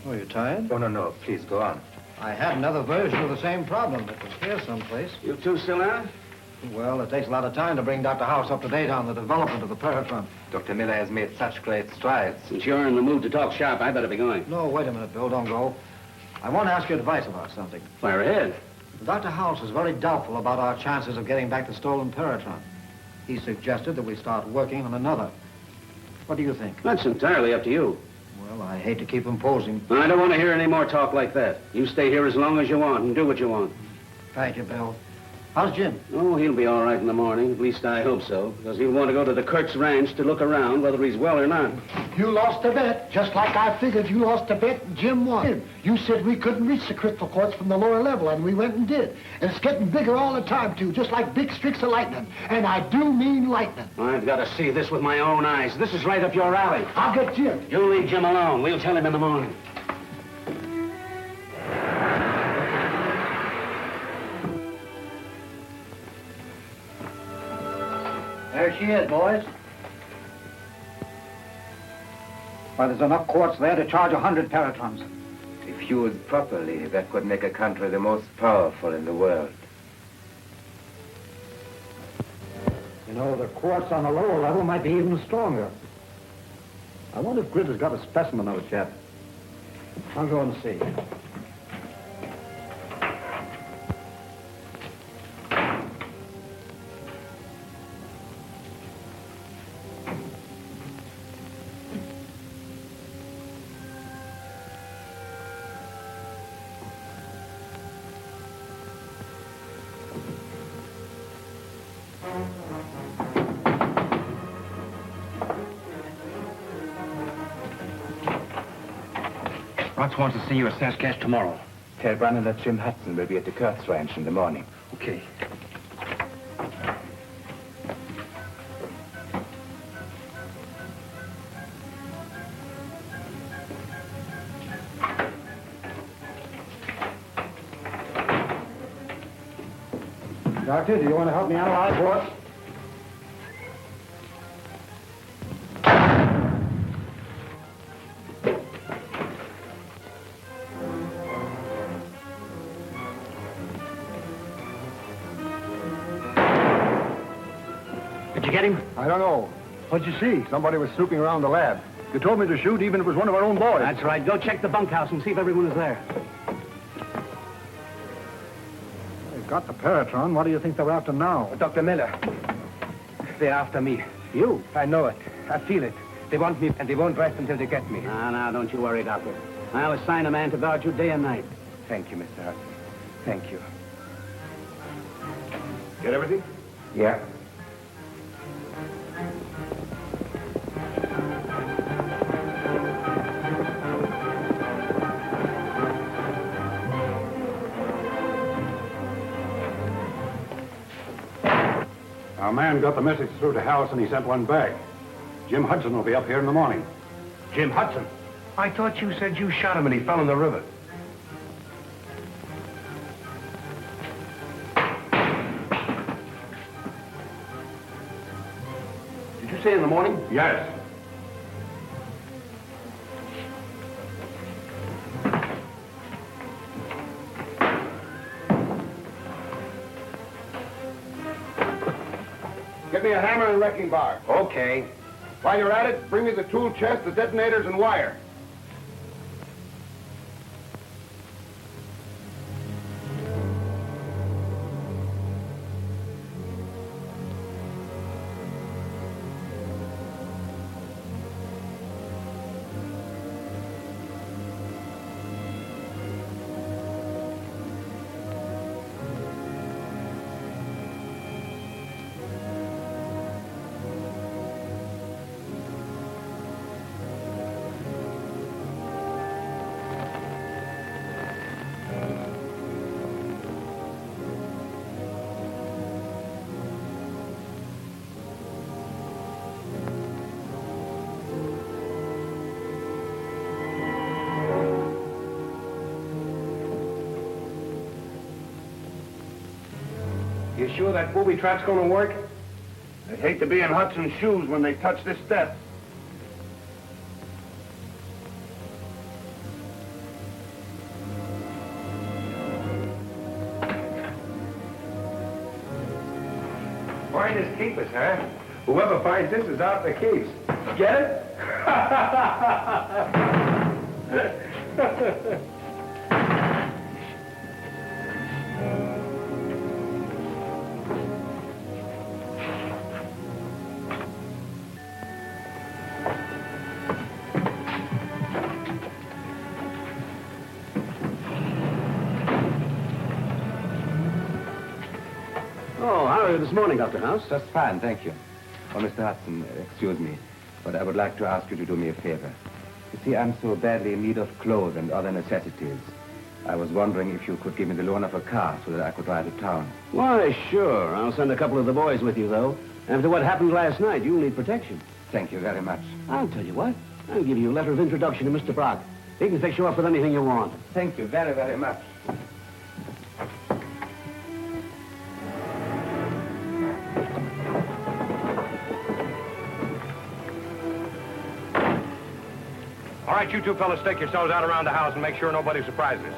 Oh, you tired? Oh, no. Please, go on. I had another version of the same problem. It was here someplace. You two still out? Well, it takes a lot of time to bring Dr. House up to date on the development of the Paratron. Dr. Miller has made such great strides. Since you're in the mood to talk shop, I better be going. No, wait a minute, Bill. Don't go. I want to ask your advice about something. Fire ahead. Dr. House is very doubtful about our chances of getting back the stolen Paratron. He suggested that we start working on another. What do you think? That's entirely up to you. Well, I hate to keep imposing. I don't want to hear any more talk like that. You stay here as long as you want and do what you want. Thank you, Bill. How's Jim? Oh, he'll be all right in the morning. At least I hope so. Because he'll want to go to the Kurtz Ranch to look around whether he's well or not. You lost a bet, just like I figured you lost a bet and Jim won. You said we couldn't reach the crystal quartz from the lower level, and we went and did. And it's getting bigger all the time, too, just like big streaks of lightning. And I do mean lightning. I've got to see this with my own eyes. This is right up your alley. I'll get Jim. You leave Jim alone. We'll tell him in the morning. There she is, boys. Why, there's enough quartz there to charge 100 paratrons. If used properly, that could make a country the most powerful in the world. You know, the quartz on the lower level might be even stronger. I wonder if Gritter's got a specimen of it yet. I'll go and see. Rox wants to see you at Saskatchewan tomorrow. Tell Brandon that Jim Hudson will be at the Kurtz Ranch in the morning. Okay. Doctor, do you want to help me analyze what? Did you get him? I don't know. What'd you see? Somebody was snooping around the lab. You told me to shoot even if it was one of our own boys. That's right. Go check the bunkhouse and see if everyone is there. They've got the Paratron. What do you think they're after now? Dr. Miller. They're after me. You? I know it. I feel it. They want me, and they won't rest until they get me. No, don't you worry, Doctor. I'll assign a man to guard you day and night. Thank you, Mr. Hudson. Thank you. Get everything? Yeah. Our man got the message through to House and he sent one back. Jim Hudson will be up here in the morning. Jim Hudson? I thought you said you shot him and he fell in the river. Did you say in the morning? Yes. Get me a hammer and wrecking bar. Okay. While you're at it, bring me the tool chest, the detonators, and wire. You sure that booby trap's gonna work? I'd hate to be in Hudson's shoes when they touch this step. Finders keepers, huh? Whoever finds this is out for keeps. Get it? Oh, how are you this morning, Dr. House? Just fine, thank you. Oh, Mr. Hudson, excuse me, but I would like to ask you to do me a favor. You see, I'm so badly in need of clothes and other necessities. I was wondering if you could give me the loan of a car so that I could ride to town. Why, sure. I'll send a couple of the boys with you, though. After what happened last night, you'll need protection. Thank you very much. I'll tell you what. I'll give you a letter of introduction to Mr. Brock. He can fix you up with anything you want. Thank you very, very much. All right, you two fellas, stake yourselves out around the house and make sure nobody surprises us.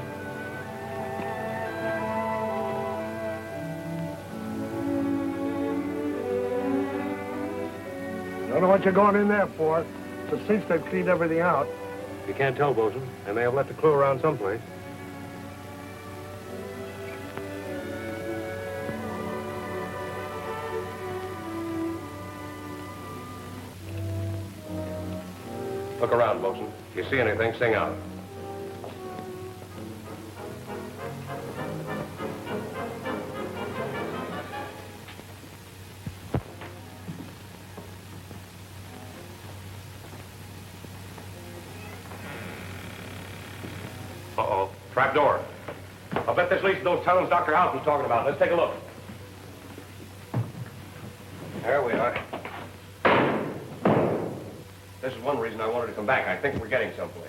Don't know what you're going in there for. So since they've cleaned everything out. You can't tell, Bosun. They may have left a clue around someplace. Look around, Bosun. If you see anything, sing out. Trap door. I'll bet this leads to those tunnels Dr. House was talking about. Let's take a look. There we are. This is one reason I wanted to come back. I think we're getting someplace.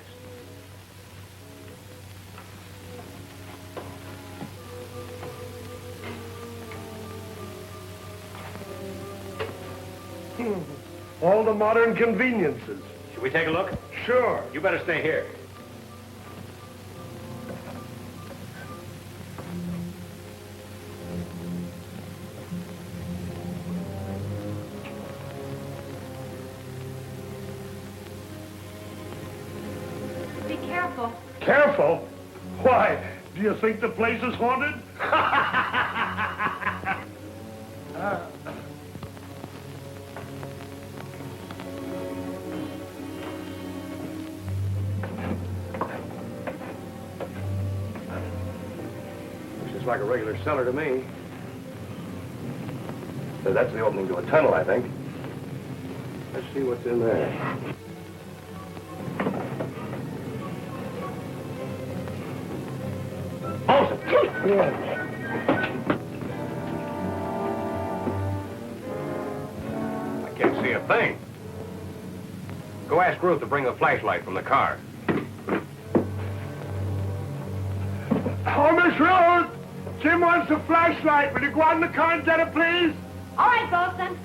All the modern conveniences. Should we take a look? Sure. You better stay here. Be careful. Careful? Why, do you think the place is haunted? Looks like a regular cellar to me. So that's the opening to a tunnel, I think. Let's see what's in there. I can't see a thing. Go ask Ruth to bring the flashlight from the car. Oh, Miss Rose! Jim wants a flashlight. Will you go out in the car and get it, please? All right, Bosun.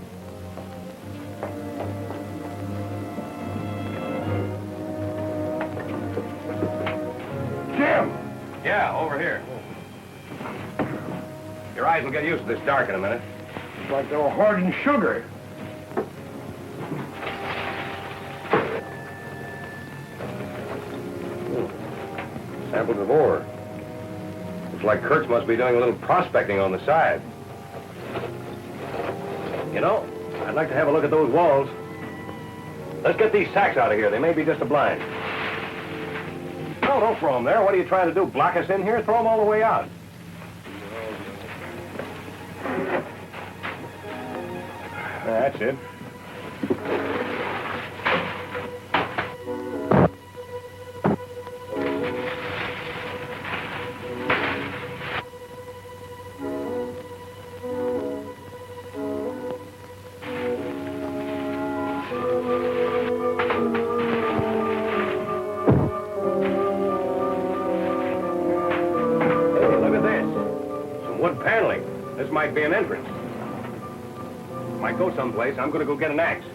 Jim! Yeah, over here. Your eyes will get used to this dark in a minute. It's like they were hoarding sugar. Samples of ore. Looks like Kurtz must be doing a little prospecting on the side. You know, I'd like to have a look at those walls. Let's get these sacks out of here. They may be just a blind. No, don't throw them there. What are you trying to do? Block us in here? Throw them all the way out. That's it. This might be an entrance. Might go someplace. I'm going to go get an axe.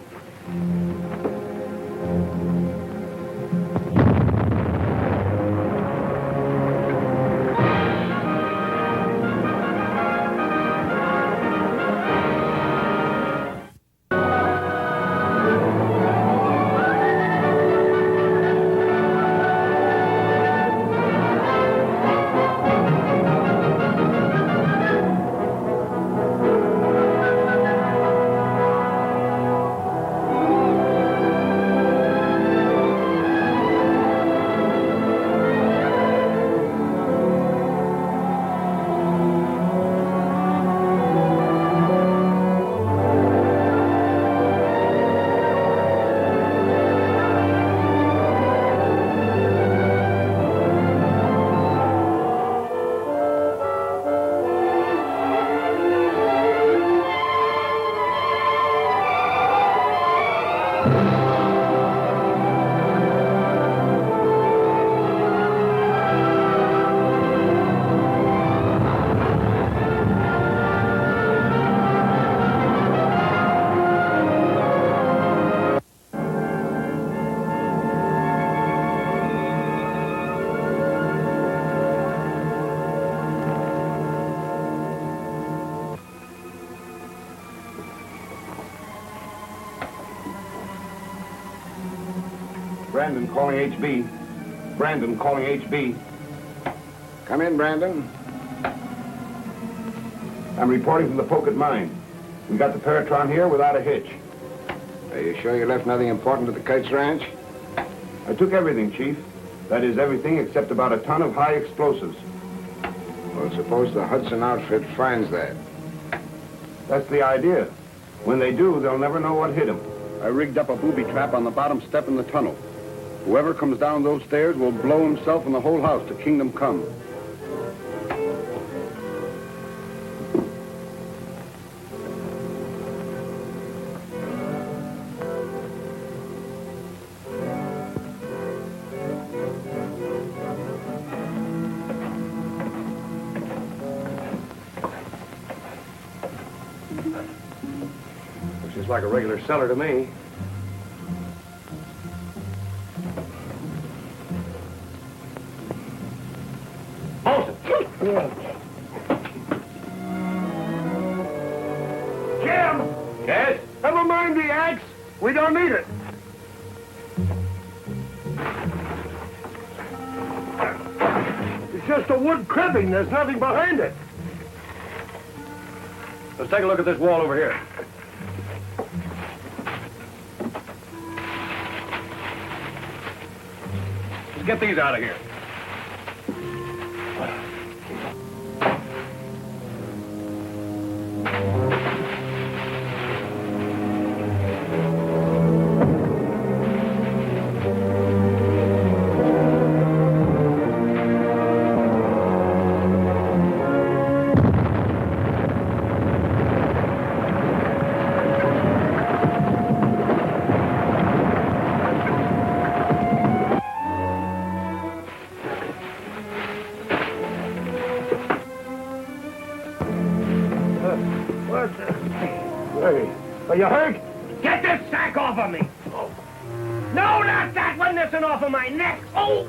Brandon calling HB. Brandon calling HB. Come in, Brandon. I'm reporting from the Pocket mine. We got the Paratron here without a hitch. Are you sure you left nothing important at the Kurtz Ranch? I took everything, Chief. That is everything except about a ton of high explosives. Well, suppose the Hudson outfit finds that. That's the idea. When they do, they'll never know what hit them. I rigged up a booby trap on the bottom step in the tunnel. Whoever comes down those stairs will blow himself and the whole house to kingdom come. Looks just like a regular cellar to me. Jim! Yes? Never mind the axe. We don't need it. It's just a wood cribbing. There's nothing behind it. Let's take a look at this wall over here. Let's get these out of here. Are you hurt? Get this sack off of me! Oh. No, not that one! That's off of my neck! Oh!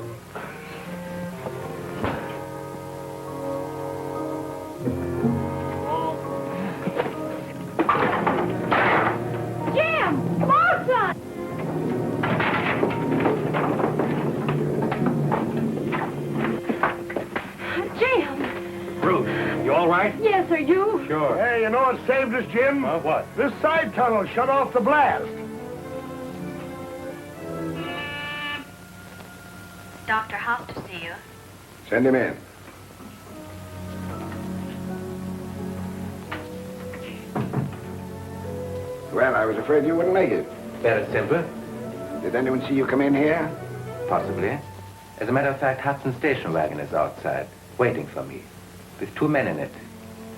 Jim! Come on, son! Jim! Ruth, you all right? Yes, are you? Sure. Hey, you know what saved us, Jim? What? This side tunnel shut off the blast. Dr. House to see you. Send him in. Well, I was afraid you wouldn't make it. Very simple. Did anyone see you come in here? Possibly. As a matter of fact, Hudson's station wagon is outside, waiting for me, with 2 men in it.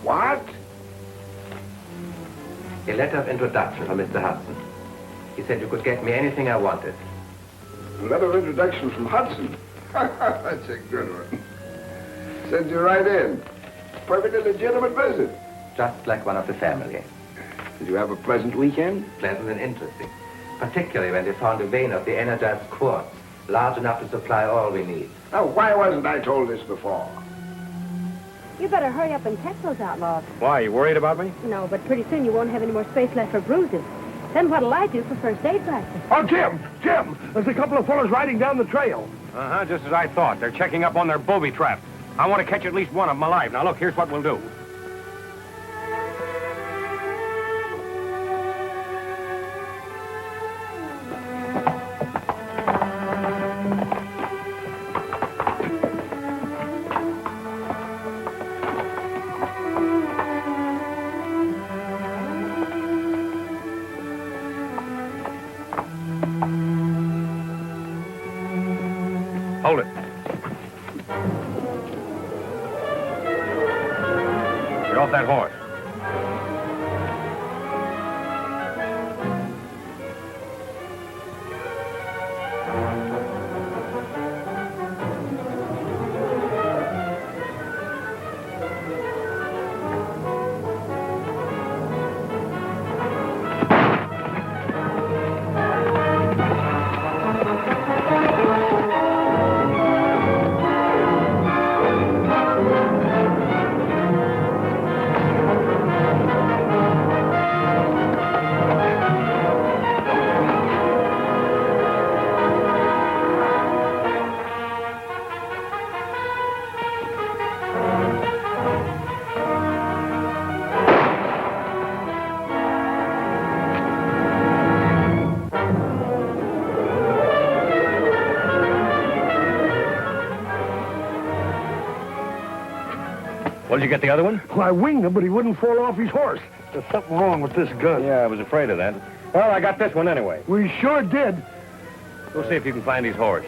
What? A letter of introduction from Mr. Hudson. He said you could get me anything I wanted. A letter of introduction from Hudson. That's a good one. Send you right in. Perfectly legitimate visit. Just like one of the family. Did you have a pleasant weekend? Pleasant and interesting. Particularly when they found a vein of the energized quartz, large enough to supply all we need. Now, why wasn't I told this before? You better hurry up and catch those outlaws. Why, you worried about me? No, but pretty soon you won't have any more space left for bruises. Then what'll I do for first aid practice? Oh, Jim! Jim! There's a couple of fellows riding down the trail. Uh-huh, just as I thought. They're checking up on their booby trap. I want to catch at least one of them alive. Now, look, here's what we'll do. Hold it. Get off that horse. What, did you get the other one? Well, I winged him, but he wouldn't fall off his horse. There's something wrong with this gun. Yeah, I was afraid of that. Well, I got this one anyway. We sure did. Go see if you can find his horse.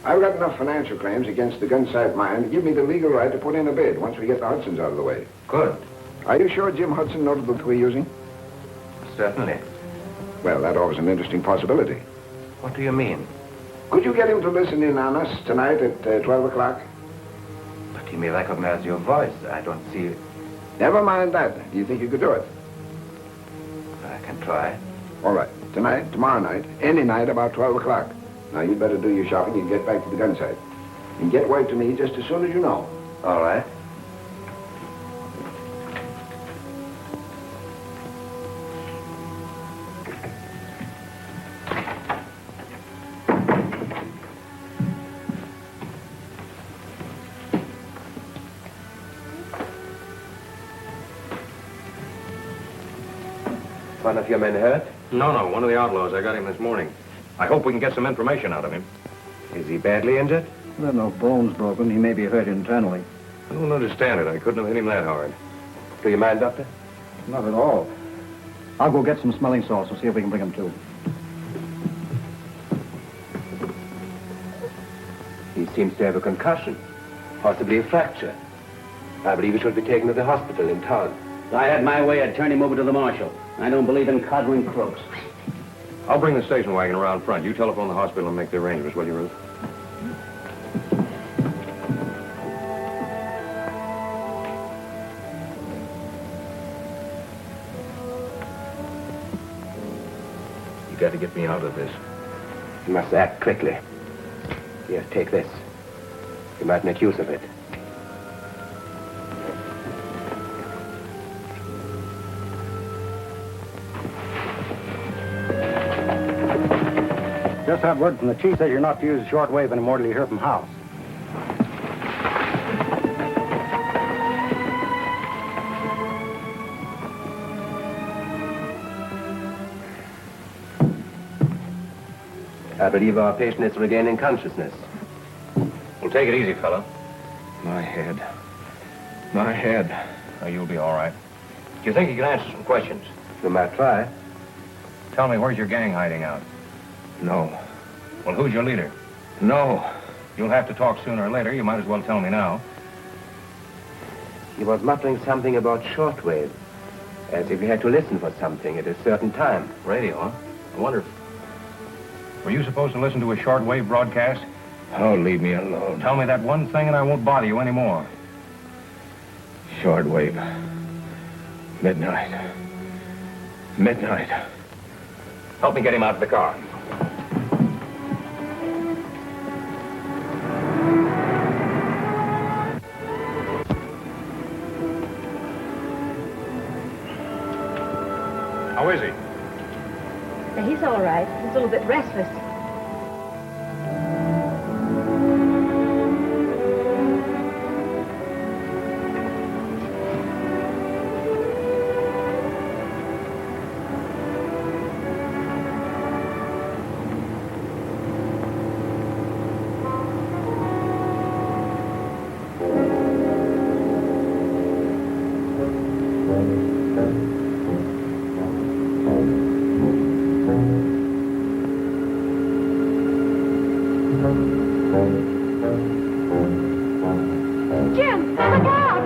I've got enough financial claims against the Gunsite mine to give me the legal right to put in a bid once we get the Hudsons out of the way. Good. Are you sure Jim Hudson noted the book we're using? Certainly. Well, that offers an interesting possibility. What do you mean? Could you get him to listen in on us tonight at 12 o'clock? But he may recognize your voice. I don't see... Never mind that. Do you think you could do it? I can try. All right. Tonight, tomorrow night, any night about 12 o'clock. Now, you'd better do your shopping and get back to the gun site. And get word to me just as soon as you know. All right. One of your men hurt? No, one of the outlaws. I got him this morning. I hope we can get some information out of him. Is he badly injured? There are no bones broken. He may be hurt internally. I don't understand it. I couldn't have hit him that hard. Do you mind, Doctor? Not at all. I'll go get some smelling salts and see if we can bring him to. He seems to have a concussion, possibly a fracture. I believe he should be taken to the hospital in town. If I had my way, I'd turn him over to the marshal. I don't believe in coddling crooks. I'll bring the station wagon around front. You telephone the hospital and make the arrangements, will you, Ruth? You got to get me out of this. You must act quickly. Here, take this. You might make use of it. Just had word from the chief that you're not to use the shortwave anymore till you hear from House. I believe our patient is regaining consciousness. Well, take it easy, fella. My head. My head. Oh, you'll be all right. Do you think you can answer some questions? You might try. Tell me, where's your gang hiding out? No. Well, who's your leader? No. You'll have to talk sooner or later. You might as well tell me now. He was muttering something about shortwave, as if he had to listen for something at a certain time. Radio, huh? I wonder if... Were you supposed to listen to a shortwave broadcast? Oh, leave me alone. Tell me that one thing and I won't bother you anymore. Shortwave. Midnight. Midnight. Help me get him out of the car. How is he? He's all right. He's a little bit restless. Jim, look out!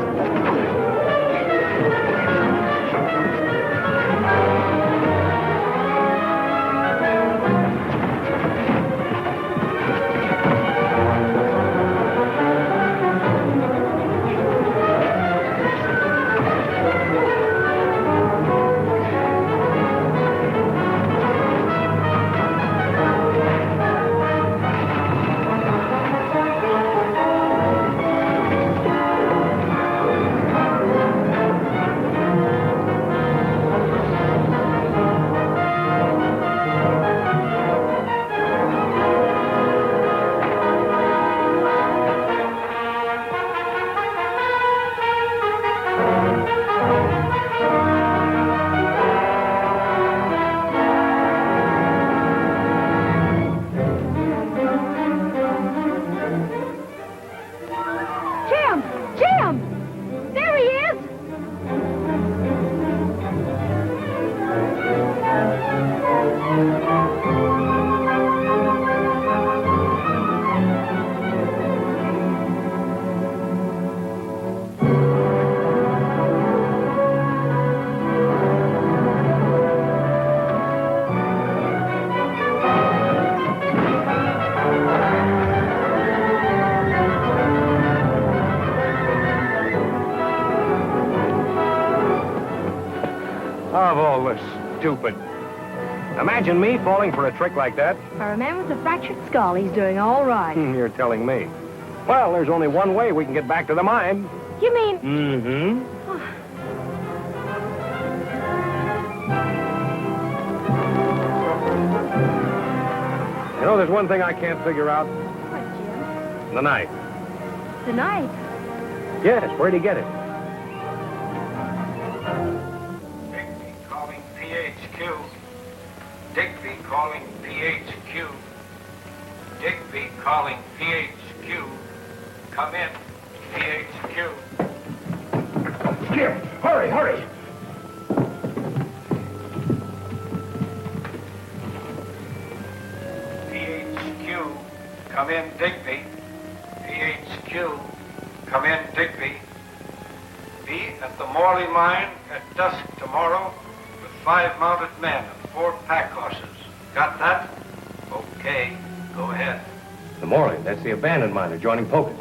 stupid. Imagine me falling for a trick like that. For a man with a fractured skull, he's doing all right. You're telling me. Well, there's only one way we can get back to the mine. You mean... Mm-hmm. You know, there's one thing I can't figure out. What, Jim? The knife. The knife? Yes, where'd he get it? Digby calling PHQ. Digby calling PHQ. Digby calling PHQ. Come in, PHQ. Jim, hurry, hurry. PHQ. Come in, Digby. PHQ. Come in, Digby. Be at the Morley mine at dusk tomorrow with 5 mounted men and 4 pack horses. Got that? Okay, go ahead. The Morley, that's the abandoned mine adjoining Pokin.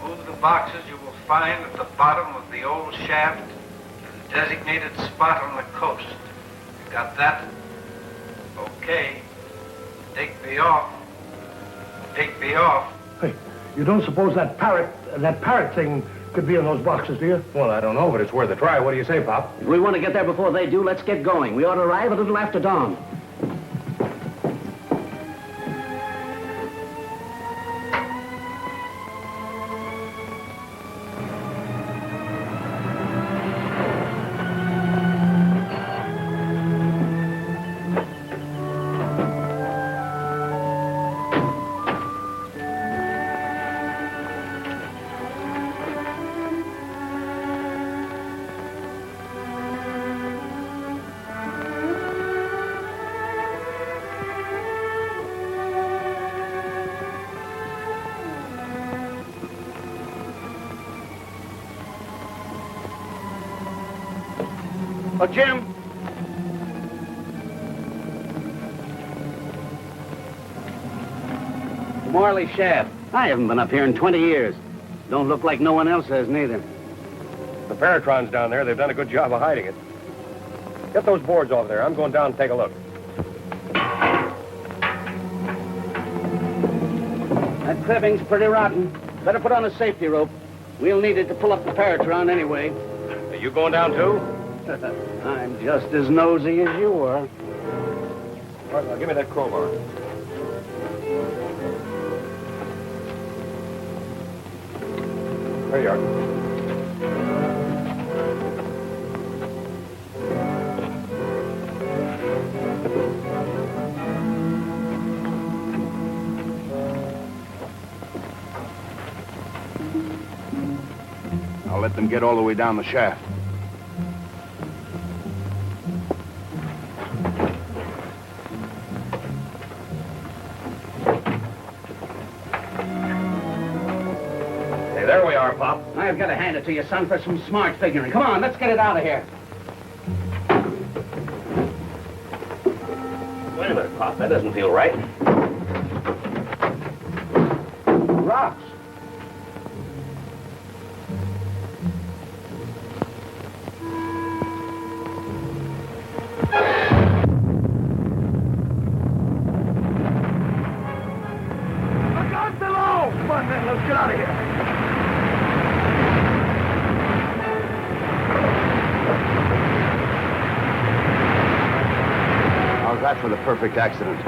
Move the boxes you will find at the bottom of the old shaft to the designated spot on the coast. Got that? Okay. Digby off. Digby off. Hey, you don't suppose that parrot thing could be in those boxes, do you? Well, I don't know, but it's worth a try. What do you say, Pop? If we want to get there before they do, let's get going. We ought to arrive a little after dawn. Oh, Jim. Morley shaft. I haven't been up here in 20 years. Don't look like no one else has, neither. The Paratron's down there. They've done a good job of hiding it. Get those boards off there. I'm going down and take a look. That cribbing's pretty rotten. Better put on a safety rope. We'll need it to pull up the Paratron anyway. Are you going down, too? I'm just as nosy as you are. All right, now give me that crowbar. There you are. I'll let them get all the way down the shaft. Hey, there we are, Pop. I've got to hand it to you, son, for some smart figuring. Come on, let's get it out of here. Wait a minute, Pop. That doesn't feel right. Rocks. Come on, man, let's get out of here. How's that for the perfect accident?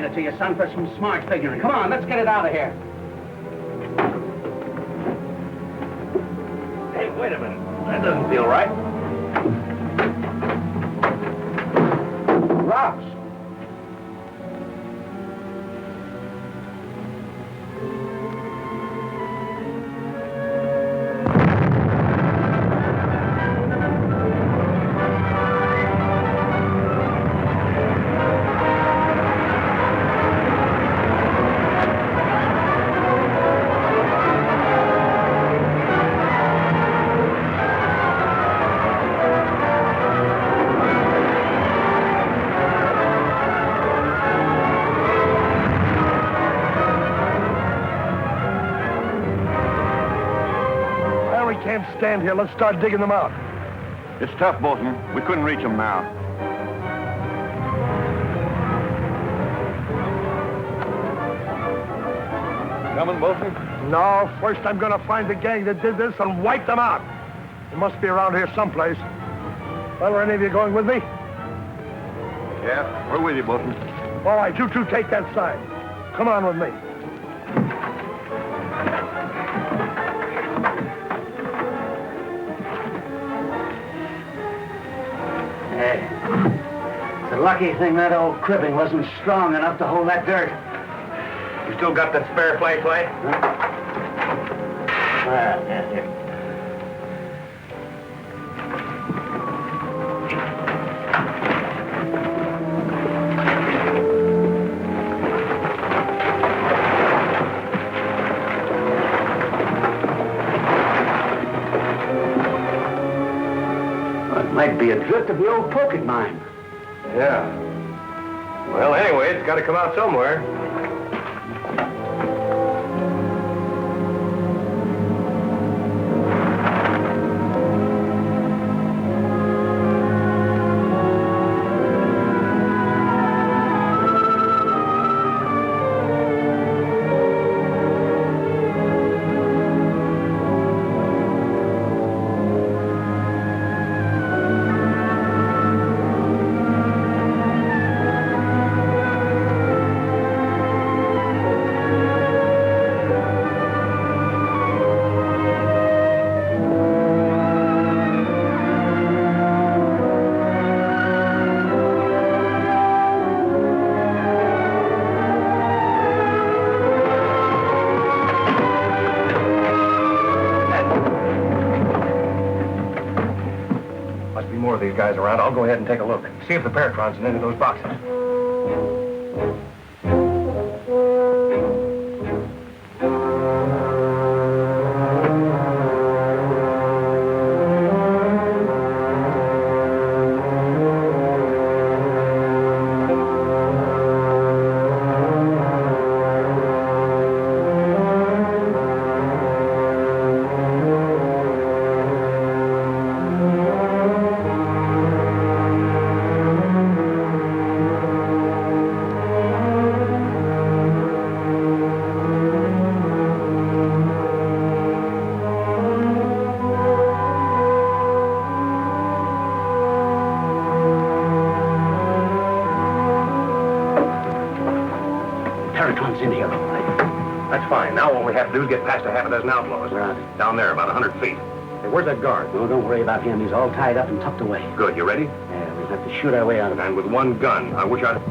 it to you, son, for some smart figuring. Come on, let's get it out of here. Hey, wait a minute. That doesn't feel right. Rocks. Can't stand here. Let's start digging them out. It's tough, Bolton. We couldn't reach them now. Coming, Bolton? No, first I'm gonna find the gang that did this and wipe them out. They must be around here someplace. Well, are any of you going with me? Yeah, we're with you, Bolton. All right, you two take that side. Come on with me. Hey, it's a lucky thing that old cribbing wasn't strong enough to hold that dirt. You still got that spare clay? Might be a drift of the old pocket mine. Yeah. Well, anyway, it's got to come out somewhere. More of these guys around. I'll go ahead and take a look. See if the Paratron's in any of those boxes. Paratron's in here, all right. That's fine. Now all we have to do is get past a half a dozen outlaws. Right. Down there, about 100 feet. Hey, where's that guard? No, don't worry about him. He's all tied up and tucked away. Good. You ready? Yeah, we'll have to shoot our way out of it. And with one gun. I wish I'd...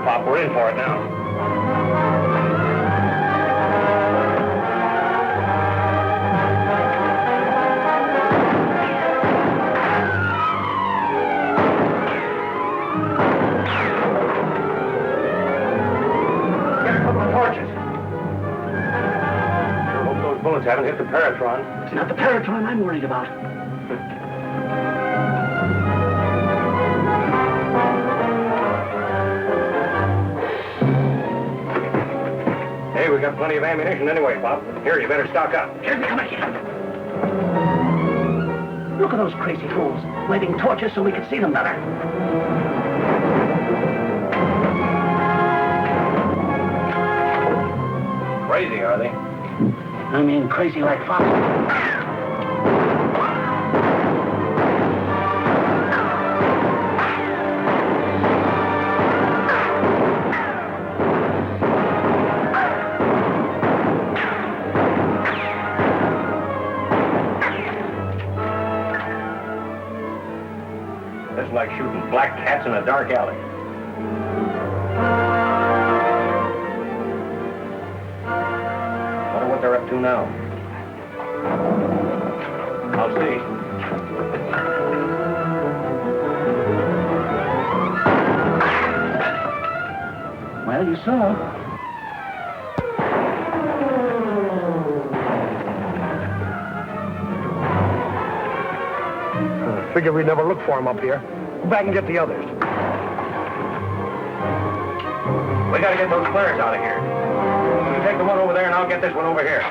Pop, we're in for it now. Get a couple of torches. Sure hope those bullets haven't hit the Paratron. It's not the Paratron I'm worried about. Hey, we got plenty of ammunition anyway, Pop. Here, you better stock up. Here they come again. Look at those crazy fools, waving torches so we can see them better. Crazy, are they? I mean, crazy like fox. It's like shooting black cats in a dark alley. Wonder what they're up to now. I'll see. Well, you saw. Figured we'd never look for him up here. Go back and get the others. We gotta get those flares out of here. You take the one over there and I'll get this one over here.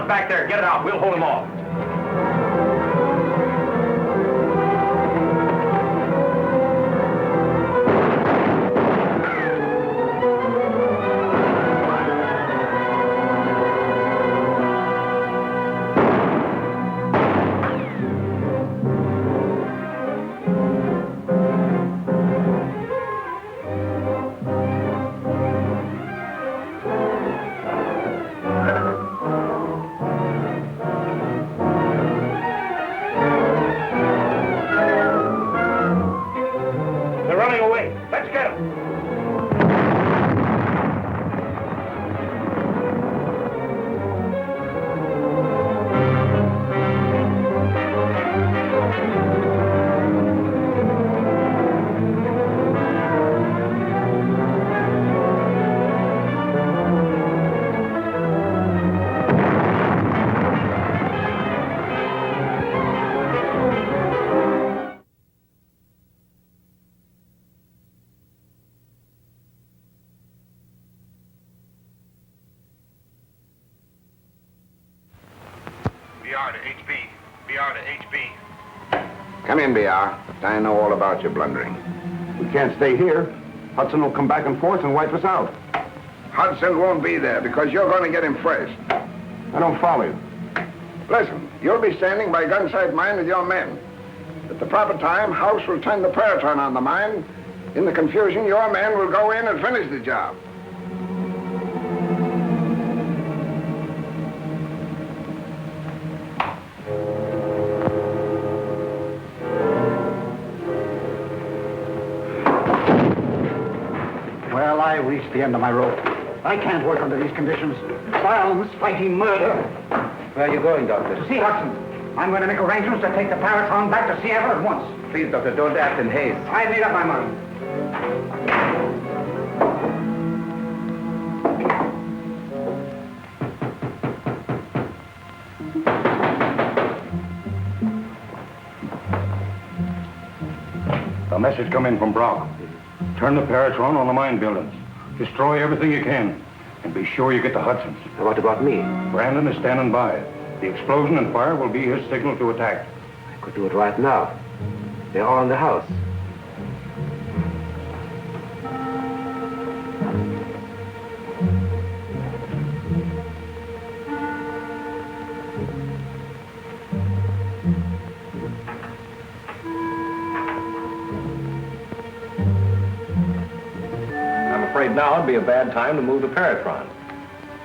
Back there, get it out. We'll hold them off. BR to HB. BR to HB. Come in, BR. I know all about your blundering. We can't stay here. Hudson will come back and forth and wipe us out. Hudson won't be there because you're going to get him first. I don't follow you. Listen, you'll be standing by gunsight mine with your men. At the proper time, House will turn the Paratron on the mine. In the confusion, your men will go in and finish the job. Well, I reached the end of my rope. I can't work under these conditions. Violence, fighting, murder. Where are you going, Doctor? To see Hudson. I'm going to make arrangements to take the Paratron back to Seattle at once. Please, Doctor, don't act in haste. I've made up my mind. A message come in from Brock. Turn the Paratron on the mine buildings. Destroy everything you can. And be sure you get to Hudson's. What about me? Brandon is standing by. The explosion and fire will be his signal to attack. I could do it right now. They're all in the house. I'm afraid now would be a bad time to move the Paratron.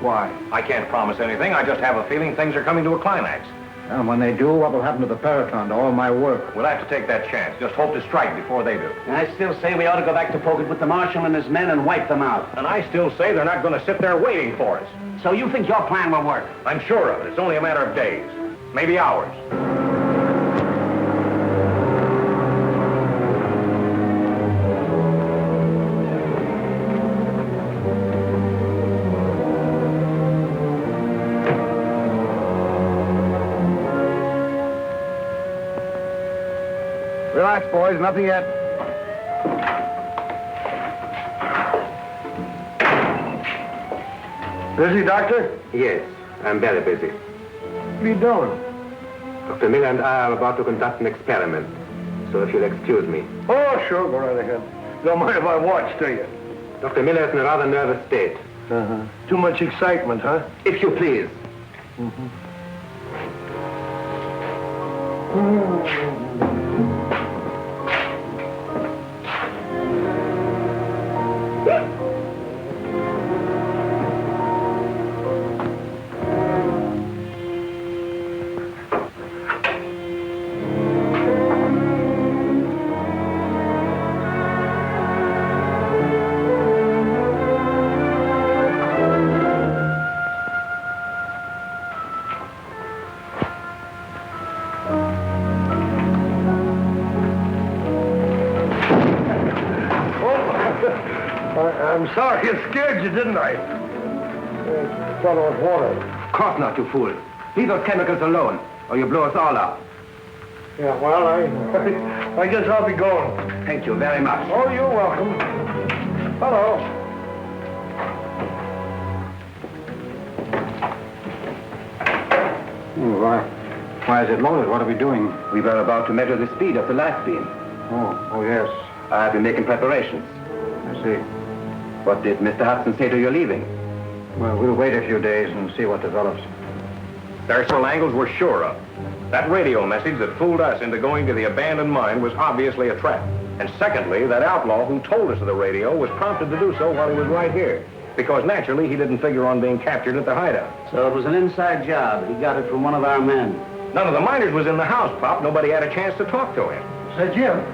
Why? I can't promise anything. I just have a feeling things are coming to a climax. And when they do, what will happen to the Paratron, to all my work? We'll have to take that chance. Just hope to strike before they do. And I still say we ought to go back to Pokett with the Marshal and his men and wipe them out. And I still say they're not going to sit there waiting for us. So you think your plan will work? I'm sure of it. It's only a matter of days. Maybe hours. Relax, boys. Nothing yet. Busy, Doctor? Yes, I'm very busy. What are you doing? Dr. Miller and I are about to conduct an experiment. So if you'll excuse me. Oh, sure. Go right ahead. Don't mind if I watch, do you? Dr. Miller is in a rather nervous state. Too much excitement, huh? If you please. I'm sorry it scared you, didn't I? Thought it was water. Of course not, you fool. Leave those chemicals alone, or you blow us all up. Yeah, well, I guess I'll be going. Thank you very much. Oh, you're welcome. Hello. Why is it loaded? What are we doing? We were about to measure the speed of the light beam. Oh, yes. I've been making preparations. I see. What did Mr. Hudson say to your leaving? Well, we'll wait a few days and see what develops. There are several angles we're sure of. That radio message that fooled us into going to the abandoned mine was obviously a trap. And secondly, that outlaw who told us of the radio was prompted to do so while he was right here. Because naturally, he didn't figure on being captured at the hideout. So it was an inside job. He got it from one of our men. None of the miners was in the house, Pop. Nobody had a chance to talk to him. Say, Jim,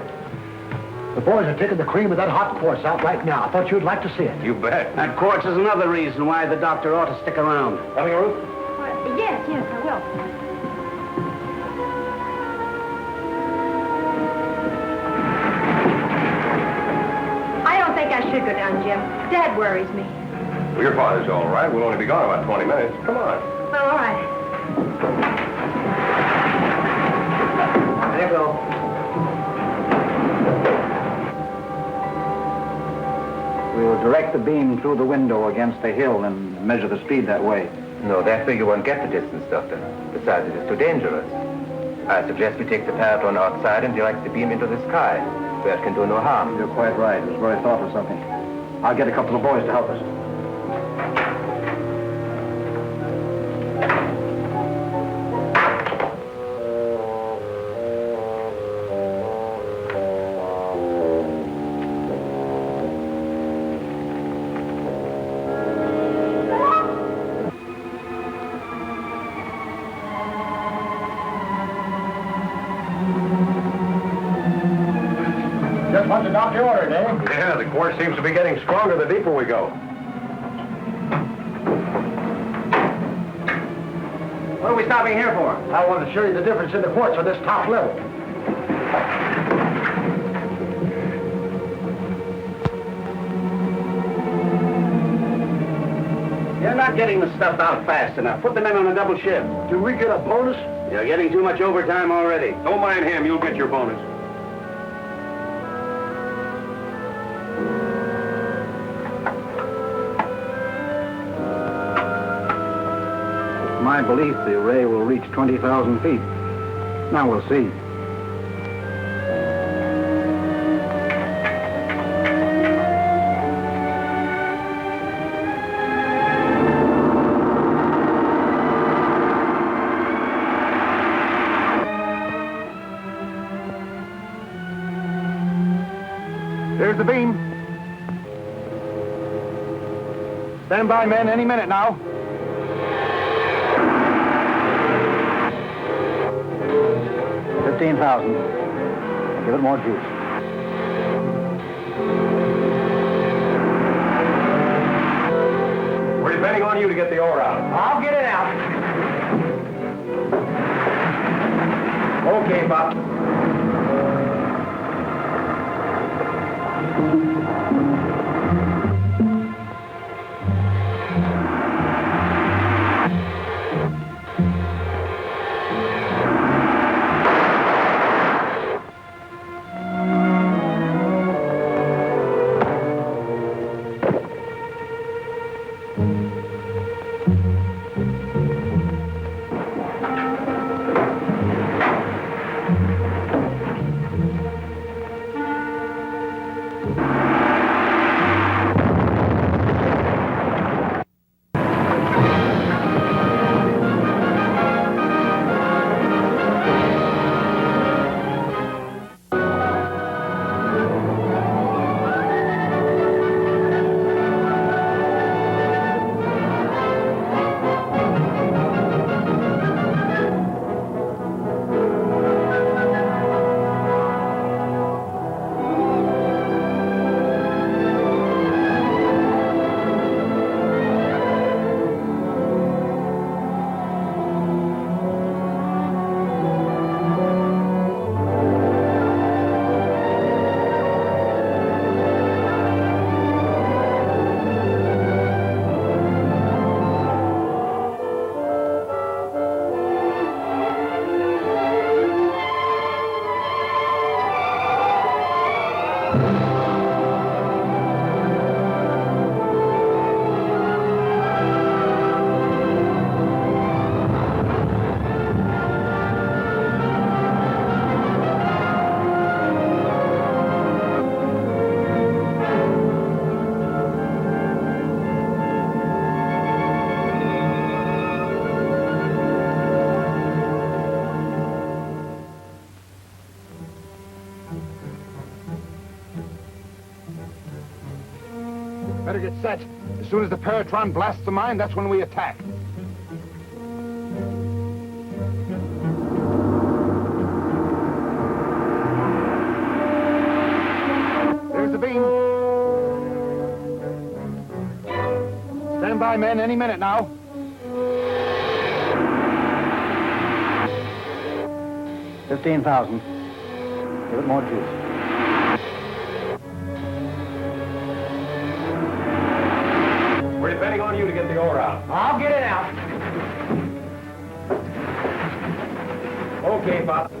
the boys are taking the cream of that hot quartz out right now. I thought you'd like to see it. You bet. That quartz is another reason why the doctor ought to stick around. Coming, Ruth? Yes, I will. I don't think I should go down, Jim. Dad worries me. Well, your father's all right. We'll only be gone about 20 minutes. Come on. Well, all right. There you go. We will direct the beam through the window against the hill and measure the speed that way. No, that way you won't get the distance, Doctor. Besides, it is too dangerous. I suggest we take the paraton outside and direct the beam into the sky, where it can do no harm. You're quite right. It was very thoughtful of something. I'll get a couple of boys to help us. Just what the doctor ordered, eh? Yeah, the quartz seems to be getting stronger the deeper we go. What are we stopping here for? I want to show you the difference in the quartz on this top level. You're not getting the stuff out fast enough. Put the men on a double shift. Do we get a bonus? You're getting too much overtime already. Don't mind him. You'll get your bonus. My belief the array will reach 20,000 feet. Now we'll see. There's the beam. Stand by, men, any minute now. $15,000. Give it more juice. We're depending on you to get the ore out. I'll get it out. Okay, Bob. Better get set. As soon as the Paratron blasts the mine, that's when we attack. There's the beam. Stand by, men, any minute now. $15,000. Give it more juice. We're depending on you to get the ore out. I'll get it out. Okay, Pop.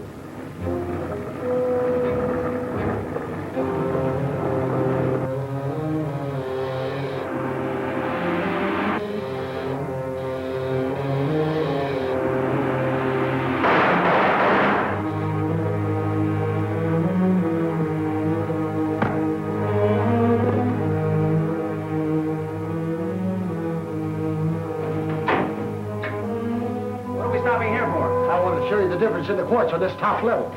Show you the difference in the quartz on this top level.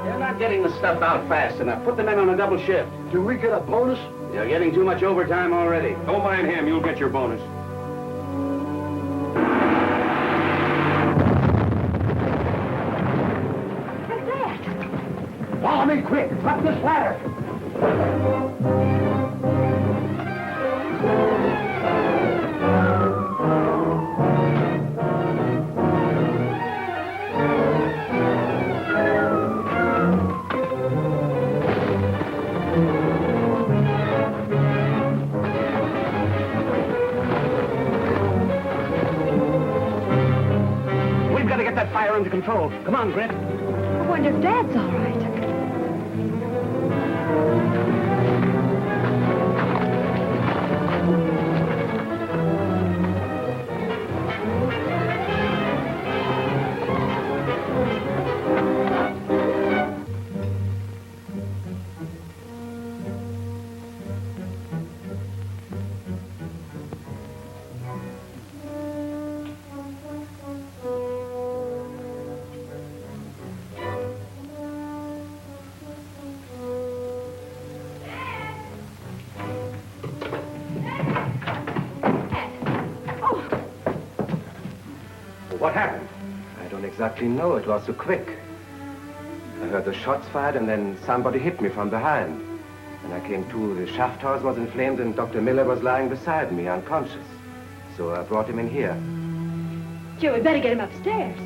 You're not getting the stuff out fast enough. Put the men on a double shift. Do we get a bonus? You're getting too much overtime already. Don't mind him. You'll get your bonus. What's that? Follow me quick. Up this ladder. That fire under control. Come on, Grant. I wonder if Dad's all right. What happened? I don't exactly know. It was so quick. I heard the shots fired, and then somebody hit me from behind. When I came to, the shaft house was inflamed, and Dr. Miller was lying beside me, unconscious. So I brought him in here. Joe, we better get him upstairs.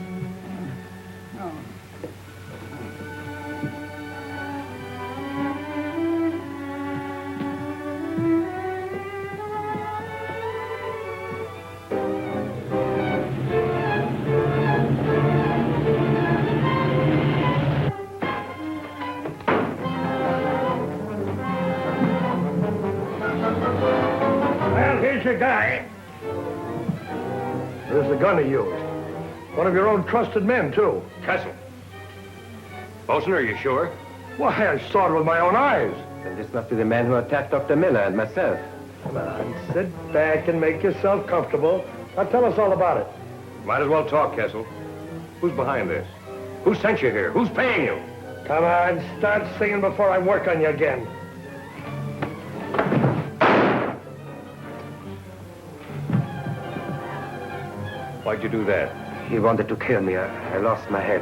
guy. Where's the gun he used? One of your own trusted men, too. Kessel. Bosun, are you sure? Why, I saw it with my own eyes. Then this must be the man who attacked Dr. Miller and myself. Come on, sit back and make yourself comfortable. Now tell us all about it. Might as well talk, Kessel. Who's behind this? Who sent you here? Who's paying you? Come on, start singing before I work on you again. Why'd you do that? He wanted to kill me. I lost my head.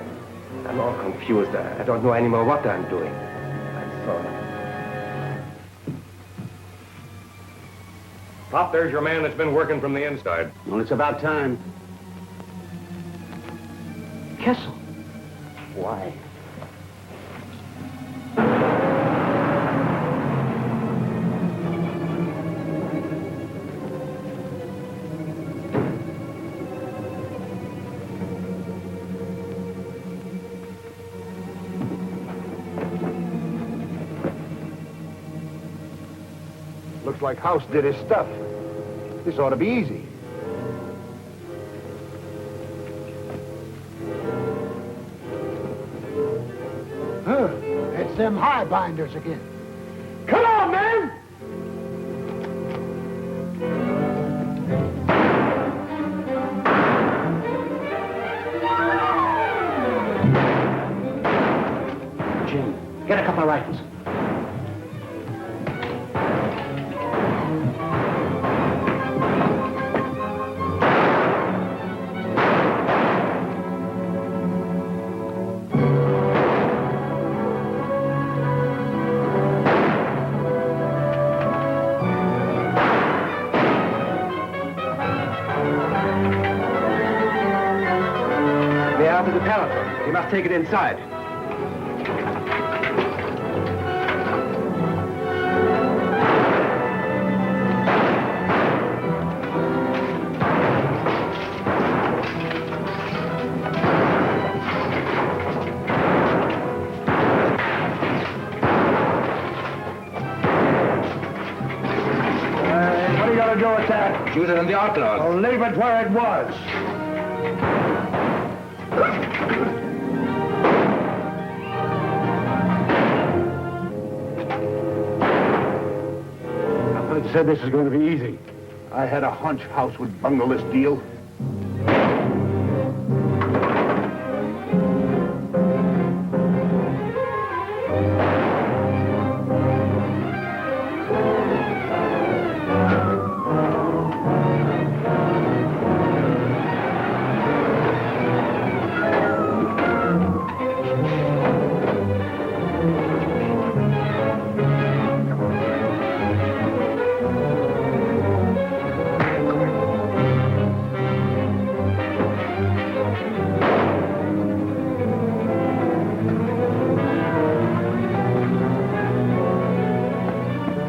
I'm all confused. I don't know anymore what I'm doing. I'm sorry. Pop, there's your man that's been working from the inside. Well, it's about time. Kessel. Why? Looks like House did his stuff. This ought to be easy. Huh, it's them high binders again. Come on, man! Jim, get a couple of rifles. To the paraton. You must take it inside. What are you gonna do with that? Shoot it on the outlaws. I'll leave it where it was. I said this is going to be easy. I had a hunch House would bungle this deal.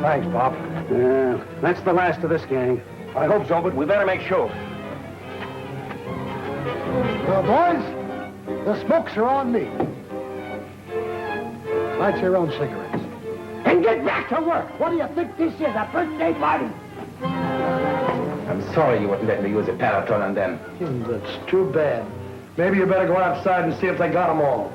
Thanks, Pop. Yeah, that's the last of this gang. I hope so, but we better make sure. Well, boys, the smokes are on me. Light your own cigarettes. And get back to work. What do you think this is, a birthday party? I'm sorry you wouldn't let me use a paraton on them. That's too bad. Maybe you better go outside and see if they got them all.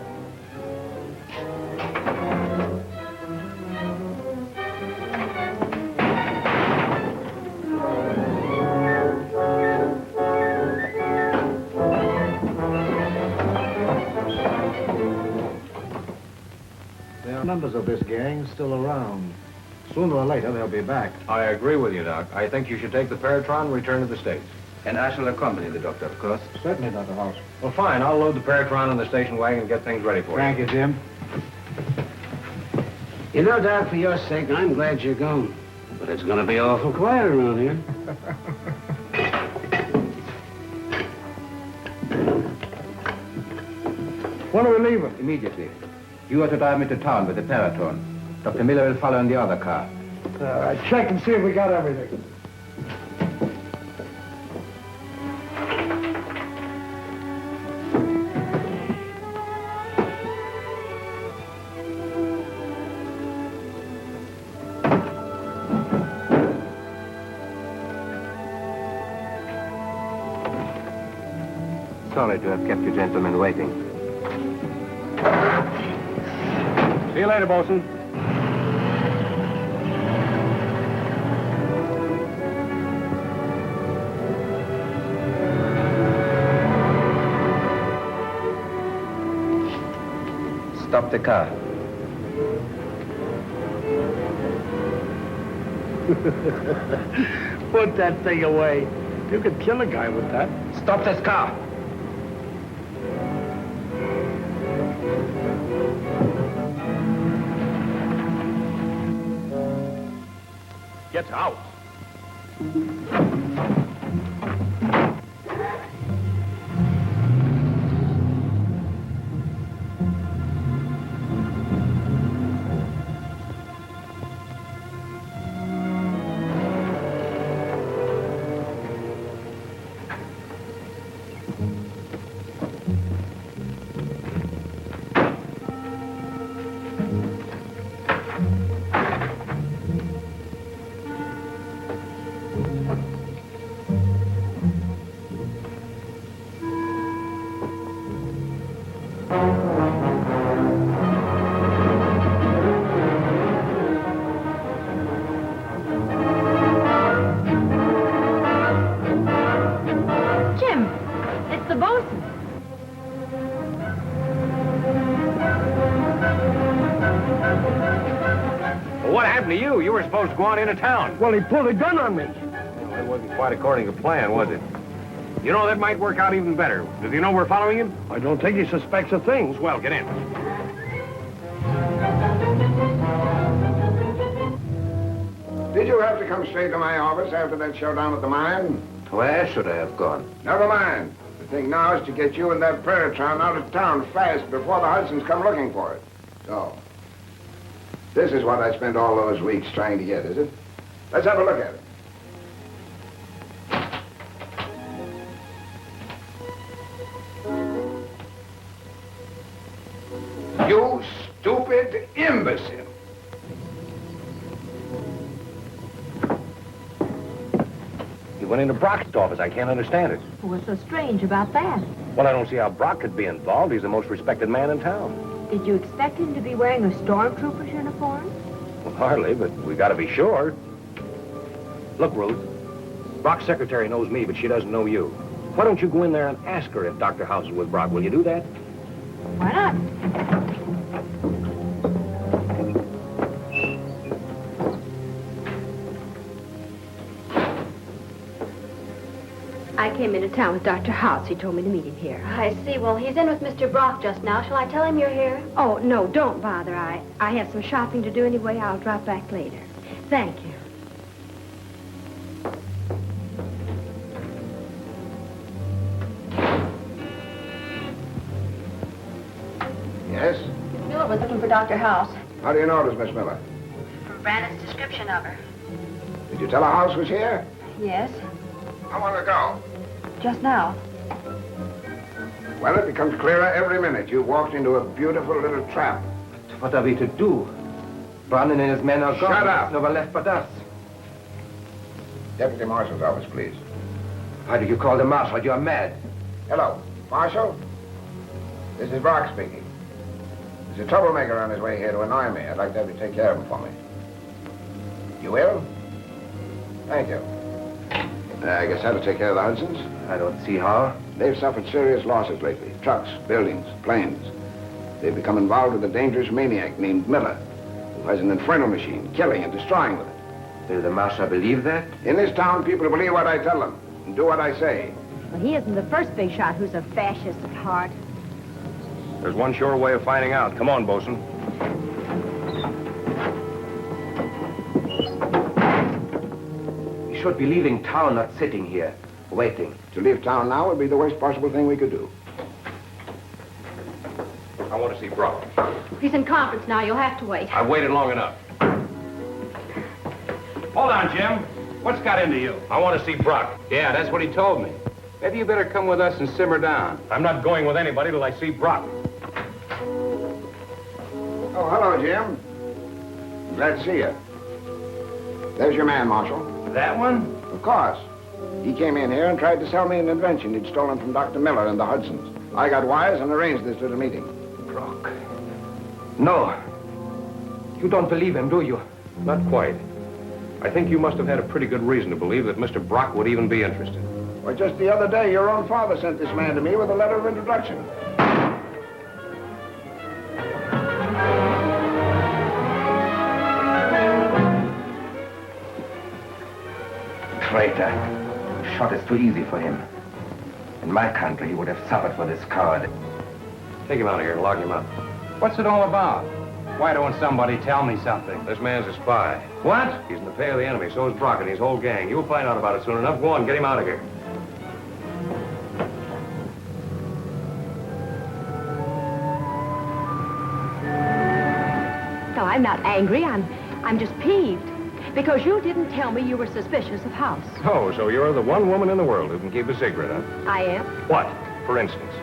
There are members of this gang still around. Sooner or later, they'll be back. I agree with you, Doc. I think you should take the Paratron and return to the States. And I shall accompany the doctor, of course. Certainly, Dr. House. Well, fine. I'll load the Paratron in the station wagon and get things ready for you. Thank you, Jim. You know, Doc, for your sake, I'm glad you're gone. But it's going to be awful quiet around here. When are we leaving? Immediately. You are to drive me to town with the Paratron. Dr. Miller will follow in the other car. All right, check and see if we got everything. sorry to have kept you gentlemen waiting. See you later, Bosun. Stop the car. Put that thing away. You could kill a guy with that. Stop this car. Get out. You were supposed to go on into town. Well, he pulled a gun on me. Well, that wasn't quite according to plan, was it? You know, that might work out even better. Does he know we're following him? I don't think he suspects a thing. Well, get in. Did you have to come straight to my office after that showdown at the mine? Where should I have gone? Never mind. The thing now is to get you and that Paratron out of town fast before the Hudsons come looking for it. So, this is what I spent all those weeks trying to get, is it? Let's have a look at it. You stupid imbecile. He went into Brock's office. I can't understand it. What's so strange about that? Well, I don't see how Brock could be involved. He's the most respected man in town. Did you expect him to be wearing a stormtrooper's uniform? Well, hardly, but we got to be sure. Look, Ruth, Brock's secretary knows me, but she doesn't know you. Why don't you go in there and ask her if Dr. House is with Brock? Will you do that? Why not? I came into town with Dr. House. He told me to meet him here. I see. Well, he's in with Mr. Brock just now. Shall I tell him you're here? Oh, no, don't bother. I have some shopping to do anyway. I'll drop back later. Thank you. Yes? Miss Miller was looking for Dr. House. How do you notice, Miss Miller? From Brandon's description of her. Did you tell her House was here? Yes, How long ago? just now. Well, it becomes clearer every minute. You walked into a beautiful little trap. What are we to do? Brandon and his men are gone. Shut up. No one left but us. Deputy Marshal's office, please. Why do you call the marshal? You're mad. Hello, Marshal. This is Brock speaking. There's a troublemaker on his way here to annoy me. I'd like to have you take care of him for me. You will? Thank you. I guess that'll take care of the Hudsons. I don't see how. They've suffered serious losses lately. Trucks, buildings, planes. They've become involved with a dangerous maniac named Miller, who has an infernal machine, killing and destroying with it. Will the marshal believe that? In this town, people believe what I tell them and do what I say. Well, he isn't the first big shot who's a fascist at heart. There's one sure way of finding out. Come on, Bosun. We should be leaving town, not sitting here, waiting. To leave town now would be the worst possible thing we could do. I want to see Brock. He's in conference now. You'll have to wait. I've waited long enough. Hold on, Jim. What's got into you? I want to see Brock. Yeah, that's what he told me. Maybe you better come with us and simmer down. I'm not going with anybody till I see Brock. Oh, hello, Jim. Glad to see you. There's your man, Marshal. That one? Of course. He came in here and tried to sell me an invention he'd stolen from Dr. Miller and the Hudsons. I got wise and arranged this little meeting. Brock. No. You don't believe him, do you? Not quite. I think you must have had a pretty good reason to believe that Mr. Brock would even be interested. Well, just the other day, your own father sent this man to me with a letter of introduction. Traitor. Shot is too easy for him. In my country, he would have suffered for this coward. Take him out of here and lock him up. What's it all about? Why don't somebody tell me something? This man's a spy. What? He's in the pay of the enemy. So is Brock and his whole gang. You'll find out about it soon enough. Go on, get him out of here. No, I'm not angry. I'm just peeved. Because you didn't tell me you were suspicious of House. Oh, so you're the one woman in the world who can keep a secret, huh? I am. What, for instance?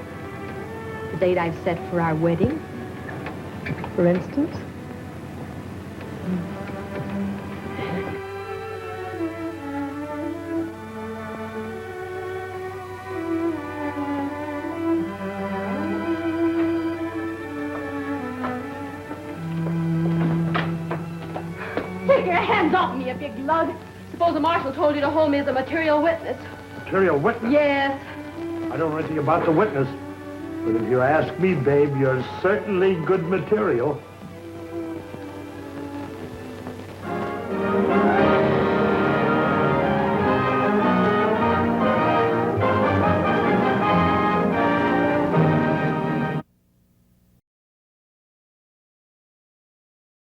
The date I've set for our wedding, for instance. Take your hands off me, you big lug. Suppose the marshal told you to hold me as a material witness. Material witness? Yes. I don't know anything about the witness. But if you ask me, babe, you're certainly good material.